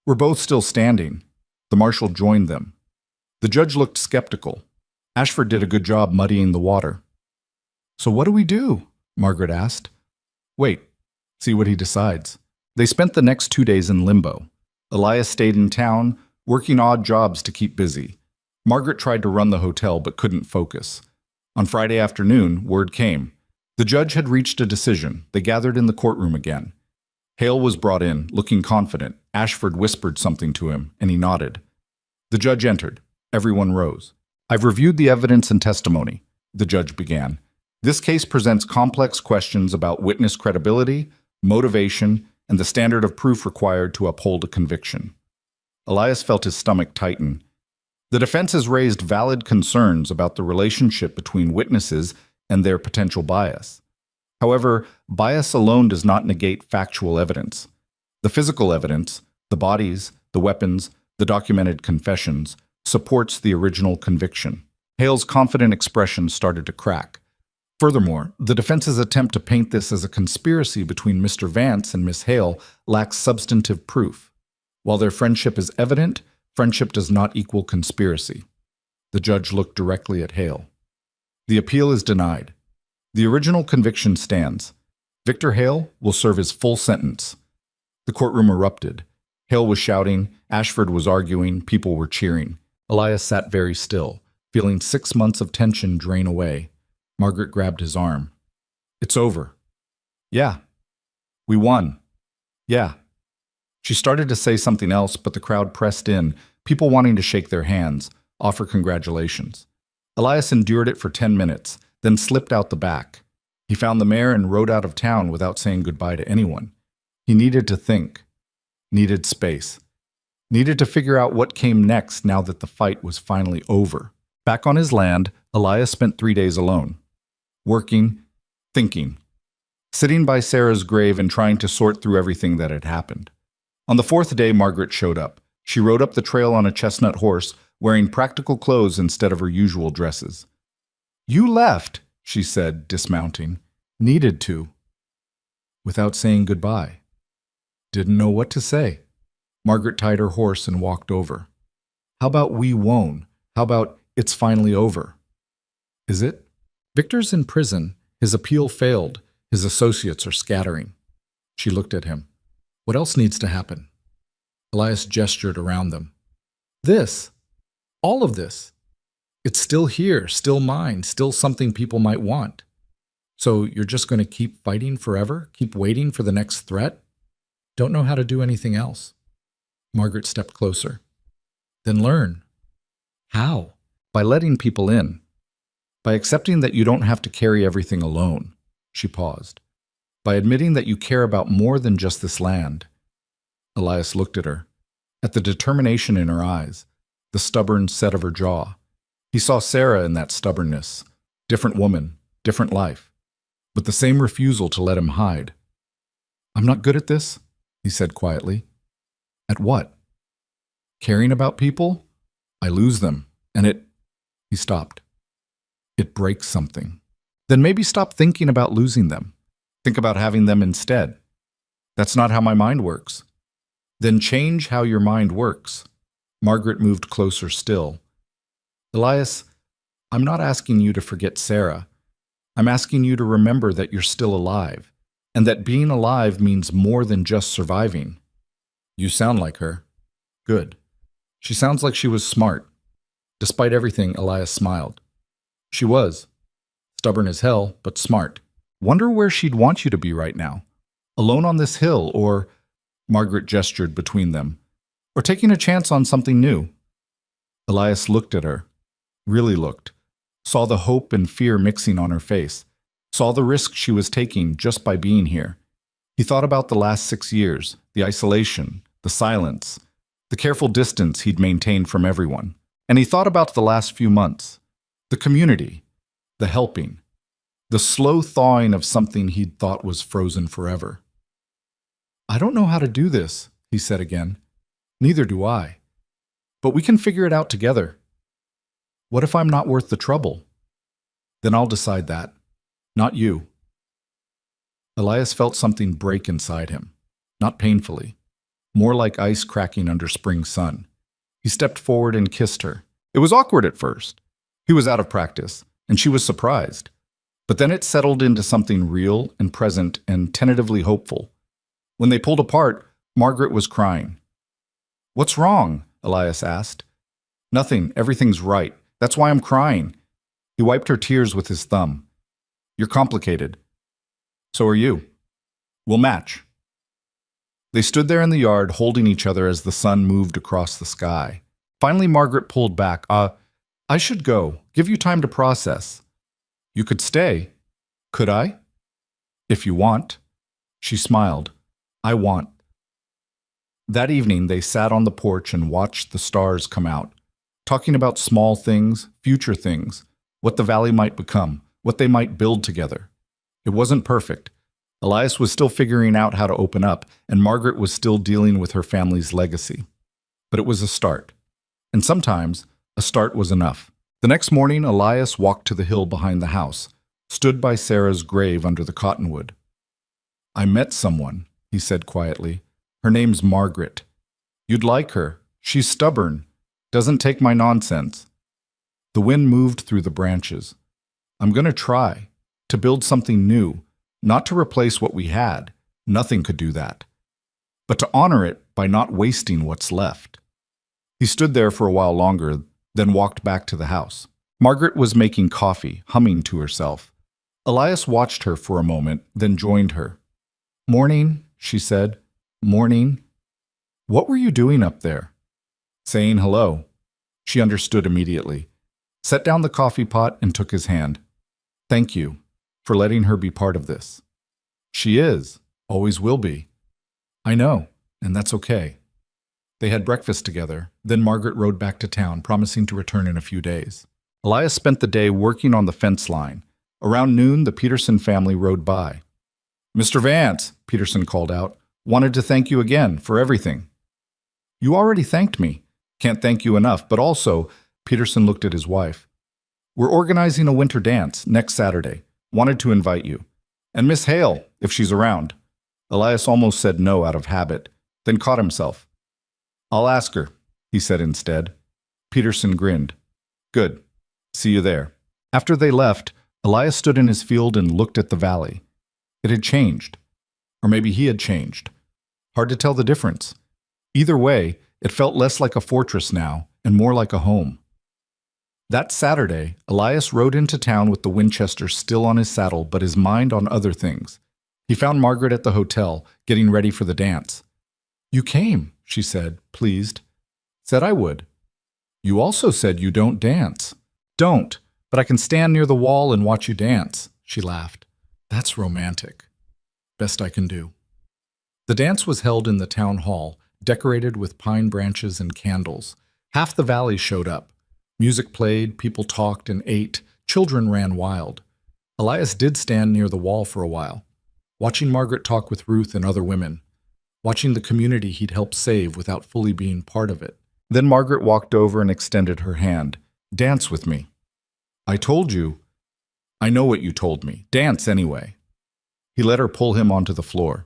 We're both still standing. The marshal joined them. The judge looked skeptical. Ashford did a good job muddying the water. So what do we do? Margaret asked. Wait, see what he decides. They spent the next 2 days in limbo. Elias stayed in town, working odd jobs to keep busy. Margaret tried to run the hotel but couldn't focus. On Friday afternoon, word came. The judge had reached a decision. They gathered in the courtroom again. Hale was brought in, looking confident. Ashford whispered something to him, and he nodded. The judge entered. Everyone rose. I've reviewed the evidence and testimony, the judge began. This case presents complex questions about witness credibility, motivation, and the standard of proof required to uphold a conviction. Elias felt his stomach tighten. The defense has raised valid concerns about the relationship between witnesses and their potential bias. However, bias alone does not negate factual evidence. The physical evidence, the bodies, the weapons, the documented confessions, supports the original conviction. Hale's confident expression started to crack. Furthermore, the defense's attempt to paint this as a conspiracy between Mr. Vance and Miss Hale lacks substantive proof. While their friendship is evident, friendship does not equal conspiracy. The judge looked directly at Hale. The appeal is denied. The original conviction stands. Victor Hale will serve his full sentence. The courtroom erupted. Hale was shouting, Ashford was arguing, people were cheering. Elias sat very still, feeling 6 months of tension drain away. Margaret grabbed his arm. It's over. Yeah. We won. Yeah. She started to say something else, but the crowd pressed in, people wanting to shake their hands, offer congratulations. Elias endured it for 10 minutes, then slipped out the back. He found the mayor and rode out of town without saying goodbye to anyone. He needed to think. Needed space. Needed to figure out what came next now that the fight was finally over. Back on his land, Elias spent 3 days alone. Working, thinking. Sitting by Sarah's grave and trying to sort through everything that had happened. On the 4th day, Margaret showed up. She rode up the trail on a chestnut horse, wearing practical clothes instead of her usual dresses. You left, she said, dismounting. Needed to. Without saying goodbye. Didn't know what to say. Margaret tied her horse and walked over. How about we won? How about it's finally over? Is it? Victor's in prison. His appeal failed. His associates are scattering. She looked at him. What else needs to happen? Elias gestured around them. This. All of this. It's still here, still mine, still something people might want. So you're just going to keep fighting forever? Keep waiting for the next threat? Don't know how to do anything else. Margaret stepped closer. Then learn. How? By letting people in. By accepting that you don't have to carry everything alone. She paused. By admitting that you care about more than just this land. Elias looked at her. At the determination in her eyes. The stubborn set of her jaw. He saw Sarah in that stubbornness. Different woman, different life. But the same refusal to let him hide. I'm not good at this, he said quietly. At what? Caring about people? I lose them, and it... He stopped. It breaks something. Then maybe stop thinking about losing them. Think about having them instead. That's not how my mind works. Then change how your mind works. Margaret moved closer still. Elias, I'm not asking you to forget Sarah. I'm asking you to remember that you're still alive, and that being alive means more than just surviving. You sound like her. Good. She sounds like she was smart. Despite everything, Elias smiled. She was. Stubborn as hell, but smart. Wonder where she'd want you to be right now. Alone on this hill, or... Margaret gestured between them. Or taking a chance on something new. Elias looked at her. Really looked. Saw the hope and fear mixing on her face. Saw the risk she was taking just by being here. He thought about the last 6 years, the isolation, the silence, the careful distance he'd maintained from everyone. And he thought about the last few months. The community, the helping, the slow thawing of something he'd thought was frozen forever. I don't know how to do this, he said again. Neither do I. But we can figure it out together. What if I'm not worth the trouble? Then I'll decide that. Not you. Elias felt something break inside him. Not painfully. More like ice cracking under spring sun. He stepped forward and kissed her. It was awkward at first. He was out of practice, and she was surprised. But then it settled into something real and present and tentatively hopeful. When they pulled apart, Margaret was crying. What's wrong? Elias asked. Nothing. Everything's right. That's why I'm crying. He wiped her tears with his thumb. You're complicated. So are you. We'll match. They stood there in the yard, holding each other as the sun moved across the sky. Finally, Margaret pulled back. I should go. Give you time to process. You could stay. Could I? If you want. She smiled. I want. That evening, they sat on the porch and watched the stars come out, talking about small things, future things, what the valley might become, what they might build together. It wasn't perfect. Elias was still figuring out how to open up, and Margaret was still dealing with her family's legacy. But it was a start. And sometimes, a start was enough. The next morning, Elias walked to the hill behind the house, stood by Sarah's grave under the cottonwood. I met someone, he said quietly. Her name's Margaret. You'd like her. She's stubborn. Doesn't take my nonsense. The wind moved through the branches. I'm going to try to build something new, not to replace what we had. Nothing could do that. But to honor it by not wasting what's left. He stood there for a while longer, then walked back to the house. Margaret was making coffee, humming to herself. Elias watched her for a moment, then joined her. Morning, she said. Morning. What were you doing up there? Saying hello. She understood immediately. Set down the coffee pot and took his hand. Thank you for letting her be part of this. She is, always will be. I know, and that's okay. They had breakfast together. Then Margaret rode back to town, promising to return in a few days. Elias spent the day working on the fence line. Around noon, the Peterson family rode by. Mr. Vance, Peterson called out, wanted to thank you again for everything. You already thanked me. Can't thank you enough, but also, Peterson looked at his wife. We're organizing a winter dance next Saturday. Wanted to invite you. And Miss Hale, if she's around. Elias almost said no out of habit, then caught himself. I'll ask her, he said instead. Peterson grinned. Good. See you there. After they left, Elias stood in his field and looked at the valley. It had changed. Or maybe he had changed. Hard to tell the difference. Either way, it felt less like a fortress now and more like a home. That Saturday, Elias rode into town with the Winchester still on his saddle but his mind on other things. He found Margaret at the hotel, getting ready for the dance. You came, she said, pleased. Said I would. You also said you don't dance. Don't, but I can stand near the wall and watch you dance, she laughed. That's romantic. Best I can do. The dance was held in the town hall, decorated with pine branches and candles. Half the valley showed up. Music played, people talked and ate, children ran wild. Elias did stand near the wall for a while, watching Margaret talk with Ruth and other women, watching the community he'd helped save without fully being part of it. Then Margaret walked over and extended her hand. Dance with me. I told you. I know what you told me. Dance anyway. He let her pull him onto the floor.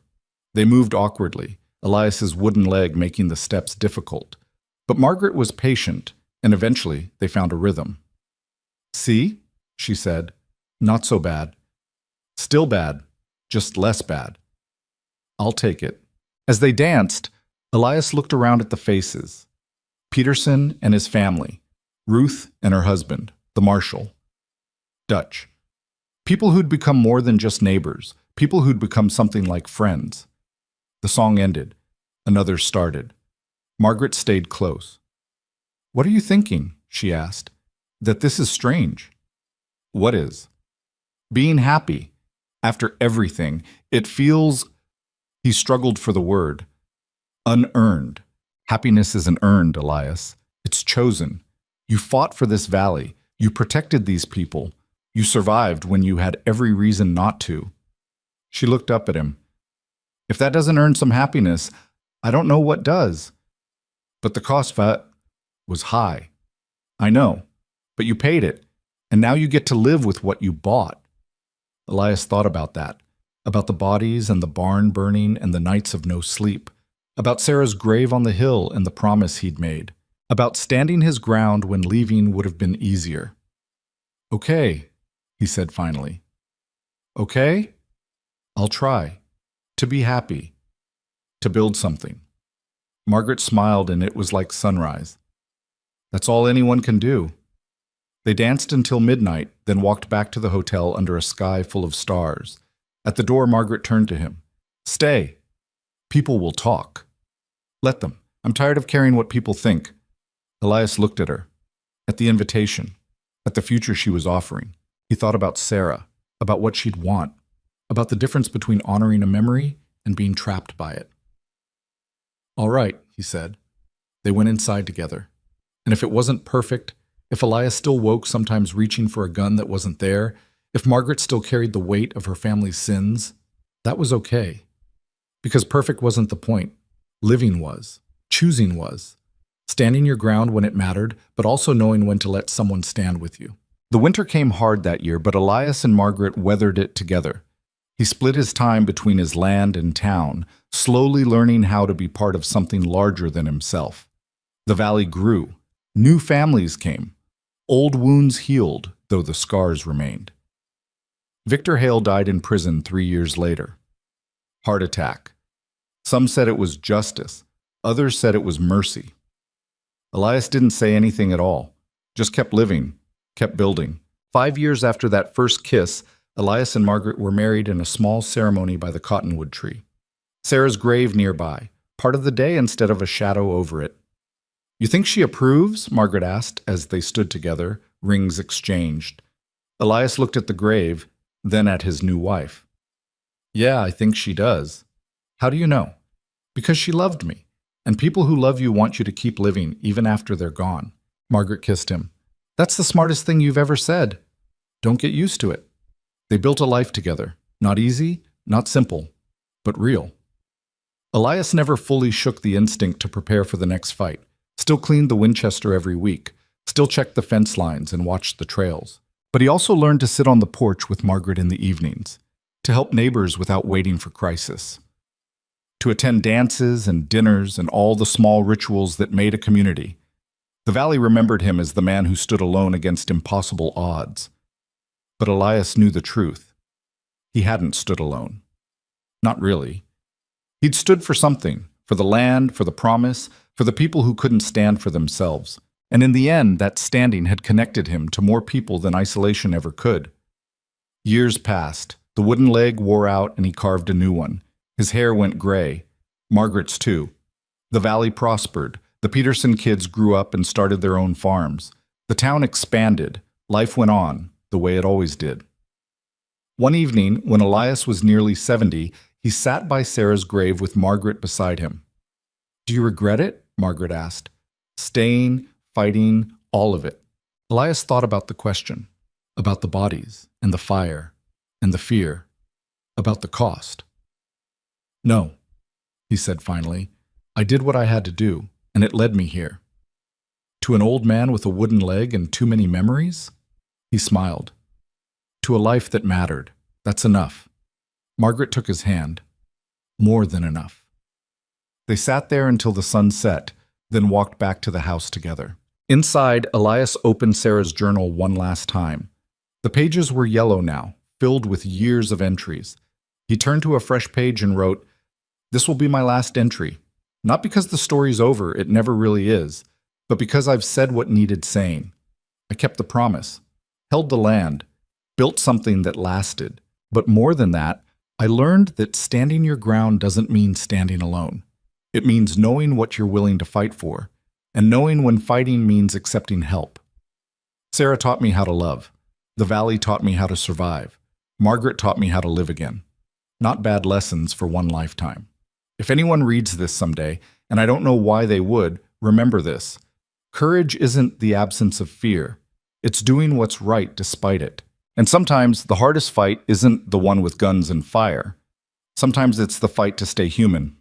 They moved awkwardly, Elias's wooden leg making the steps difficult. But Margaret was patient, and eventually they found a rhythm. See, she said, not so bad. Still bad, just less bad. I'll take it. As they danced, Elias looked around at the faces. Peterson and his family, Ruth and her husband, the marshal. Dutch. People who'd become more than just neighbors, people who'd become something like friends. The song ended. Another started. Margaret stayed close. What are you thinking? She asked. That this is strange. What is? Being happy. After everything, it feels... He struggled for the word. Unearned. Happiness isn't earned, Elias. It's chosen. You fought for this valley. You protected these people. You survived when you had every reason not to. She looked up at him. If that doesn't earn some happiness, I don't know what does. But the cost was high. I know, but you paid it, and now you get to live with what you bought. Elias thought about that, about the bodies and the barn burning and the nights of no sleep, about Sarah's grave on the hill and the promise he'd made, about standing his ground when leaving would have been easier. Okay, he said finally. Okay? I'll try. To be happy. To build something. Margaret smiled and it was like sunrise. That's all anyone can do. They danced until midnight, then walked back to the hotel under a sky full of stars. At the door, Margaret turned to him. Stay. People will talk. Let them. I'm tired of caring what people think. Elias looked at her. at the invitation, at the future she was offering. He thought about Sarah, about what she'd want, about the difference between honoring a memory and being trapped by it. "All right," he said. They went inside together. And if it wasn't perfect, if Elias still woke sometimes reaching for a gun that wasn't there, if Margaret still carried the weight of her family's sins, that was okay. Because perfect wasn't the point. Living was. Choosing was. Standing your ground when it mattered, but also knowing when to let someone stand with you. The winter came hard that year, but Elias and Margaret weathered it together. He split his time between his land and town, slowly learning how to be part of something larger than himself. The valley grew. New families came. Old wounds healed, though the scars remained. Victor Hale died in prison 3 years later. Heart attack. Some said it was justice. Others said it was mercy. Elias didn't say anything at all, just kept living, kept building. 5 years after that first kiss, Elias and Margaret were married in a small ceremony by the cottonwood tree. Sarah's grave nearby, part of the day instead of a shadow over it. "You think she approves?" Margaret asked as they stood together, rings exchanged. Elias looked at the grave, then at his new wife. "Yeah, I think she does." "How do you know?" "Because she loved me. And people who love you want you to keep living, even after they're gone." Margaret kissed him. "That's the smartest thing you've ever said." "Don't get used to it." They built a life together. Not easy, not simple, but real. Elias never fully shook the instinct to prepare for the next fight. Still cleaned the Winchester every week. Still checked the fence lines and watched the trails. But he also learned to sit on the porch with Margaret in the evenings, to help neighbors without waiting for crisis, to attend dances and dinners and all the small rituals that made a community. The valley remembered him as the man who stood alone against impossible odds. But Elias knew the truth. He hadn't stood alone. Not really. He'd stood for something, for the land, for the promise, for the people who couldn't stand for themselves. And in the end, that standing had connected him to more people than isolation ever could. Years passed. The wooden leg wore out and he carved a new one. His hair went gray. Margaret's too. The valley prospered. The Peterson kids grew up and started their own farms. The town expanded. Life went on, the way it always did. One evening, when Elias was nearly 70, he sat by Sarah's grave with Margaret beside him. "Do you regret it?" Margaret asked. "Staying, fighting, all of it." Elias thought about the question, about the bodies, and the fire, and the fear, about the cost. "No," he said finally. "I did what I had to do, and it led me here." "To an old man with a wooden leg and too many memories?" He smiled. "To a life that mattered. That's enough." Margaret took his hand. More than enough. They sat there until the sun set, then walked back to the house together. Inside, Elias opened Sarah's journal one last time. The pages were yellow now, filled with years of entries. He turned to a fresh page and wrote, "This will be my last entry. Not because the story's over, it never really is, but because I've said what needed saying. I kept the promise, held the land, built something that lasted. But more than that, I learned that standing your ground doesn't mean standing alone. It means knowing what you're willing to fight for, and knowing when fighting means accepting help. Sarah taught me how to love. The valley taught me how to survive. Margaret taught me how to live again. Not bad lessons for one lifetime. If anyone reads this someday, and I don't know why they would, remember this. Courage isn't the absence of fear. It's doing what's right despite it. And sometimes the hardest fight isn't the one with guns and fire. Sometimes it's the fight to stay human,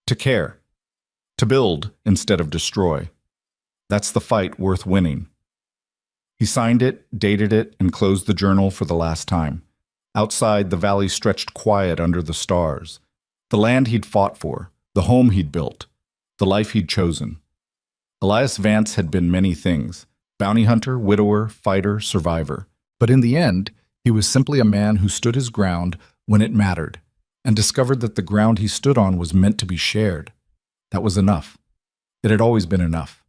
to care, to build instead of destroy. That's the fight worth winning." He signed it, dated it, and closed the journal for the last time. Outside, the valley stretched quiet under the stars. The land he'd fought for, the home he'd built, the life he'd chosen. Elias Vance had been many things: bounty hunter, widower, fighter, survivor. But in the end, he was simply a man who stood his ground when it mattered, and discovered that the ground he stood on was meant to be shared. That was enough. It had always been enough.